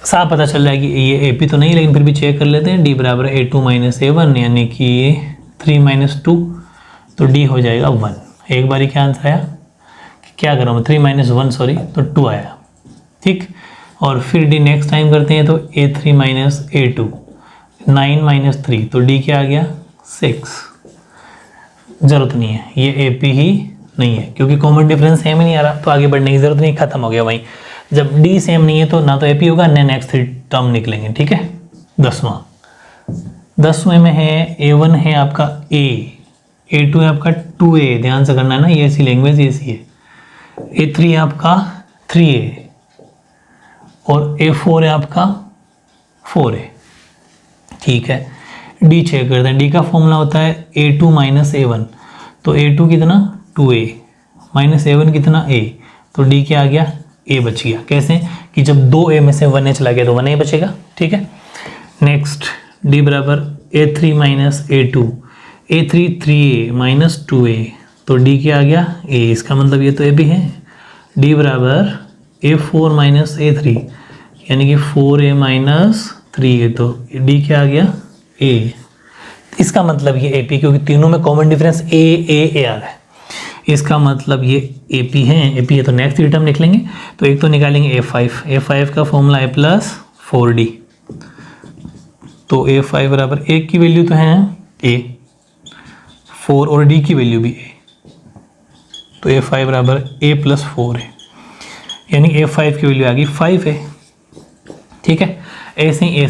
साफ पता चल रहा है कि ये AP तो नहीं, लेकिन फिर भी चेक कर लेते हैं। D बराबर A2 - A1 यानी कि ये 3 - 2, तो D हो जाएगा 1। एक बारी क्या आंसर आया, क्या कर रहा हूँ 3 - 1 सॉरी, तो 2 आया। ठीक, और फिर D नेक्स्ट टाइम करते हैं तो A3 - A2 9 - 3, तो D क्या आ गया 6। ज़रूरत नहीं है, ये AP ही नहीं है क्योंकि कॉमन डिफरेंस सेम ही नहीं आ रहा, तो आगे बढ़ने की ज़रूरत नहीं, खत्म हो गया वहीं। जब D सेम नहीं है तो ना तो AP होगा ना नेक्स्ट 3 टर्म निकलेंगे। ठीक है, 10वें में है A1 है आपका A, A2 है आपका 2A, ध्यान से करना है ना, ये ऐसी लैंग्वेज ऐसी है। A3 है आपका 3A और A4 है आपका 4A। ठीक है, D चेक करते हैं, D का फॉर्मूला होता है A2 - A1, तो A2 कितना 2A माइनस A1 कितना A, तो D क्या आ गया A बच गया। कैसे कि जब 2A में से 1A चला गया तो 1A बचेगा। ठीक है, नेक्स्ट D बराबर A3 - A2, A3 3A minus 2A, तो D क्या आ गया A, इसका मतलब ये तो A भी है। D बराबर A4 - A3 यानी कि 4A - 3A, तो D क्या आ गया A, इसका मतलब ये AP, क्योंकि तीनों में कॉमन डिफरेंस A आ रहा है, इसका मतलब ये AP है तो नेक्स्ट 3 टर्म निकलेंगे। तो एक तो निकालेंगे A5 का फॉर्मूला A + 4D, तो A5 बराबर ए की वैल्यू तो है A, 4 और D की वैल्यू भी A, तो A5 बराबर A + 4 है, यानी A5 की वैल्यू आ गई 5 है। ठीक है, ऐसे ही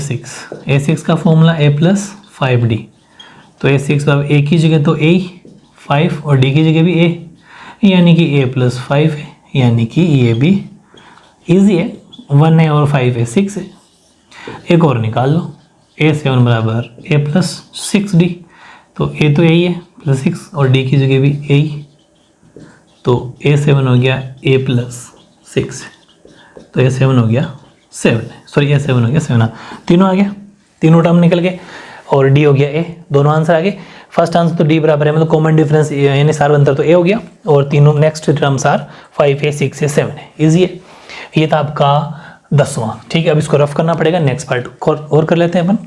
A6 का फॉर्मूला A + 5D, तो A6 बराबर A की जगह तो A 5 और D की जगह भी A, यानी कि A + 5 है, यानी कि ये भी इजी है, 1 है और 5 है, 6 है। एक और निकाल लो, A7 बराबर A + 6D, तो A तो यही है +6 और D की जगह भी यही, तो A7 हो गया A + 6, तो A7 हो गया 7, सॉरी A7 हो गया 7, तीनों आ गया, तीनों टर्म निकल गए और D हो गया A, दोनों आंसर आ गए। फर्स्ट आंसर तो D बराबर है, मतलब कॉमन डिफरेंस यानी सार्वंतर तो A हो गया, और तीनों नेक्स्ट टर्म्स आर 5 है, 6 है, 7 है, ईजी है। ये था आपका 10वां। ठीक है, अब इसको रफ करना पड़ेगा, नेक्स्ट पार्ट और कर लेते हैं अपन।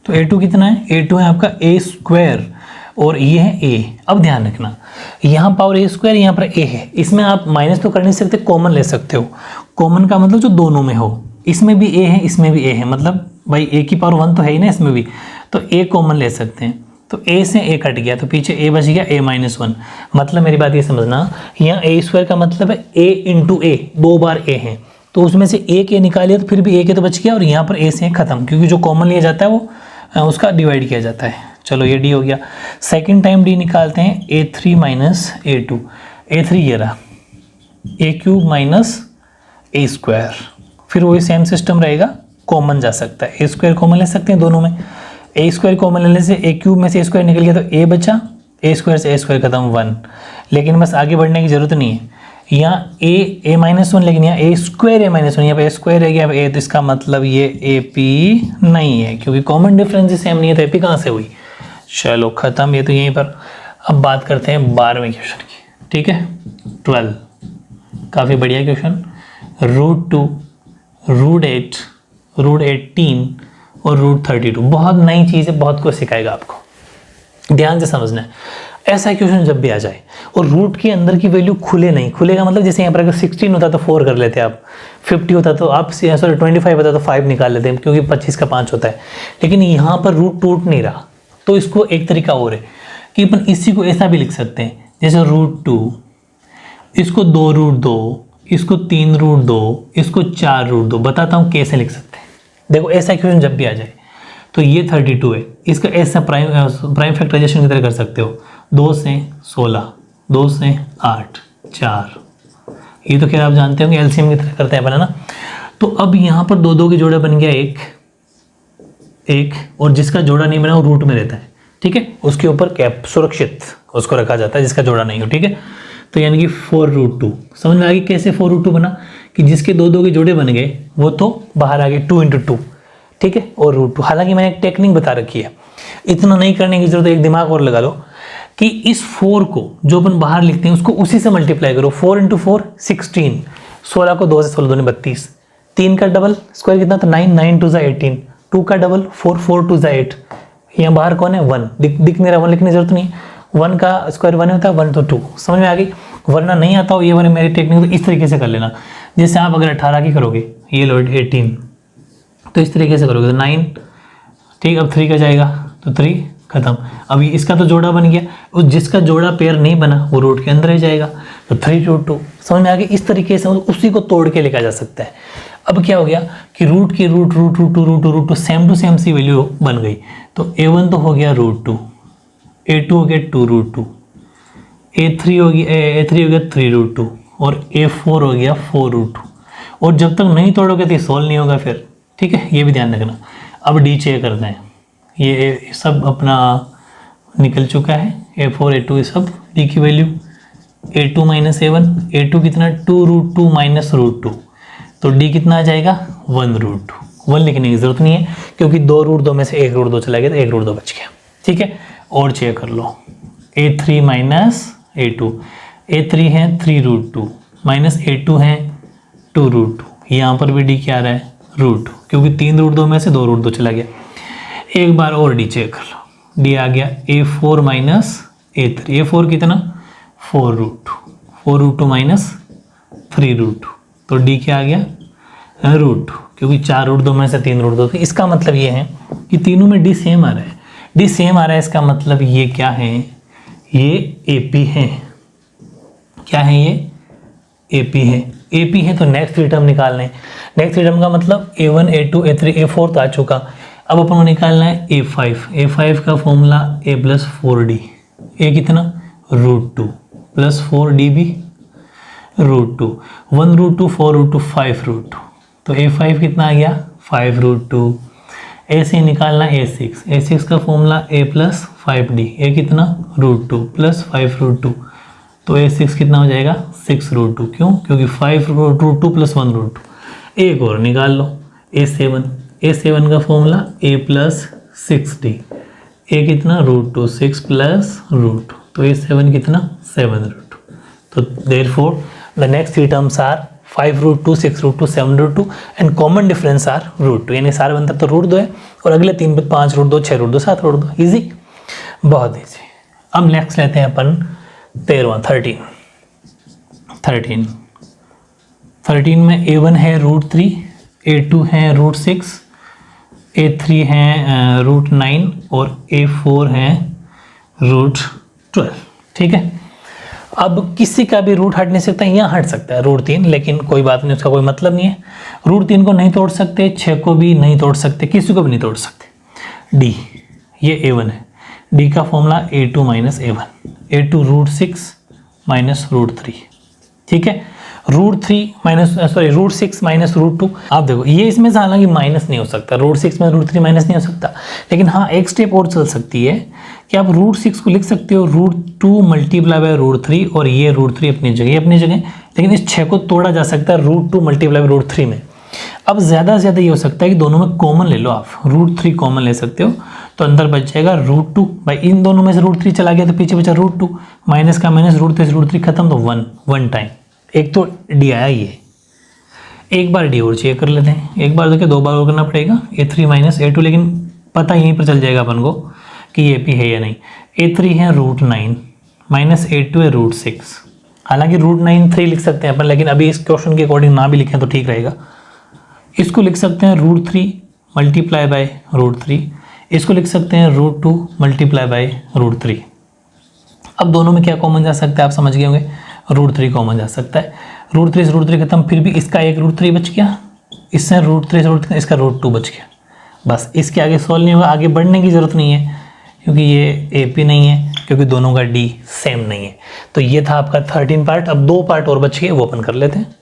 तो A2 कितना है, A2 है आपका A² और ये है A। अब ध्यान रखना, यहाँ पावर A², यहाँ पर A है, इसमें आप माइनस तो कर नहीं सकते, कॉमन ले सकते हो। कॉमन का मतलब जो दोनों में हो, इसमें भी A है, इसमें भी A है, मतलब भाई A की पावर 1 तो है ही ना इसमें भी, तो A कॉमन ले सकते हैं। तो A से A कट गया, तो पीछे A बच गया A - 1, मतलब मेरी बात ये समझना, यहाँ A² का मतलब है A × A, 2 बार A है, तो उसमें से एक A निकालिए तो फिर भी A के तो बच गया, और यहाँ पर A से खत्म, क्योंकि जो कॉमन लिया जाता है वो उसका डिवाइड किया जाता है। चलो ये D हो गया। सेकंड टाइम D निकालते हैं, A3 - A2, A3 ये रहा, A³ - A², फिर वही सेम सिस्टम रहेगा, कॉमन जा सकता है, A² कॉमन ले सकते हैं दोनों में, A² कॉमन लेने से A³ में से A² निकल गया, तो A बचा, A² से A² खत्म 1, लेकिन बस आगे बढ़ने की जरूरत नहीं है, यहाँ A - 1, लेकिन यहाँ A² A - 1, यहाँ पे A² है गया A, तो इसका मतलब ये AP नहीं है, क्योंकि कॉमन डिफरेंस सेम नहीं है, तो AP कहाँ से हुई। चलो खत्म, ये तो यहीं पर। अब बात करते हैं 12वें क्वेश्चन की। ठीक है, 12 काफ़ी बढ़िया क्वेश्चन, √2, √8, √18 और √32, बहुत नई चीज़ है, बहुत कुछ सिखाएगा आपको, ध्यान से समझना है। ऐसा क्वेश्चन जब भी आ जाए और रूट के अंदर की वैल्यू खुले नहीं, खुलेगा मतलब जैसे यहाँ पर अगर 16 होता तो 4 कर लेते आप, 50 होता तो आप, सॉरी 25 होता तो 5 निकाल लेते हैं, क्योंकि 25 का 5 होता है, लेकिन यहाँ पर रूट टूट नहीं रहा। तो इसको एक तरीका और है कि अपन इसी को ऐसा भी लिख सकते हैं, जैसे √2, इसको 2√2, इसको 3√2, इसको 4√2, बताता हूँ कैसे लिख सकते हैं। देखो ऐसा क्वेश्चन जब भी आ जाए तो ये 32 है, इसका ऐसा प्राइम फैक्टराइजेशन की तरह कर सकते हो, 2 से 16, 2 से 8, 4, ये तो खैर आप जानते होंगे एलसीएम की तरह करते हैं अपन, है ना। तो अब यहाँ पर 2 के जोड़ा बन गया एक, और जिसका जोड़ा नहीं बना वो रूट में रहता है। ठीक है, उसके ऊपर कैप सुरक्षित उसको रखा जाता है, जिसका जोड़ा नहीं हो। ठीक है, तो यानी कि 4√2, समझ में आ गई कैसे 4√2 बना, कि जिसके 2 के जोड़े बन गए वो तो बाहर आ गए 2 × 2। ठीक है, और √2, हालांकि मैंने एक टेक्निक बता रखी है, इतना नहीं करने की जरूरत है, एक दिमाग और लगा लो कि इस 4 को जो अपन बाहर लिखते हैं उसको उसी से मल्टीप्लाई करो, 4 × 4 16, 16 को 2 से 16 दूनी 32, 3 का डबल स्क्वायर कितना था 9, 9 2 18, 2 का डबल 4, 4 2 8, यहाँ बाहर कौन है 1, दिख नहीं रहा, 1 लिखने की जरूरत नहीं, 1 का स्क्वायर 1 होता है, 1 तो 2, समझ में आ गई। वरना नहीं आता हो ये वाली मेरी टेक्निक, तो इस तरीके से कर लेना, जैसे आप अगर 18 की करोगे, ये लो 18, तो इस तरीके से करोगे तो 9, ठीक, अब 3 का जाएगा तो 3 खत्म। अब इसका तो जोड़ा बन गया, उस जिसका जोड़ा पेयर नहीं बना वो रूट के अंदर ही जाएगा, तो 3√2, समझ में आ गई। इस तरीके से उसी को तोड़ के लिखा जा सकता है। अब क्या हो गया कि रूट की रूट सेम टू सेम सी वैल्यू बन गई, तो A1 तो हो गया √2, A2 हो गया 2√2, A3 हो गया 3√2, और A4 हो गया 4√2, और जब तक नहीं तोड़ोगे तो सॉल्व नहीं होगा फिर। ठीक है, ये भी ध्यान रखना। अब D चेक करते हैं, ये सब अपना निकल चुका है, A4 A2 ये सब D की वैल्यू, A2 - A1, A2 कितना 2√2 - √2, तो D कितना आ जाएगा 1√2, 1 लिखने की जरूरत नहीं है, क्योंकि 2√2 में से 1√2 चला गया तो 1√2 बच गया। ठीक है, और चेक कर लो, A3 - A2, A3 है 3√2 माइनस A2 है 2√2, यहाँ पर भी D क्या आ रहा है √2, क्योंकि 3√2 में से 2√2 चला गया। एक बार और D चेक कर लो, D आ गया A4 - A3, A4 कितना 4√2 - 3√2, तो डी क्या आ गया, रूट 2, क्योंकि 4 रूट 2 में से 3 रूट 2, तो इसका मतलब ये है कि तीनों में डी सेम आ रहा है। डी सेम आ रहा है, इसका मतलब ये क्या है, ये एपी है। क्या है ये, एपी है। एपी है तो नेक्स्ट थ्री टर्म निकालना है। नेक्स्ट थ्री टर्म का मतलब A1 A2 A3 A4 तो आ चुका, अब अपन को निकालना है A5। A5 का फॉर्मूला A + 4D, ए कितना, √2 + 4D भी √2, 1 √2 4 √2 5 √2, तो A5 कितना आ गया, 5 √2। ए से निकालना A6, A6 का फॉर्मूला A + 5D, ए कितना, √2 + 5 √2, तो A6 कितना हो जाएगा, 6 √2। क्यों, क्योंकि 5 √2 + 1 √2। एक और निकाल लो, A7, A7 का फॉर्मूला A + 6D, ए कितना, √2 6 + √2, तो A7 कितना, 7 √2। तो therefore the next three terms are 5 √2 6 √2 7 √2 and common difference are √2, यानी सारे अंतर तो √2 है और अगले 3 5 √2 6 √2 7 √2, इजी, बहुत इजी। अब नेक्स्ट लेते हैं अपन 13वां 13 में A1 है √3, A2 है √6, A3 है √9 और A4 है √12। ठीक है, अब किसी का भी रूट हट नहीं सकता, यहाँ हट सकता है √3, लेकिन कोई बात नहीं, उसका कोई मतलब नहीं है। √3 को नहीं तोड़ सकते, 6 को भी नहीं तोड़ सकते, किसी को भी नहीं तोड़ सकते। डी, ये A1 है, डी का फॉर्मूला A2 - A1, A2 √6 - √3। ठीक है, √6 - √2। आप देखो ये इसमें से हालांकि माइनस नहीं हो सकता, √6 में √3 माइनस नहीं हो सकता, लेकिन हाँ एक स्टेप और चल सकती है कि आप √6 को लिख सकते हो √2 × √3 और ये √3 अपनी जगह, लेकिन इस 6 को तोड़ा जा सकता है √2 × √3 में। अब ज़्यादा से ज़्यादा ये हो सकता है कि दोनों में कॉमन ले लो, आप √3 कॉमन ले सकते हो, तो अंदर बच जाएगा √2। भाई इन दोनों में से √3 चला गया तो पीछे बचा √2, माइनस का माइनस, √3 से √3 खत्म, तो 1 टाइम। एक तो डी आया, ये एक बार डी और चेक कर लेते हैं, एक बार देखिए 2 बार और करना पड़ेगा, A3 - A2, लेकिन पता यहीं पर चल जाएगा अपन को कि ये पी है या नहीं। A3 है √9 - A2 है √6, हालांकि √9 3 लिख सकते हैं अपन, लेकिन अभी इस क्वेश्चन के अकॉर्डिंग ना भी लिखें तो ठीक रहेगा। इसको लिख सकते हैं √3 × √3, इसको लिख सकते हैं √2 × √3। अब दोनों में क्या कॉमन जा सकता है, आप समझ गए होंगे, √3 कॉमन जा सकता है। √3 से √3 खत्म, फिर भी इसका एक √3 बच गया, इससे √3 से √3 इसका √2 बच गया, बस। इसके आगे सॉल्व नहीं होगा, आगे बढ़ने की ज़रूरत नहीं है, क्योंकि ये AP नहीं है, क्योंकि दोनों का D सेम नहीं है। तो ये था आपका 13 पार्ट। अब 2 पार्ट और बच गए, वो अपन कर लेते हैं।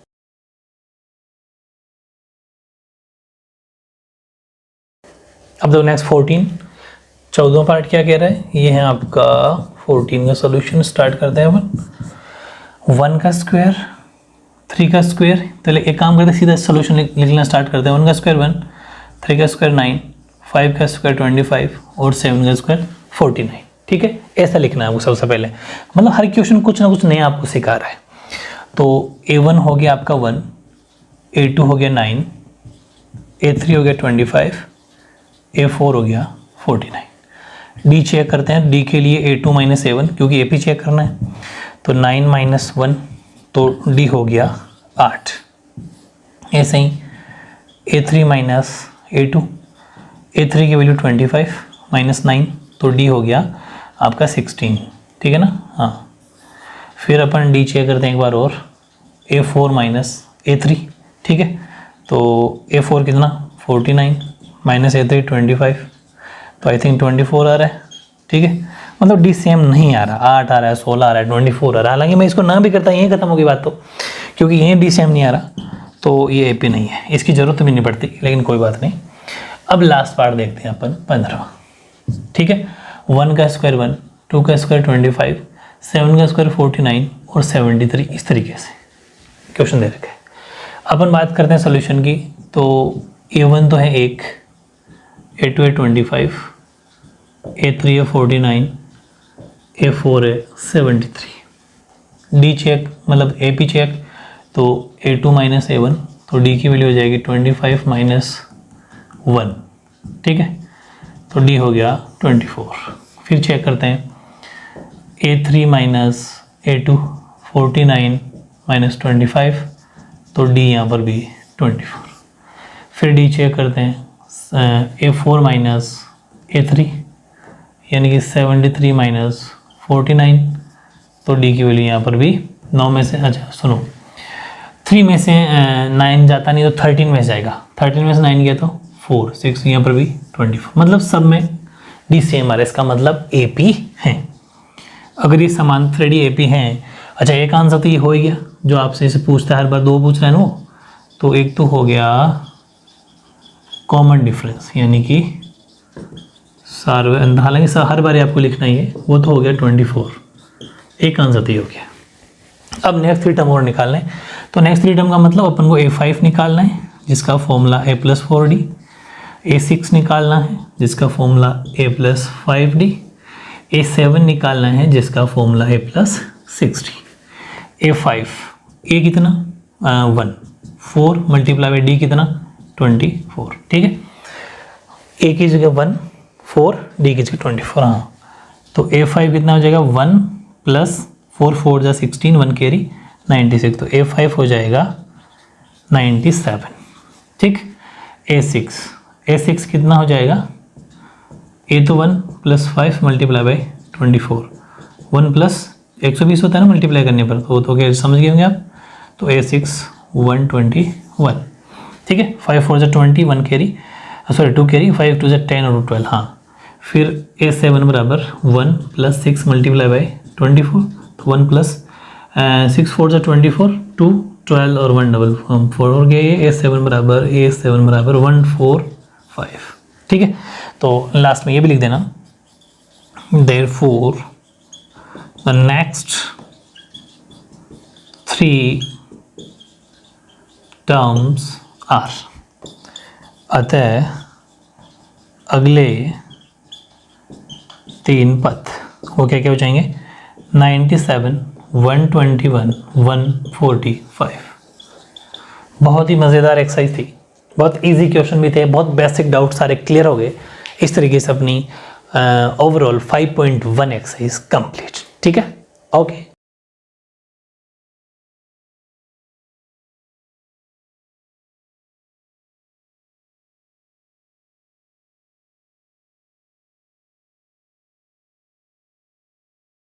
अब तो नेक्स्ट 14वां पार्ट क्या कह रहा है, ये है आपका 14 का सॉल्यूशन। स्टार्ट करते हैं अपन। 1 का स्क्वायर, 3 का स्क्वायर, तो एक काम करते हैं सीधा सॉल्यूशन लिखना स्टार्ट करते हैं। 1 का स्क्वायर 1, 3 का स्क्वायर 9, 5 का स्क्वायर 25 और 7 का स्क्वायर 49। ठीक है, ऐसा लिखना है आपको सबसे पहले, मतलब हर क्वेश्चन कुछ ना कुछ नया आपको सिखा रहा है। तो A1 हो गया आपका 1, A2 हो गया 9, A3 हो गया 25, A4 हो गया 49। D चेक करते हैं, D के लिए A2 - A1, क्योंकि AP चेक करना है, तो 9 - 1, तो D हो गया 8। ऐसे ही A3 - A2, A3 की वैल्यू 25 - 9, तो D हो गया आपका 16। ठीक है ना, हाँ। फिर अपन D चेक करते हैं एक बार और, A4 - A3। ठीक है, तो A4 कितना 49 - A3 25, तो आई थिंक 24 आ रहा है। ठीक है, मतलब D सेम नहीं आ रहा, 8 आ रहा है, 16 आ रहा है, 24 आ रहा है। हालांकि मैं इसको ना भी करता यहीं खत्म होगी बात, तो क्योंकि यहीं D सेम नहीं आ रहा, तो ये AP नहीं है, इसकी ज़रूरत भी नहीं पड़ती, लेकिन कोई बात नहीं। अब लास्ट पार्ट देखते हैं अपन 15वां। ठीक है, 1 का स्क्वायर 1, 2 का स्क्वायर 25, 7 का स्क्वायर 49 और 73, इस तरीके से क्वेश्चन दे रखे हैं। अपन बात करते हैं सोल्यूशन की। तो A1 तो है 1, A2 है 25, A3 है 49, A4 है 73। D चेक मतलब AP चेक, तो A2 - A1, तो D की वैल्यू हो जाएगी 25 - 1। ठीक है, तो D हो गया 24। फिर चेक करते हैं, A3 - A2, 49 - 25, तो डी यहाँ पर भी 24। फिर डी चेक करते हैं, A4 माइनस A3 यानी कि 73 माइनस 49, तो डी की वैल्यू यहाँ पर भी 9 में से, अच्छा सुनो, 3 में से 9 जाता नहीं तो 13 में जाएगा, 13 में से 9 गया तो 4, 6, यहाँ पर भी 24, मतलब सब में डी सेम आ रहा है, इसका मतलब AP है। अगर ये समांतर श्रेणी AP हैं, अच्छा एक आंसर तो ये हो ही गया जो आपसे इसे पूछता है हर बार, 2 पूछ रहे हैं ना वो, तो एक तो हो गया कॉमन डिफरेंस, यानी कि हालांकि हर बार आपको लिखना ही है, वो तो हो गया 24, एक आंसर तो ये हो गया। अब नेक्स्ट 3 टर्म और निकालना है, तो नेक्स्ट 3 टर्म का मतलब अपन को A5 निकालना है जिसका फॉर्मूला A+4D, A6 निकालना है जिसका फॉर्मूला A+5D, A7 निकालना है जिसका फॉर्मूला A+6D। A5 A कितना 1, 4 मल्टीप्लाई बाई D कितना 24, ठीक है। A की जगह 1, 4, D की जगह 24, हाँ, तो A5 कितना हो जाएगा 1 प्लस 4, 4 जा 16, 1 कैरी 96, तो A5 हो जाएगा 97, ठीक। A6 कितना हो जाएगा, A तो 1 प्लस 5 मल्टीप्लाई बाई 24, 1 प्लस 120 होता है ना मल्टीप्लाई करने पर, तो वो तो क्या समझ गए होंगे आप, तो A6 121, ठीक है। 5 4 जा 20, 1 कैरी, सॉरी 2 कैरी, 5 2 जा 10 और 12, हाँ। फिर A7 बराबर 1 प्लस 6 मल्टीप्लाई बाई 24, तो 1 प्लस 6 4 जा 24, 2 12 और 1 डबल 4 हो गया ये। A7 बराबर 145, ठीक है। तो लास्ट में ये भी लिख देना, therefore the next 3 terms are, अतः अगले 3 पद वो क्या क्या हो जाएंगे, 97, 121, 145। बहुत ही मज़ेदार एक्सरसाइज थी, बहुत इजी क्वेश्चन भी थे, बहुत बेसिक डाउट सारे क्लियर हो गए। इस तरीके से अपनी ओवरऑल 5.1 एक्सरसाइज कंप्लीट, ठीक है। ओके।